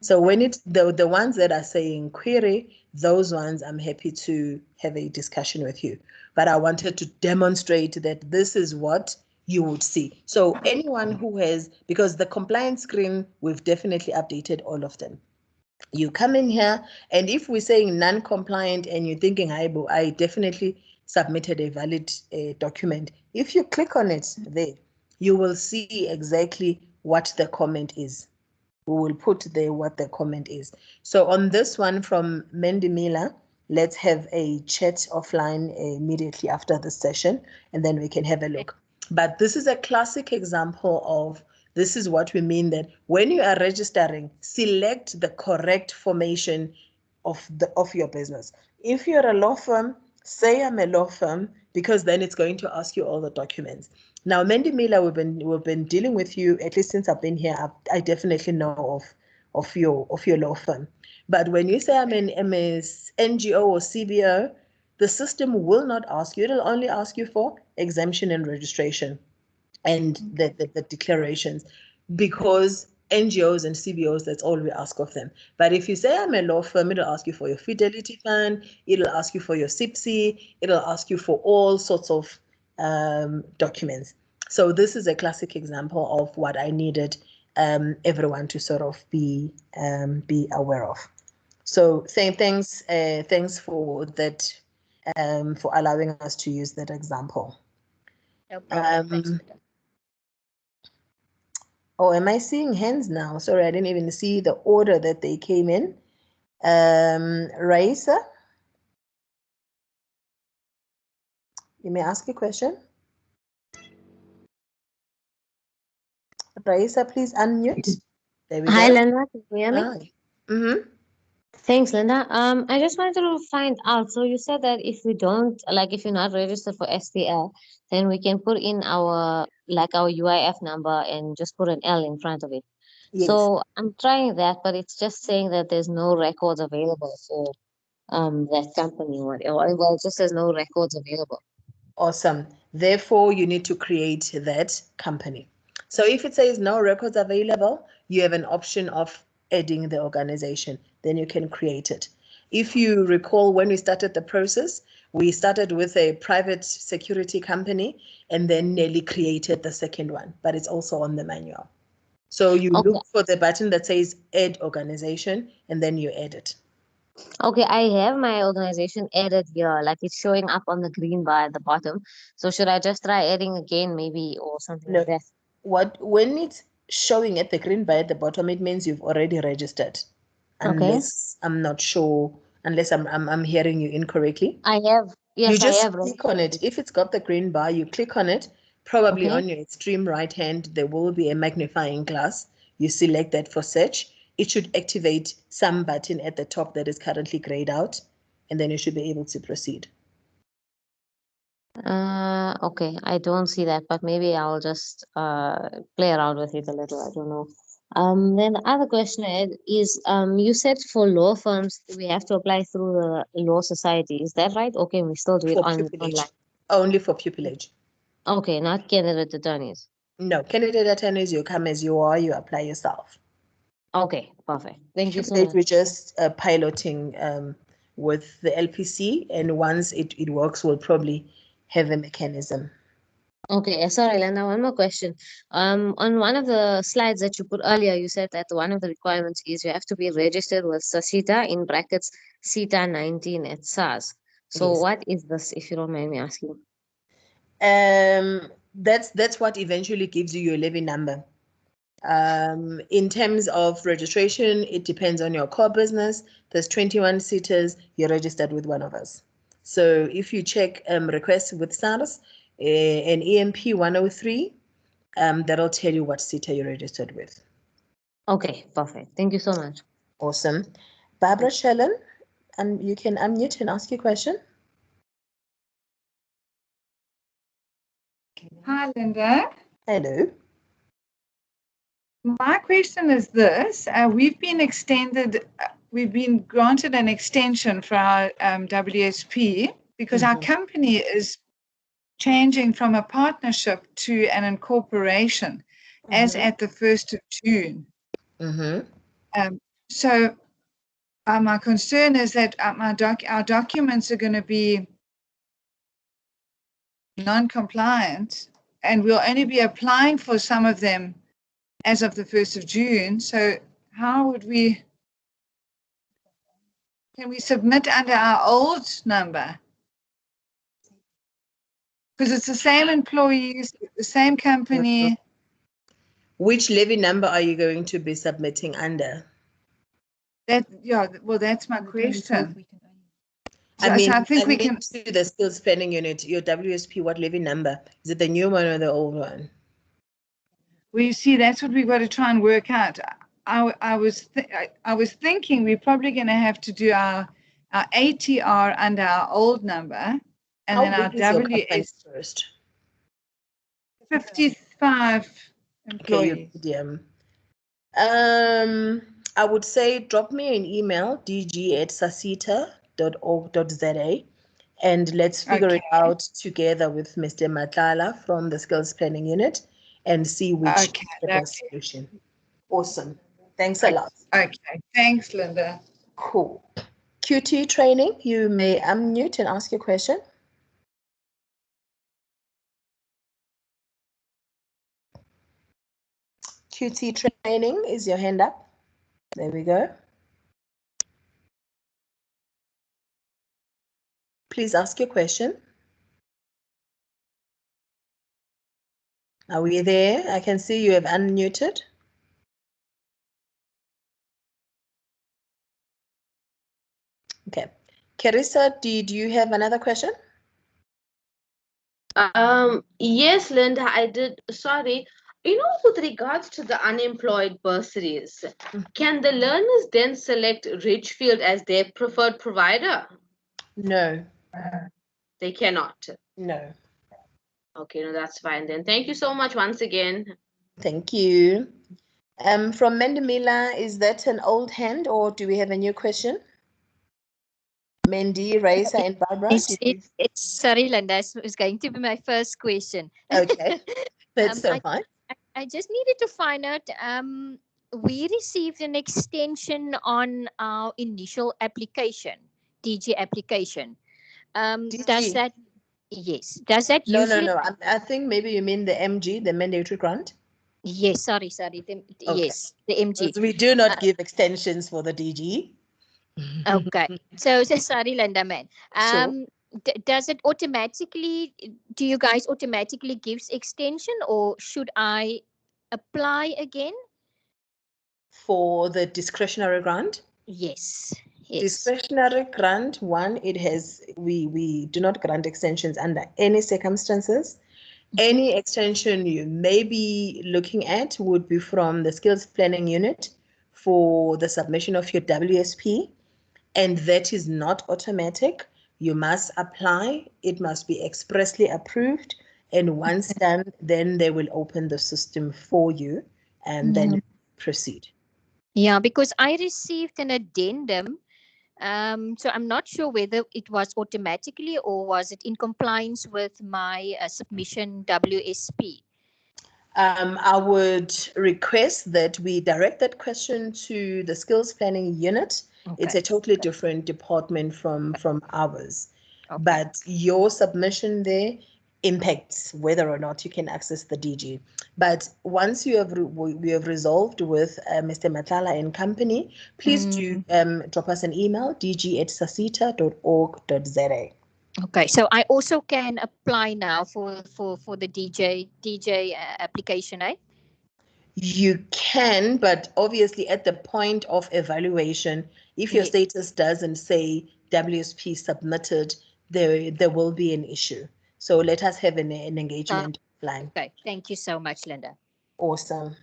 So when the ones that are saying query, those ones I'm happy to have a discussion with you. But I wanted to demonstrate that this is what you would see. So anyone who has, because the compliance screen, we've definitely updated all of them. You come in here, and if we're saying non-compliant and you're thinking, I definitely submitted a valid document. If you click on it there, you will see exactly what the comment is. We will put there what the comment is. So on this one from Mandy Miller, let's have a chat offline immediately after the session, and then we can have a look. But this is a classic example of This is what we mean that when you are registering, select the correct formation of your business. If you're a law firm, say I'm a law firm, because then it's going to ask you all the documents. Now, Mandy Miller, we've been dealing with you at least since I've been here. I definitely know of your law firm. But when you say I'm an NGO or CBO, the system will not ask you. It'll only ask you for exemption and registration and the declarations, because NGOs and CBOs, that's all we ask of them. But if you say I'm a law firm, it'll ask you for your fidelity fund, it'll ask you for your SIPC, it'll ask you for all sorts of documents. So this is a classic example of what I needed everyone to sort of be aware of. So thanks for that, for allowing us to use that example. No problem. Thanks, Linda. Oh, am I seeing hands now? Sorry, I didn't even see the order that they came in. Raisa, you may ask a question. Raisa, please unmute. There we Hi, go. Linda. Can you hear me? Hi. Mm-hmm. Thanks, Linda. I just wanted to find out. So you said that if we don't, like, if you're not registered for STL, then we can put in our UIF number and just put an L in front of it. Yes. So I'm trying that, but it's just saying that there's no records available for that company. Well, it just says no records available. Awesome. Therefore, you need to create that company. So if it says no records available, you have an option of adding the organization. Then you can create it. If you recall, when we started the process, we started with a private security company and then Nelly created the second one, but it's also on the manual. So you Okay. look for the button that says add organization and then you add it. Okay, I have my organization added here, like it's showing up on the green bar at the bottom. So should I just try adding again, maybe, or something No. like that? When it's showing at the green bar at the bottom, it means you've already registered. Okay. Unless I'm not sure, unless I'm hearing you incorrectly. I have, yes, You just I have. click on it. If it's got the green bar, you click on it. Probably Okay. on your extreme right hand, there will be a magnifying glass. You select that for search. It should activate some button at the top that is currently grayed out, and then you should be able to proceed. Okay, I don't see that, but maybe I'll just play around with it a little. I don't know. Then the other question is, you said for law firms we have to apply through the law society. Is that right? Okay, we still do it For online. pupillage. Only for pupillage. Okay, not candidate attorneys. No, candidate attorneys, you come as you are, you apply yourself. Okay, perfect. Thank you so Pupillage, much. we're just piloting with the LPC, and once it works, we'll probably have a mechanism. Okay, sorry, Lena, one more question. On one of the slides that you put earlier, you said that one of the requirements is you have to be registered with SASITA, in brackets CETA 19 at SARS. So Yes. what is this, if you don't mind me asking? That's what eventually gives you your levy number. In terms of registration, it depends on your core business. There's 21 seaters, you're registered with one of us. So if you check requests with SARS, an EMP 103, that'll tell you what seater you're registered with. Okay, perfect. Thank you so much. Awesome. Barbara Shellen, and you can unmute and ask your question. Hi, Linda. Hello. My question is this. We've been granted an extension for our WSP because our company is changing from a partnership to an incorporation as at the 1st of June. So my concern is that our documents are going to be non-compliant, and we'll only be applying for some of them as of the 1st of June. So how would can we submit under our old number? Because it's the same employees, the same company. Which levy number are you going to be submitting under? Well, that's my question. I mean, so I think we can. To the skills spending unit, your WSP, what levy number? Is it the new one or the old one? Well, you see, that's what we've got to try and work out. I was thinking we're probably going to have to do our ATR under our old number, and then our big is your company WS first? 55 Okay, employees. medium. I would say drop me an email, dg@sasita.org.za, and let's figure it out together with Mr. Matlala from the Skills Planning Unit and see which is the best solution. Awesome. Thanks a lot. Okay. Thanks, Linda. Cool. QT training, you may unmute and ask your question. QT training, is your hand up? There we go. Please ask your question. Are we there? I can see you have unmuted. Okay. Carissa, did you have another question? Yes, Linda, I did. Sorry. With regards to the unemployed bursaries, can the learners then select Ridgefield as their preferred provider? No. They cannot. No. Okay, no, that's fine then. Thank you so much once again. Thank you. From Mendemila, is that an old hand or do we have a new question? Mandy, Raisa, and Barbara? It's sorry, Linda. It's going to be my first question. Okay, that's so fine. I just needed to find out. We received an extension on our initial application, DG application. DG. Does that? Yes. Does that No, usually? no. I think maybe you mean the MG, the mandatory grant. Yes. Sorry. Yes, the MG. Because we do not give extensions for the DG. Okay. So sorry, Linda, man. Sure. Does it automatically? Do you guys automatically gives extension, or should I apply again? For the discretionary grant? Yes. Discretionary grant, one, we do not grant extensions under any circumstances. Any extension you may be looking at would be from the Skills Planning Unit for the submission of your WSP, and that is not automatic. You must apply, it must be expressly approved, and once done, then they will open the system for you, and then proceed. Yeah, because I received an addendum. So I'm not sure whether it was automatically or was it in compliance with my submission WSP. I would request that we direct that question to the Skills Planning Unit. Okay. It's a totally different department from ours. Okay. But your submission there impacts whether or not you can access the DG. But once we have resolved with Mr. Matlala and company, please do drop us an email, dg@sasita.org.za. Okay, so I also can apply now for the DJ application, eh? You can, but obviously at the point of evaluation, if your status doesn't say WSP submitted, there will be an issue. So let us have an engagement plan. Okay, thank you so much, Linda. Awesome.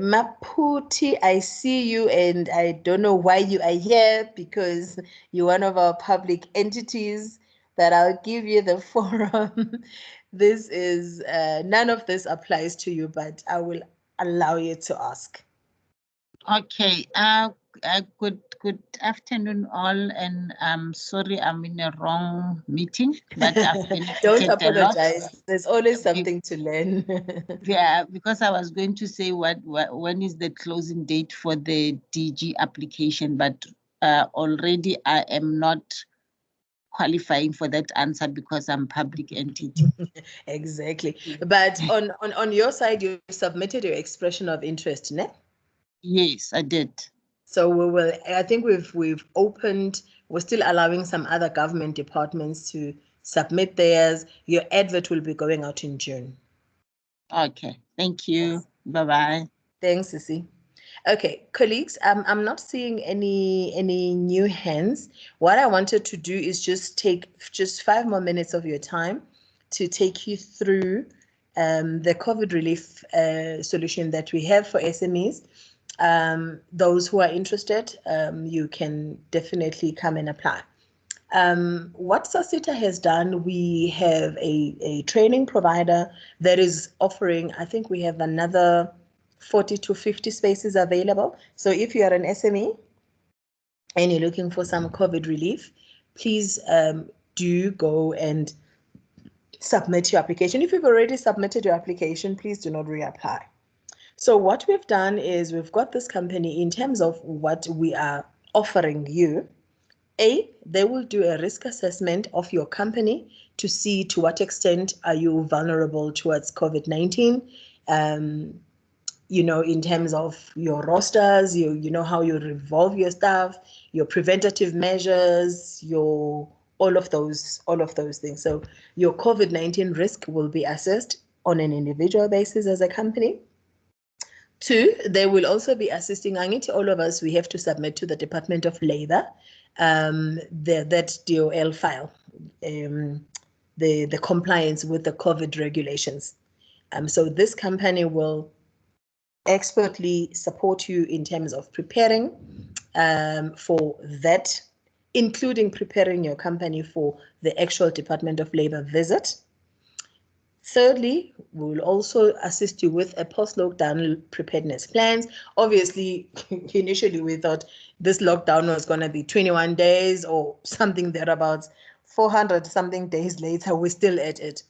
Maputi, I see you, and I don't know why you are here because you're one of our public entities, but I'll give you the forum. This is, none of this applies to you, but I will allow you to ask. Okay, good afternoon all, and I'm sorry I'm in a wrong meeting, but I've benefited Don't apologize. There's always something to learn. Yeah, because I was going to say when is the closing date for the DG application, but already I am not qualifying for that answer because I'm public entity. Exactly. But on your side, you submitted your expression of interest, ne? Yes, I did. So I think we've opened, we're still allowing some other government departments to submit theirs. Your advert will be going out in June. Okay, thank you. Yes. Bye-bye. Thanks, Sissy. Okay, colleagues, I'm not seeing any new hands. What I wanted to do is just take 5 more minutes of your time to take you through the COVID relief solution that we have for SMEs. Those who are interested, you can definitely come and apply. What SASITA has done, we have a training provider that is offering, I think we have another 40 to 50 spaces available. So if you are an SME and you're looking for some COVID relief, please do go and submit your application. If you've already submitted your application, please do not reapply. So what we've done is we've got this company in terms of what we are offering you. They will do a risk assessment of your company to see to what extent are you vulnerable towards COVID-19. In terms of your rosters, you know how you revolve your staff, your preventative measures, all of those things. So your COVID-19 risk will be assessed on an individual basis as a company. 2, they will also be assisting all of us. We have to submit to the Department of Labor that DOL file, the compliance with the COVID regulations. So this company will expertly support you in terms of preparing for that, including preparing your company for the actual Department of Labor visit. Thirdly, we will also assist you with a post-lockdown preparedness plans. Obviously, initially we thought this lockdown was going to be 21 days or something thereabouts. 400 something days later, we're still at it.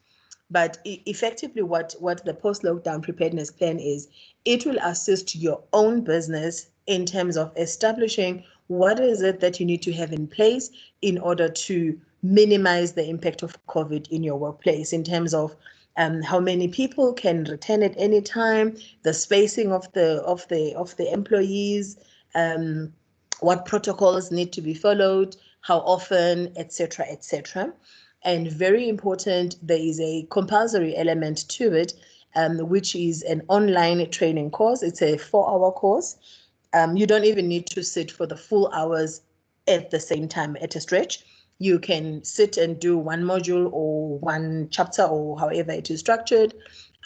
But effectively, what the post-lockdown preparedness plan is, it will assist your own business in terms of establishing what is it that you need to have in place in order to minimize the impact of COVID in your workplace, in terms of how many people can return at any time, the spacing of the employees, what protocols need to be followed, how often, etc., etc. And very important, there is a compulsory element to it, which is an online training course. It's a 4-hour course. You don't even need to sit for the full hours at the same time at a stretch. You can sit and do one module or one chapter or however it is structured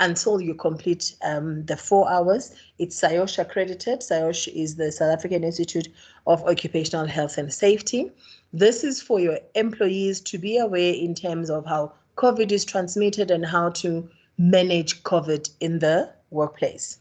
until you complete the 4 hours. It's SIOSH accredited. SIOSH is the South African Institute of Occupational Health and Safety. This is for your employees to be aware in terms of how COVID is transmitted and how to manage COVID in the workplace.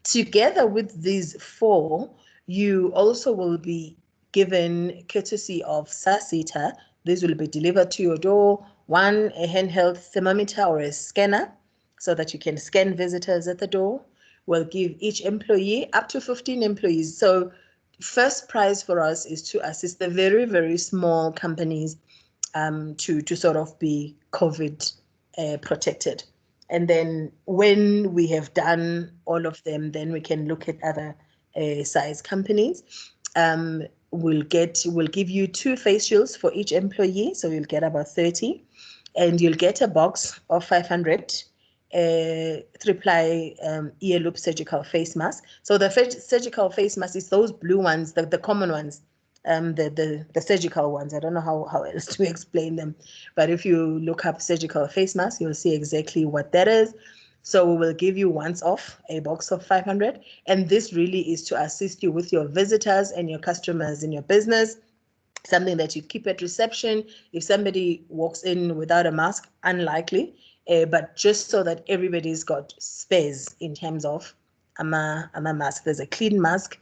Together with these 4, you also will be given courtesy of SASITA. These will be delivered to your door. 1, a handheld thermometer or a scanner so that you can scan visitors at the door. We'll give each employee up to 15 employees. So first prize for us is to assist the very, very small companies to sort of be COVID protected. And then when we have done all of them, then we can look at other size companies. We'll give you 2 face shields for each employee, so you'll get about 30, and you'll get a box of 500 3-ply ear loop surgical face mask. So the surgical face mask is those blue ones, the common ones, the surgical ones. I don't know how else to explain them, but if you look up surgical face mask, you'll see exactly what that is. So we will give you once off a box of 500, and this really is to assist you with your visitors and your customers in your business, something that you keep at reception. If somebody walks in without a mask, unlikely, but just so that everybody's got space in terms of a mask. There's a clean mask,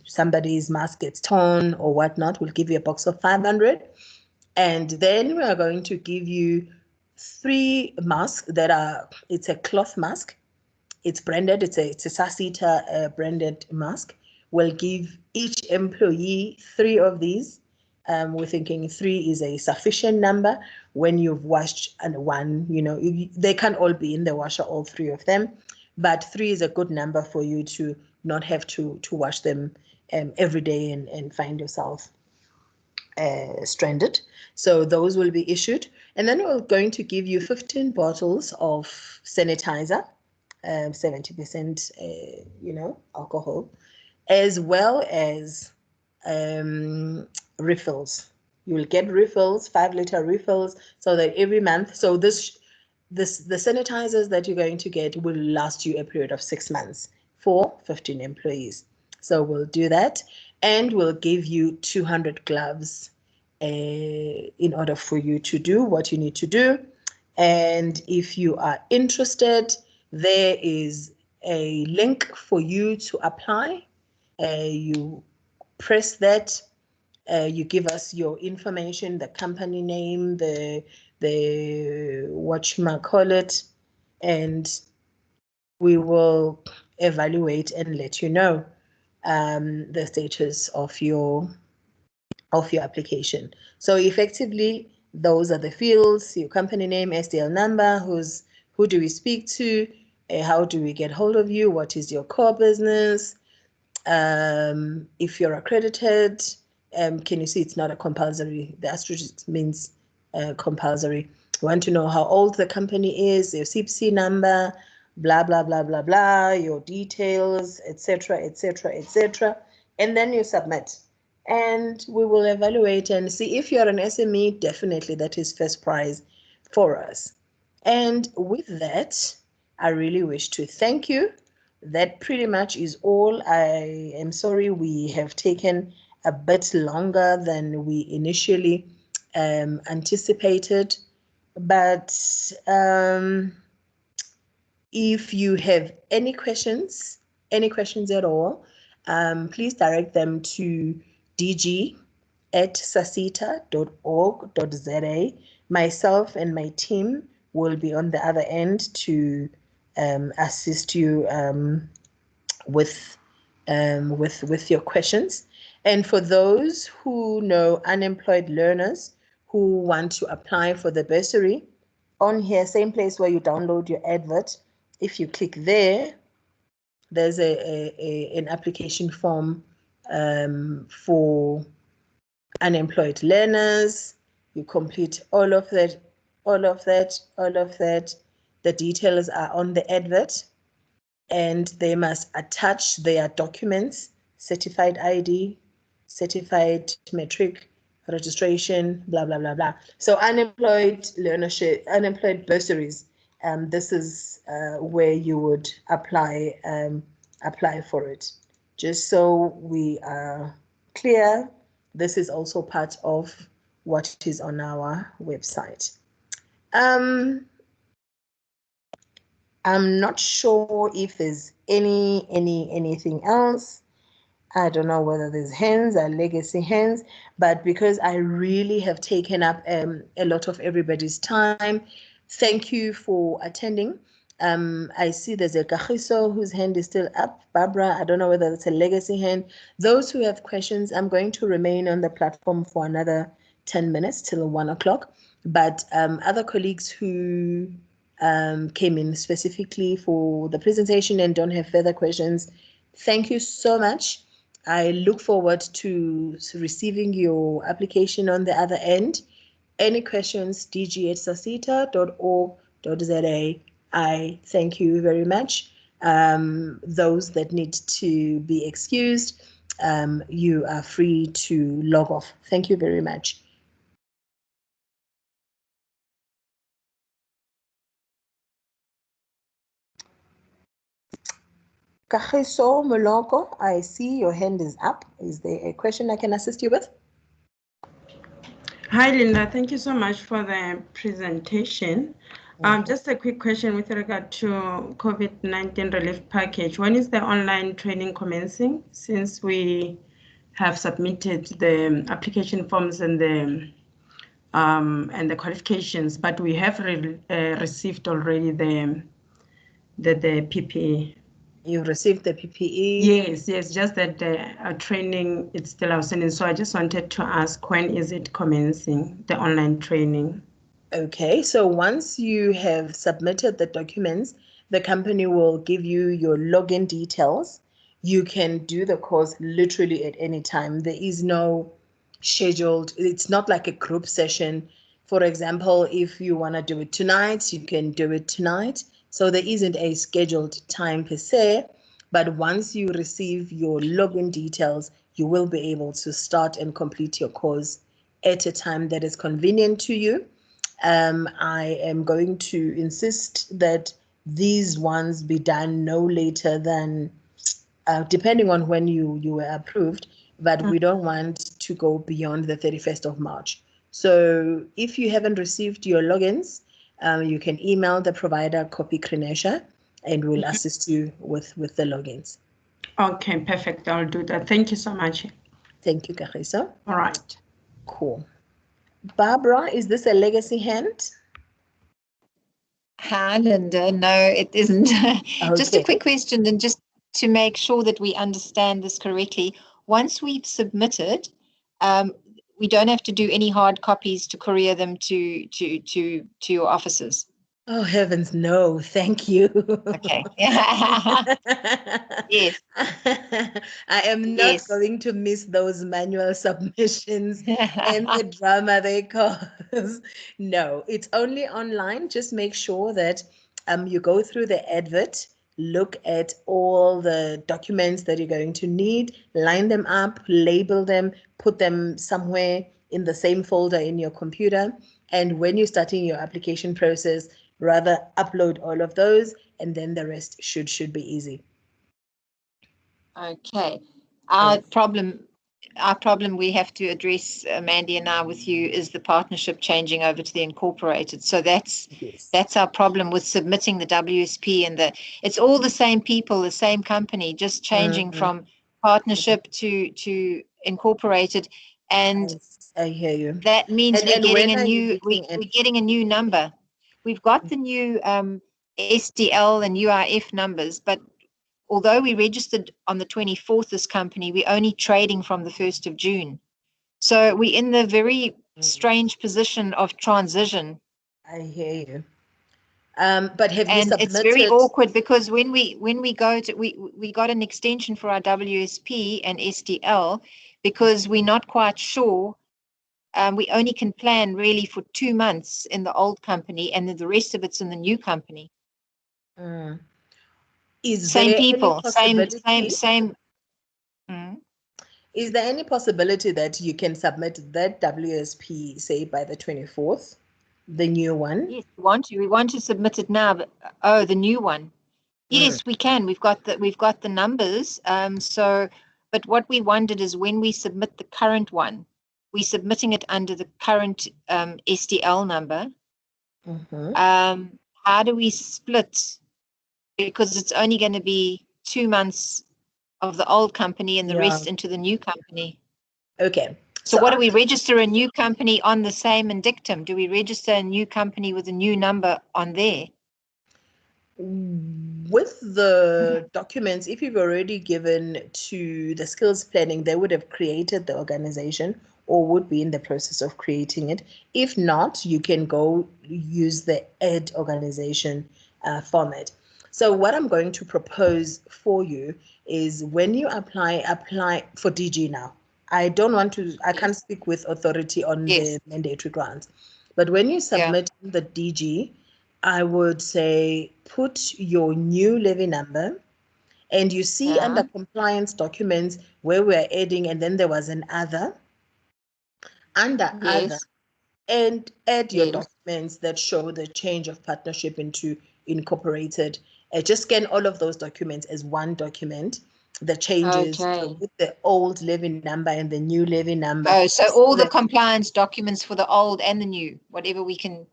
somebody's mask gets torn or whatnot, we'll give you a box of 500. And then we are going to give you 3 masks that are, it's a cloth mask. It's branded, it's a SASITA branded mask. We'll give each employee 3 of these. We're thinking 3 is a sufficient number. When you've washed and 1, they can't all be in the washer, all 3 of them, but 3 is a good number for you to not have to wash them every day and find yourself stranded. So those will be issued. And then we're going to give you 15 bottles of sanitizer, 70% alcohol, as well as refills. You will get refills, 5-liter refills, so that every month. So the sanitizers that you're going to get will last you a period of 6 months for 15 employees. So we'll do that, and we'll give you 200 gloves in order for you to do what you need to do. And if you are interested, there is a link for you to apply. You press that, you give us your information, the company name, the whatchamacallit, and we will evaluate and let you know the status of your application. So effectively, those are the fields: your company name, SDL number, who do we speak to, how do we get hold of you, what is your core business, if you're accredited, can you see it's not a compulsory, the asterisk means compulsory. We want to know how old the company is, your CPC number, blah, blah, blah, blah, blah, your details, etc., etc., etc. And then you submit. And we will evaluate and see if you're an SME, definitely that is first prize for us. And with that, I really wish to thank you. That pretty much is all. I am sorry we have taken a bit longer than we initially anticipated, but if you have any questions at all, please direct them to dg@sasita.org.za. Myself and my team will be on the other end to assist you with your questions. And for those who know unemployed learners who want to apply for the bursary, on here, same place where you download your advert, if you click there, there's an application form for unemployed learners. You complete all of that. The details are on the advert, and they must attach their documents, certified ID, certified matric registration, blah, blah, blah, blah. So unemployed learnership, unemployed bursaries, this is where you would apply for it. Just so we are clear, this is also part of what is on our website. I'm not sure if there's anything else. I don't know whether there's hands or legacy hands, but because I really have taken up a lot of everybody's time, thank you for attending. I see there's a Kagiso whose hand is still up. Barbara, I don't know whether it's a legacy hand. Those who have questions, I'm going to remain on the platform for another 10 minutes till 1 o'clock. But other colleagues who came in specifically for the presentation and don't have further questions, thank you so much. I look forward to receiving your application on the other end. Any questions, dg@sasita.org.za. I thank you very much. Those that need to be excused, you are free to log off. Thank you very much. Kagiso Moloko, I see your hand is up. Is there a question I can assist you with? Hi, Linda. Thank you so much for the presentation. Just a quick question with regard to COVID-19 relief package. When is the online training commencing? Since we have submitted the application forms and the qualifications, but we have received already the PPE. You received the PPE? Yes, just that our training is still outstanding. So I just wanted to ask, when is it commencing, the online training? Okay, so once you have submitted the documents, the company will give you your login details. You can do the course literally at any time. There is no scheduled, it's not like a group session. For example, if you want to do it tonight, you can do it tonight. So there isn't a scheduled time per se, but once you receive your login details, you will be able to start and complete your course at a time that is convenient to you. I am going to insist that these ones be done no later than, depending on when you were approved, but we don't want to go beyond the 31st of March. So if you haven't received your logins, you can email the provider copy Krinesha, and we'll assist you with the logins. Okay, perfect. I'll do that. Thank you so much. Thank you, Kagiso. All right. Cool. Barbara, is this a legacy hand? Hi, Linda. No, it isn't. Just a Okay. quick question, and just to make sure that we understand this correctly. Once we've submitted, we don't have to do any hard copies to courier them to your offices. Oh, heavens, no, thank you. Okay. Yes. I am not Yes. going to miss those manual submissions and the drama they cause. No, it's only online. Just make sure that you go through the advert, look at all the documents that you're going to need, line them up, label them, put them somewhere in the same folder in your computer. And when you're starting your application process, rather upload all of those, and then the rest should be easy. Okay. Our problem we have to address, Mandy and I, with you, is the partnership changing over to the incorporated. So that's our problem with submitting the WSP, and it's all the same people, the same company, just changing from partnership to incorporated. And I hear you. That means we're getting we're getting a new number. We've got the new SDL and UIF numbers, but although we registered on the 24th, this company, we're only trading from the 1st of June. So we're in the very strange position of transition. I hear you. But have you submitted? It's very awkward, because when we go to, we got an extension for our WSP and SDL, because we're not quite sure. We only can plan really for 2 months in the old company, and then the rest of it's in the new company. Is same there people, any same. Is there any possibility that you can submit that WSP, say, by the 24th, the new one? Yes, we want to submit it now. But, the new one. Yes, we can. We've got the numbers. But what we wondered is, when we submit the current one, we're submitting it under the current SDL number. How do we split? Because it's only going to be 2 months of the old company and the rest into the new company. Okay. So what do we register a new company on the same indictum? Do we register a new company with a new number on there? With the documents, if you've already given to the skills planning, they would have created the organization or would be in the process of creating it. If not, you can go use the add organization format. So what I'm going to propose for you is, when you apply for DG now. I don't want to, I can't speak with authority on the mandatory grants, but when you submit the DG, I would say put your new levy number, and you see under compliance documents where we're adding, and then there was an other, under other, and add your documents that show the change of partnership into incorporated. Just scan all of those documents as one document, the changes with the old levy number and the new levy number. Oh, so all the compliance documents for the old and the new, whatever we can.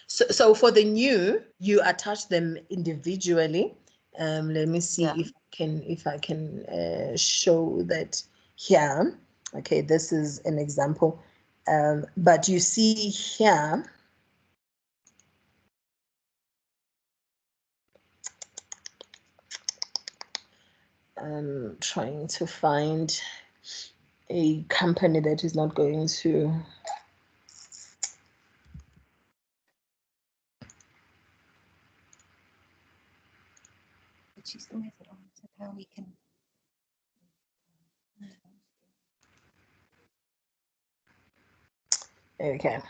So for the new, you attach them individually. Let me see if I can show that here. Okay, this is an example. But you see here, I'm trying to find a company that is not going to. She's the method on how we can. Okay.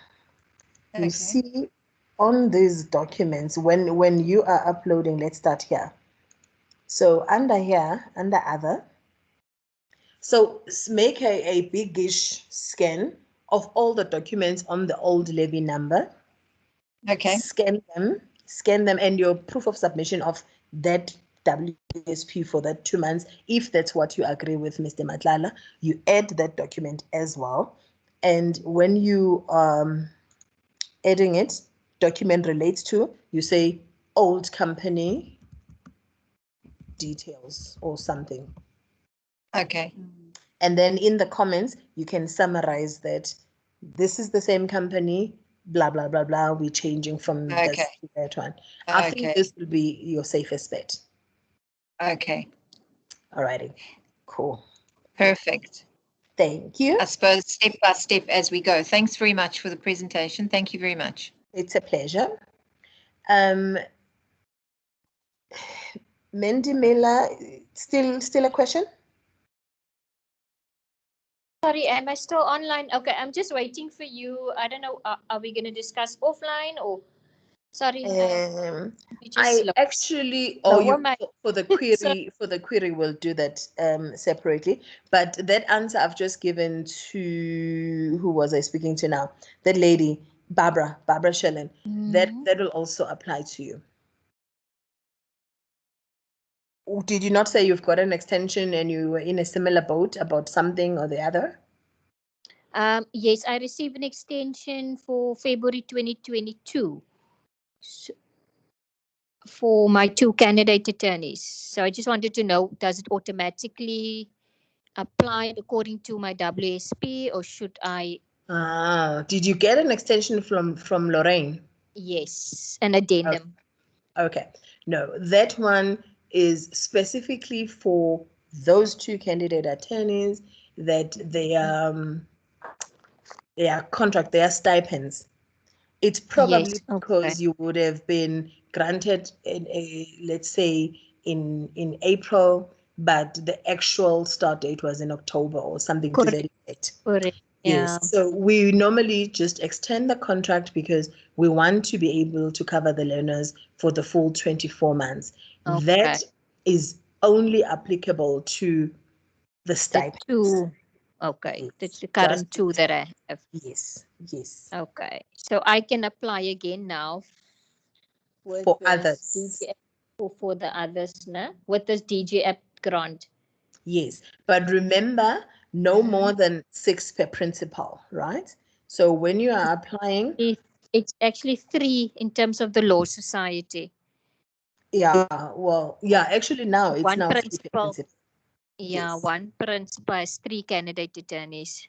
You see on these documents, when you are uploading, let's start here. So under here, under other, so make a biggish scan of all the documents on the old levy number. Okay. Scan them, and your proof of submission of that WSP for that 2 months. If that's what you agree with, Mr. Matlala, you add that document as well. And when you adding it, document relates to, you say old company details or something. Okay. And then in the comments, you can summarize that this is the same company, blah, blah, blah, blah. We're changing from this to that one. I think this will be your safest bet. Okay. All righty. Cool. Perfect. Thank you. I suppose step by step as we go. Thanks very much for the presentation. Thank you very much. It's a pleasure. Mandy Miller, still a question? Sorry, am I still online? Okay, I'm just waiting for you. I don't know, are we going to discuss offline or? Sorry. I actually, for the query, we'll do that separately. But that answer I've just given to, who was I speaking to now? That lady, Barbara Schellen. That will also apply to you. Did you not say you've got an extension and you were in a similar boat about something or the other? Yes, I received an extension for February 2022 for my 2 candidate attorneys. So I just wanted to know, does it automatically apply according to my WSP, or should I? Did you get an extension from Lorraine? Yes, an addendum. Okay. No, that one is specifically for those 2 candidate attorneys that their contract, their stipends. It's probably because you would have been granted in let's say in April, but the actual start date was in October or something to that effect. Correct. Yes. So we normally just extend the contract because we want to be able to cover the learners for the full 24 months. Okay. That is only applicable to the stipends. Okay, that's the current 2 that I have. Yes. Okay, so I can apply again now for others. For the others, no? With this DG app grant. Yes, but remember, no more than 6 per principal, right? So when you are applying, it's actually 3 in terms of the law society. Yeah, well, yeah, actually now it's 1 now 3 per principal. principal. Yeah, Yes. 1 principal has 3 candidate attorneys.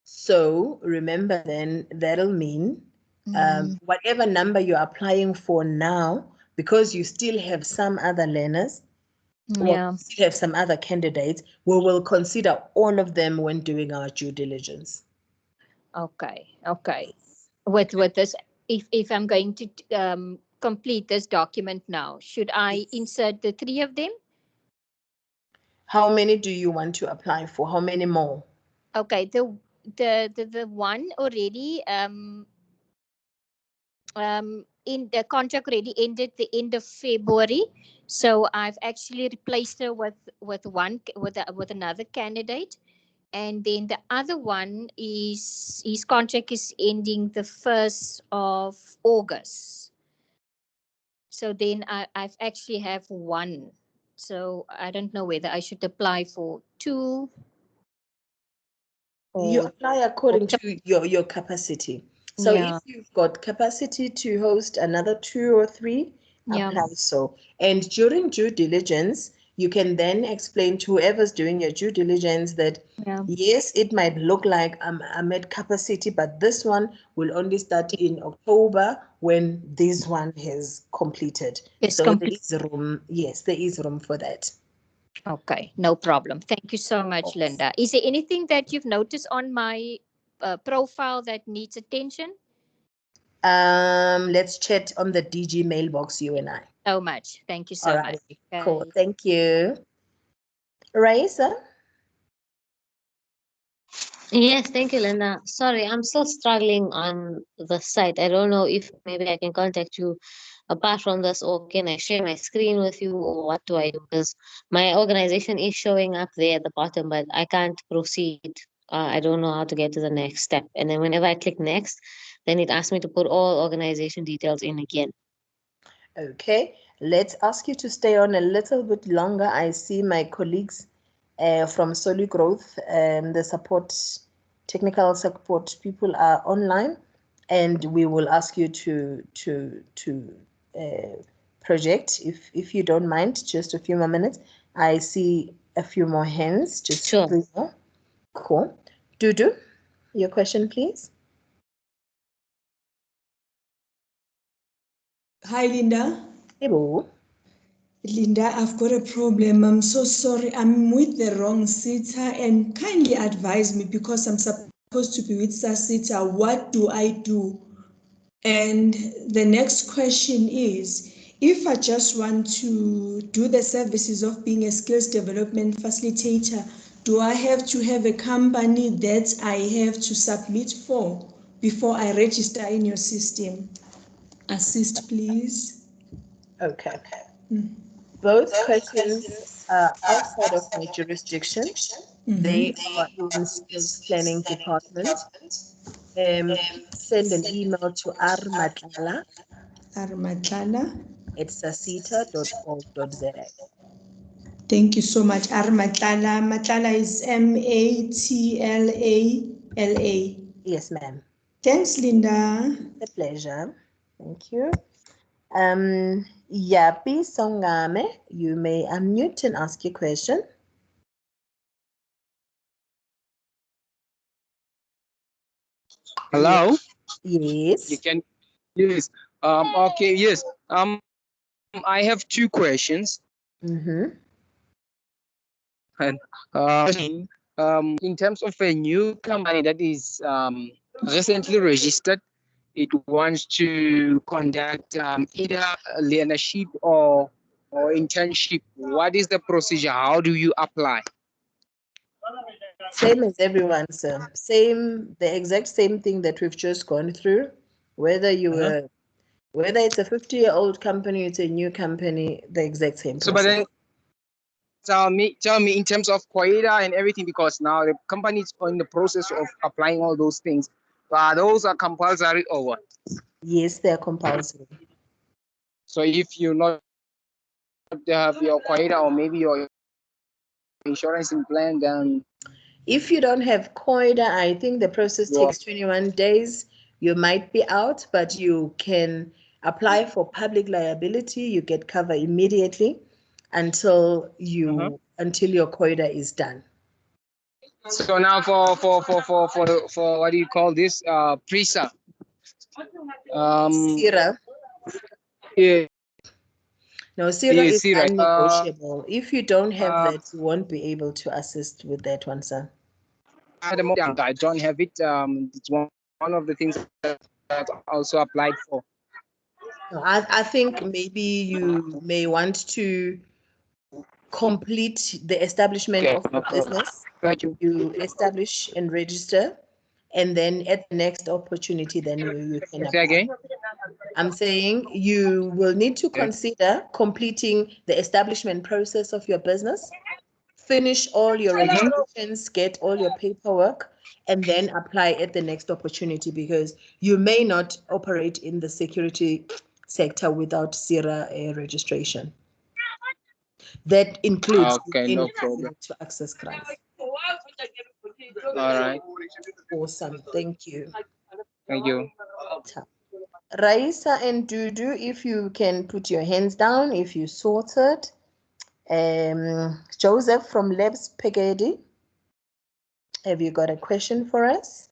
So remember then that'll mean whatever number you're applying for now, because you still have some other learners, or still have some other candidates, we will consider all of them when doing our due diligence. Okay. With this, if I'm going to complete this document now, should I insert the 3 of them? How many do you want to apply for? How many more? Okay, the one already in the contract already ended the end of February, so I've actually replaced her with another candidate, and then the other one is his contract is ending the 1st of August. So then I've actually have 1. So I don't know whether I should apply for 2. You apply according to your capacity. So if you've got capacity to host another 2 or 3, apply so. And during due diligence, you can then explain to whoever's doing your due diligence that yes, it might look like I'm at capacity, but this one will only start in October when this one has completed. There is room. Yes, there is room for that. Okay, no problem. Thank you so much, Linda. Is there anything that you've noticed on my profile that needs attention? Let's chat on the DG mailbox, you and I. So much. Thank you so much. Okay. Cool. Thank you. Raisa? Yes, thank you, Linda. Sorry, I'm still struggling on the site. I don't know if maybe I can contact you apart from this, or can I share my screen with you, or what do I do? Because my organization is showing up there at the bottom, but I can't proceed I don't know how to get to the next step. And then whenever I click next, then it asks me to put all organization details in again. Okay, let's ask you to stay on a little bit longer. I see my colleagues from Soli Growth, the technical support people are online, and we will ask you to project, if you don't mind, just a few more minutes. I see a few more hands. Just Sure. 3 more. Cool. Dudu, your question, please. Hi, Linda. Hello. Linda, I've got a problem. I'm so sorry. I'm with the wrong sitter, and kindly advise me, because I'm supposed to be with Sasita. What do I do? And the next question is, if I just want to do the services of being a skills development facilitator, do I have to have a company that I have to submit for before I register in your system? Assist, please. Okay. Both questions are outside of my jurisdiction. They are in skills planning department. Send an email to armatlala at sasita.org.za. Thank you so much. Matlala. Matlala is Matlala. Yes, ma'am. Thanks, Linda. A pleasure. Thank you. Yapi Songame, you may unmute and ask your question. Hello? Yes. You can, yes. Okay, yes. I have two questions. Mm-hmm. And in terms of a new company that is recently registered, it wants to conduct either a learnership or internship. What is the procedure? How do you apply? Same as everyone, sir. The exact same thing that we've just gone through. Whether whether it's a 50-year-old company, it's a new company, the exact same process. So, but then tell me in terms of quota and everything, because now the company is in the process of applying all those things. Those are compulsory or what? Yes, they're compulsory. So if you not have your quota or maybe your insurance in plan, then if you don't have COIDA, I think the process takes 21 days. You might be out, but you can apply for public liability. You get cover immediately until your COIDA is done. So now for what do you call this? PRISA. CIRA. Yeah. No, CIRA is CIRA. non-negotiable. If you don't have that, you won't be able to assist with that one, sir. At the moment, I don't have it. It's one of the things that I also applied for. I think maybe you may want to complete the establishment of the business. You establish and register, and then at the next opportunity, then you can apply. Again? I'm saying you will need to consider completing the establishment process of your business, finish all your registrations, get all your paperwork, and then apply at the next opportunity, because you may not operate in the security sector without CIRA registration. That includes no problem. To access grants. All right. Awesome. Thank you. Thank you. Raisa and Dudu, if you can put your hands down, if you sorted. Joseph from Labs Pegedi, have you got a question for us?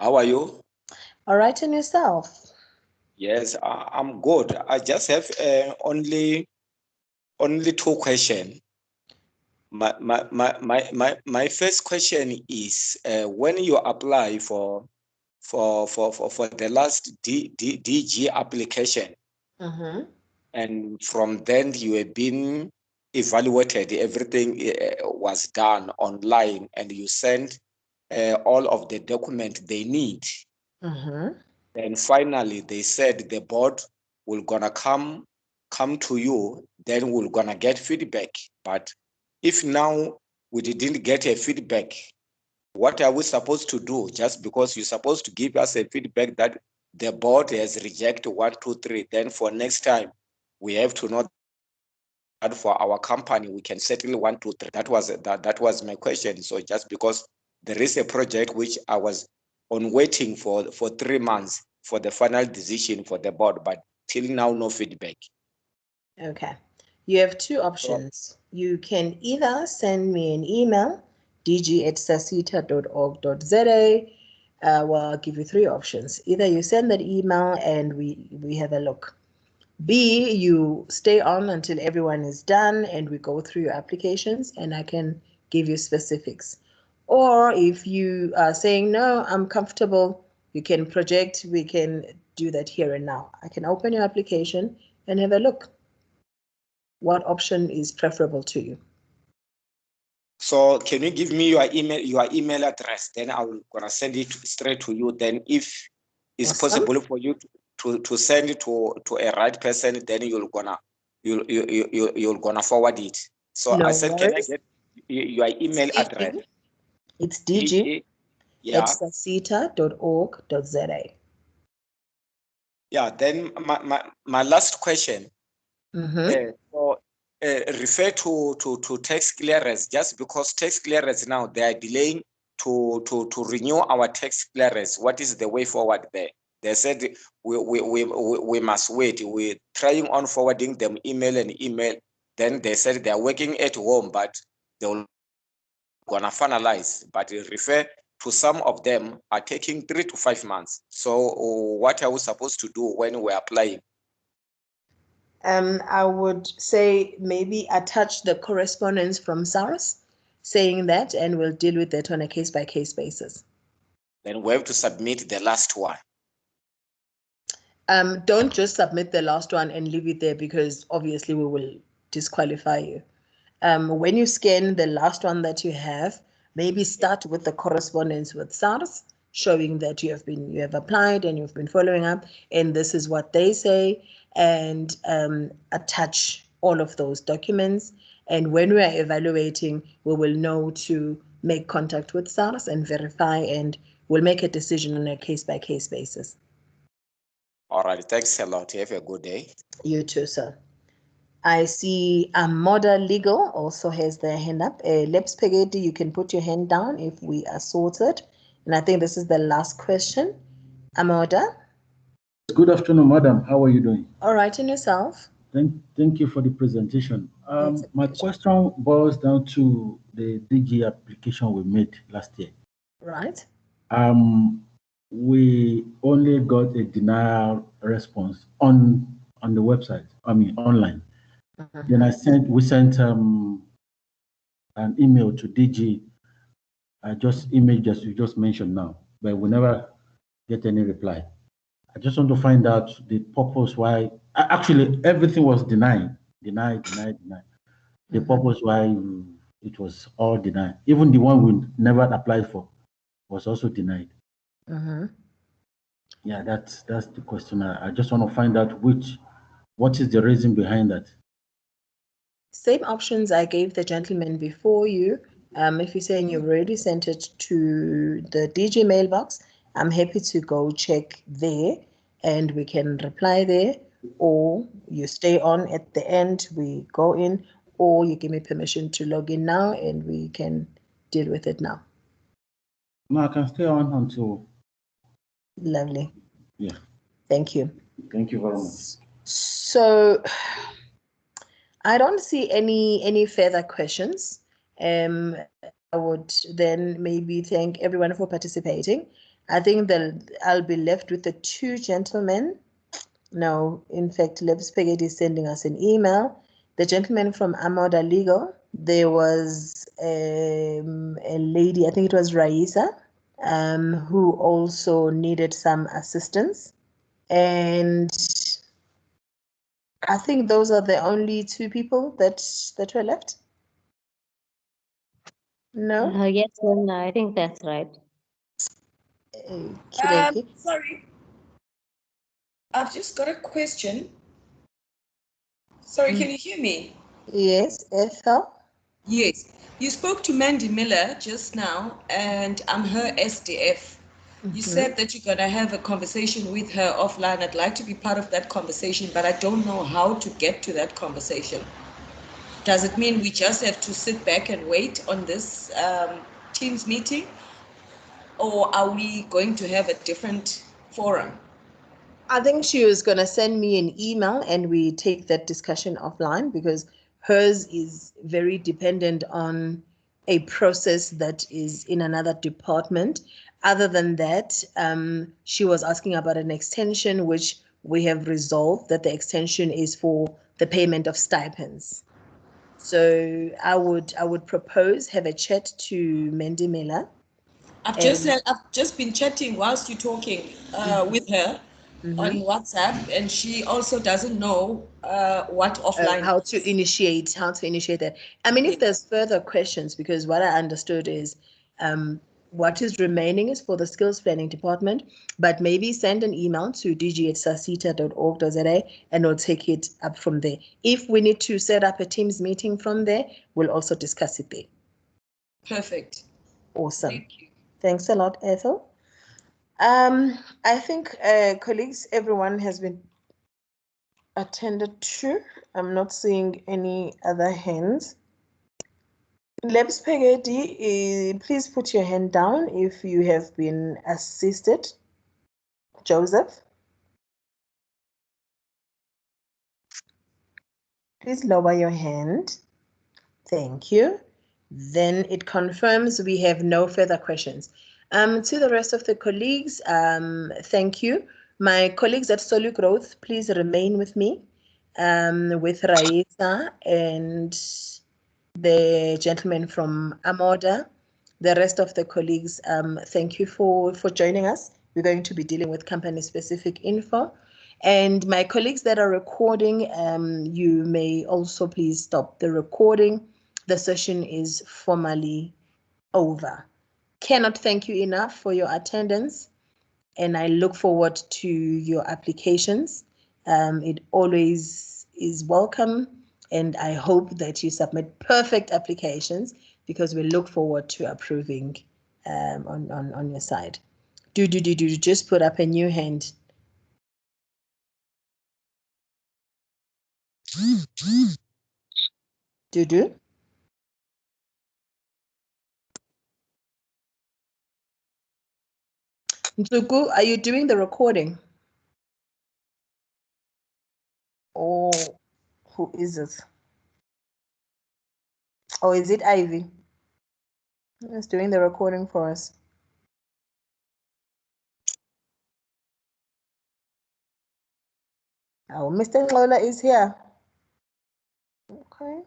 How are you? All right, and yourself? Yes, I'm good. I just have only two questions. My first question is when you apply for the last DG application, and from then you have been evaluated, everything was done online, and you sent all of the documents they need. And finally, they said the board will gonna come come to you, then we're gonna get feedback. But if now we didn't get a feedback, what are we supposed to do? Just because you're supposed to give us a feedback that the board has rejected 1, 2, 3, then for next time, we have to know that for our company, we can settle 1, 2, 3. That was my question. So just because there is a project which I was on waiting for 3 months for the final decision for the board, but till now, no feedback. Okay. You have two options. You can either send me an email, dg@sasita.org.za. Well, I'll give you three options. Either you send that email and we have a look. B, you stay on until everyone is done and we go through your applications and I can give you specifics. Or if you are saying, no, I'm comfortable, you can project, we can do that here and now. I can open your application and have a look. What option is preferable to you? So can you give me your email address? Then I'm gonna send it straight to you. Then if it's possible for you to send it to a right person, then you're gonna forward it. So No I said, worries. can I get your email address? It's dg yeah. @sasita.org.za. Yeah. Then my last question. Refer to tax clearance, just because tax clearance now they are delaying to renew our tax clearance. What is the way forward there? They said we must wait. We're trying on forwarding them email. Then they said they are working at home, but they're gonna finalize. But refer to some of them are taking 3 to 5 months. So what are we supposed to do when we're applying? I would say maybe attach the correspondence from SARS saying that, and we'll deal with that on a case-by-case basis. Then we have to submit the last one. Don't just submit the last one and leave it there, because obviously we will disqualify you. When you scan the last one that you have, maybe start with the correspondence with SARS, showing that you have applied and you've been following up, and this is what they say, and attach all of those documents. And when we are evaluating, we will know to make contact with SARS and verify, and we'll make a decision on a case-by-case basis. All right, thanks a lot. Have a good day. You too, sir. I see Amoda Legal also has their hand up. Lep Spaghetti, you can put your hand down if we are sorted. And I think this is the last question. Amoda? Good afternoon, madam. How are you doing? All right, and yourself? Thank you for the presentation. My question boils down to the DG application we made last year. Right. We only got a denial response on the website, online. Then we sent an email to DG, just email as you just mentioned now, but we never get any reply. I just want to find out the purpose why, actually everything was denied. The purpose why it was all denied. Even the one we never applied for was also denied. Yeah, that's the question. I just want to find out what is the reason behind that. Same options I gave the gentleman before you. If you're saying you've already sent it to the DG mailbox, I'm happy to go check there and we can reply there, or you stay on at the end, we go in, or you give me permission to log in now and we can deal with it now. No, I can stay on until. Lovely. Yeah. Thank you. Thank you very much. So I don't see any further questions. I would then maybe thank everyone for participating. I think that I'll be left with the two gentlemen. No, in fact, Lep Spaghetti is sending us an email. The gentleman from Amoda Legal, there was a lady, I think it was Raisa, who also needed some assistance. And I think those are the only two people that were left. No? Yes, I think that's right. Sorry. I've just got a question. Sorry, can you hear me? Yes, Ethel? Yes. You spoke to Mandy Miller just now, and I'm her SDF. You said that you're going to have a conversation with her offline. I'd like to be part of that conversation, but I don't know how to get to that conversation. Does it mean we just have to sit back and wait on this Teams meeting? Or are we going to have a different forum? I think she was going to send me an email and we take that discussion offline because hers is very dependent on a process that is in another department. Other than that, she was asking about an extension, which we have resolved that the extension is for the payment of stipends. So I would propose have a chat to Mandy Miller. I've just been chatting whilst you're talking with her on WhatsApp, and she also doesn't know what offline how to initiate that. I mean, if there's further questions, because what I understood is what is remaining is for the skills planning department, but maybe send an email to dg@sasita.org.za and we'll take it up from there. If we need to set up a Teams meeting from there, we'll also discuss it there. Perfect. Awesome. Thank you. Thanks a lot, Ethel. I think, colleagues, everyone has been attended to. I'm not seeing any other hands. Lebs Pegedi, please put your hand down if you have been assisted. Joseph, please lower your hand. Thank you. Then it confirms we have no further questions. To the rest of the colleagues, thank you. My colleagues at Solu Growth, please remain with me, with Raisa and the gentleman from Amoda. The rest of the colleagues, thank you for joining us. We're going to be dealing with company-specific info. And my colleagues that are recording, you may also please stop the recording. The session is formally over. Cannot thank you enough for your attendance, and I look forward to your applications. It always is welcome, and I hope that you submit perfect applications because we look forward to approving on your side. Do just put up a new hand. Do. Nzuku, are you doing the recording? Or who is it? Or is it Ivy? Who's doing the recording for us? Oh, Mr. Lola is here. Okay.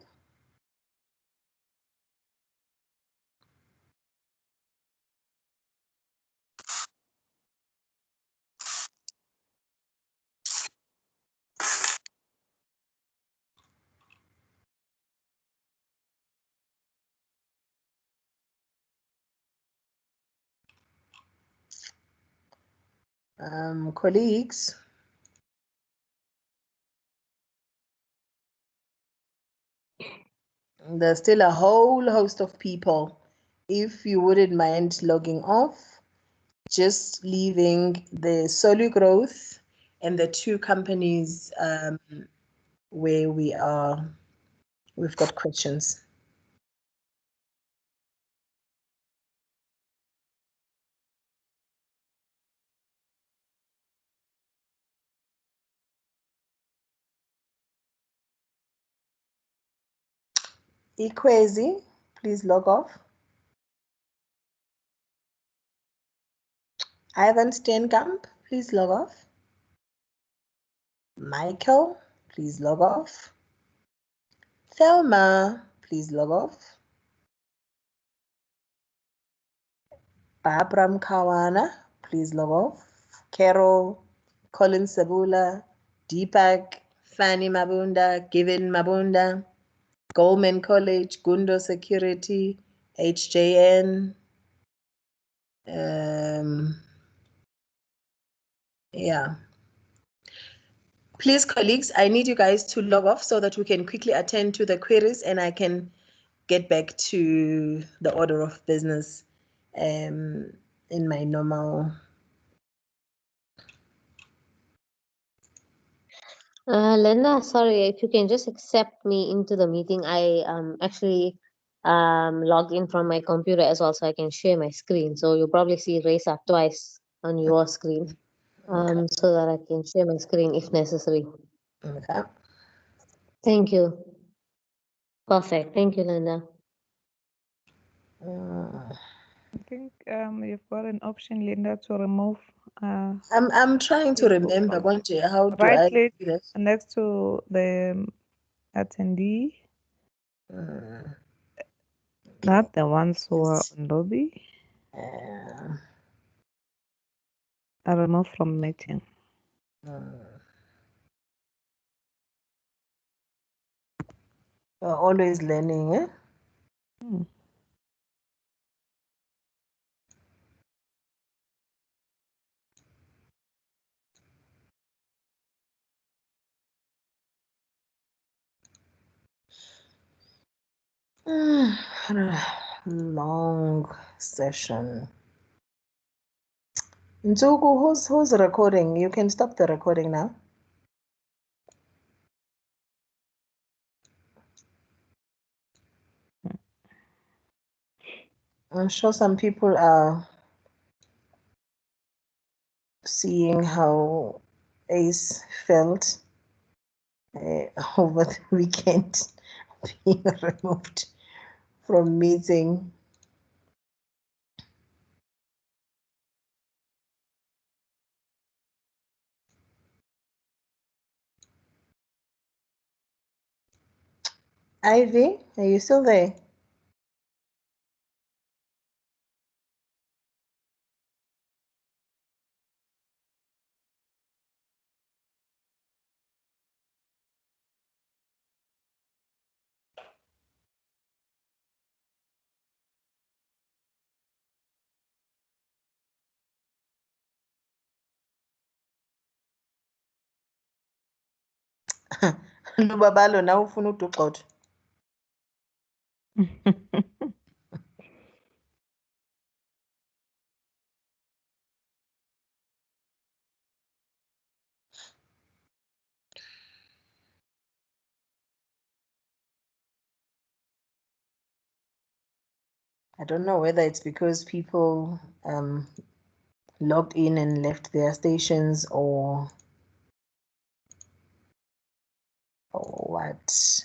Colleagues. There's still a whole host of people. If you wouldn't mind logging off, just leaving the Solu Growth and the two companies where we've got questions. Ikwezi, please log off. Ivan Steenkamp, please log off. Michael, please log off. Thelma, please log off. Barbara Mkawana, please log off. Carol, Colin Sabula, Deepak, Fanny Mabunda, Given Mabunda, Goldman College, Gundo Security, HJN, yeah. Please, colleagues, I need you guys to log off so that we can quickly attend to the queries and I can get back to the order of business in my normal. Linda, sorry, if you can just accept me into the meeting. I actually logged in from my computer as well, so I can share my screen. So you'll probably see Raisa twice on your screen, so that I can share my screen if necessary. Okay. Thank you. Perfect. Thank you, Linda. I think you've got an option, Linda, to remove. I'm trying to remember, Gonje, how do right I click do that? next to the attendee, not the ones who are on lobby. Remove from meeting. Always learning, eh? Long session. Nzuku, who's recording? You can stop the recording now. I'm sure some people are seeing how Ace felt over the weekend being removed from meeting. Ivy, are you still there? Lubabalo na ufuna uduxotha. I don't know whether it's because people logged in and left their stations or what.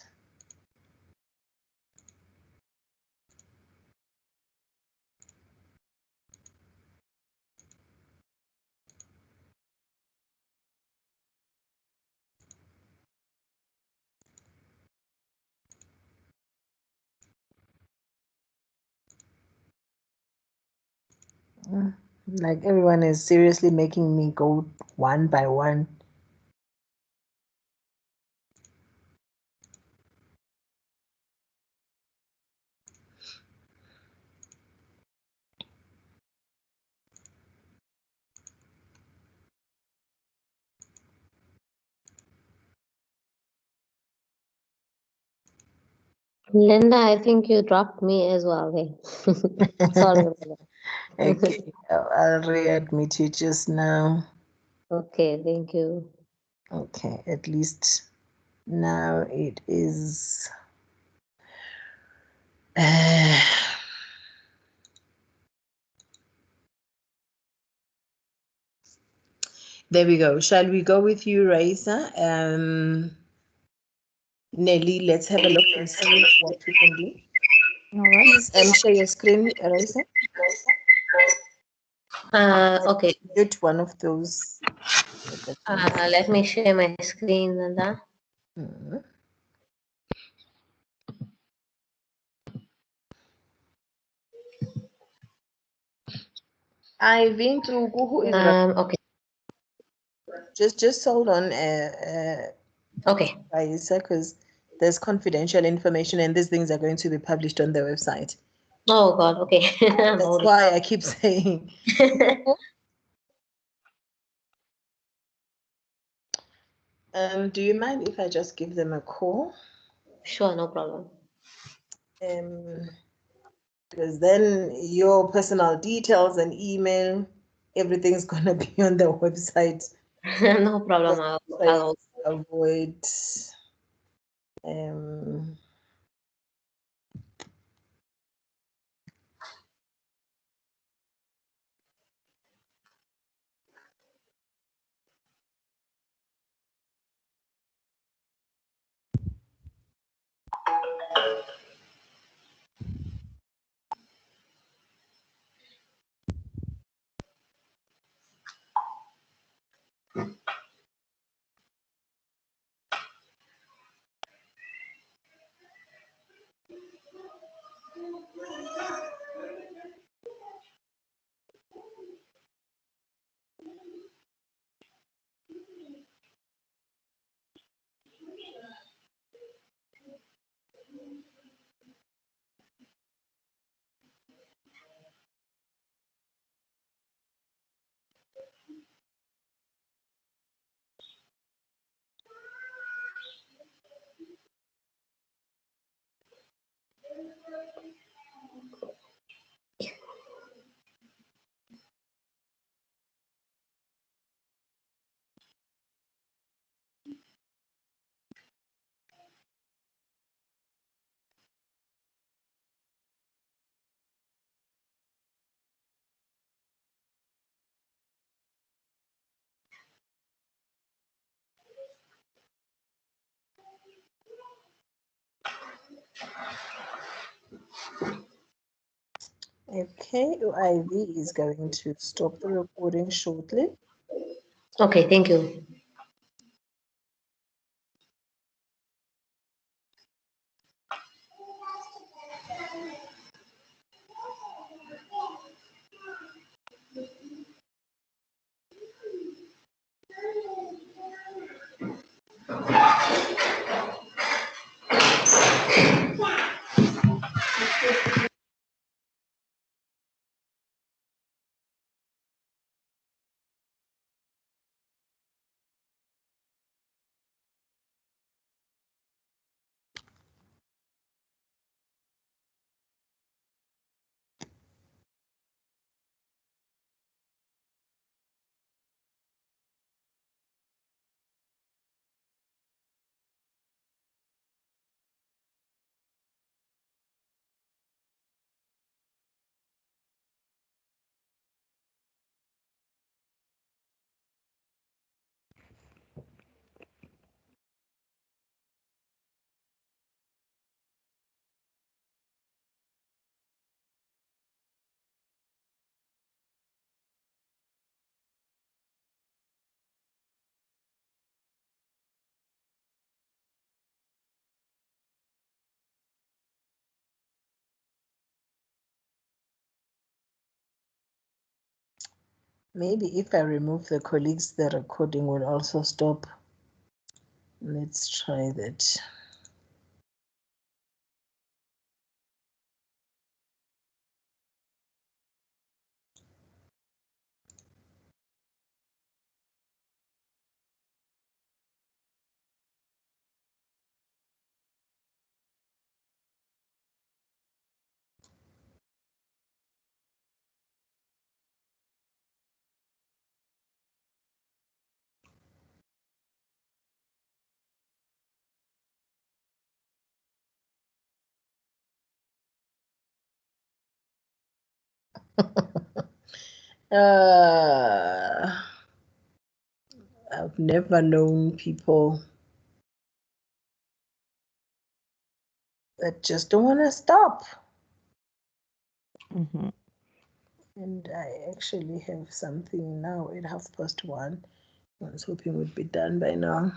Like everyone is seriously making me go one by one. Linda, I think you dropped me as well. Hey. Sorry about that. Okay, I'll readmit you just now. Okay, thank you. Okay, at least now it is. There we go. Shall we go with you, Raisa? Nelly, let's have a look and see what we can do. All right. Please share your screen, Raisa. Okay. Mute one of those. Let me share my screen, Linda. I've been to who is okay. Just hold on, Okay. Raisa, because there's confidential information and these things are going to be published on the website. Oh God, okay. That's why I keep saying. Do you mind if I just give them a call? Sure, no problem. Because then your personal details and email, everything's gonna be on the website. No problem. I'll avoid. Okay, UIV is going to stop the recording shortly. Okay, thank you. Maybe if I remove the colleagues, the recording will also stop. Let's try that. I've never known people that just don't want to stop. And I actually have something now at 1:30. I was hoping it would be done by now.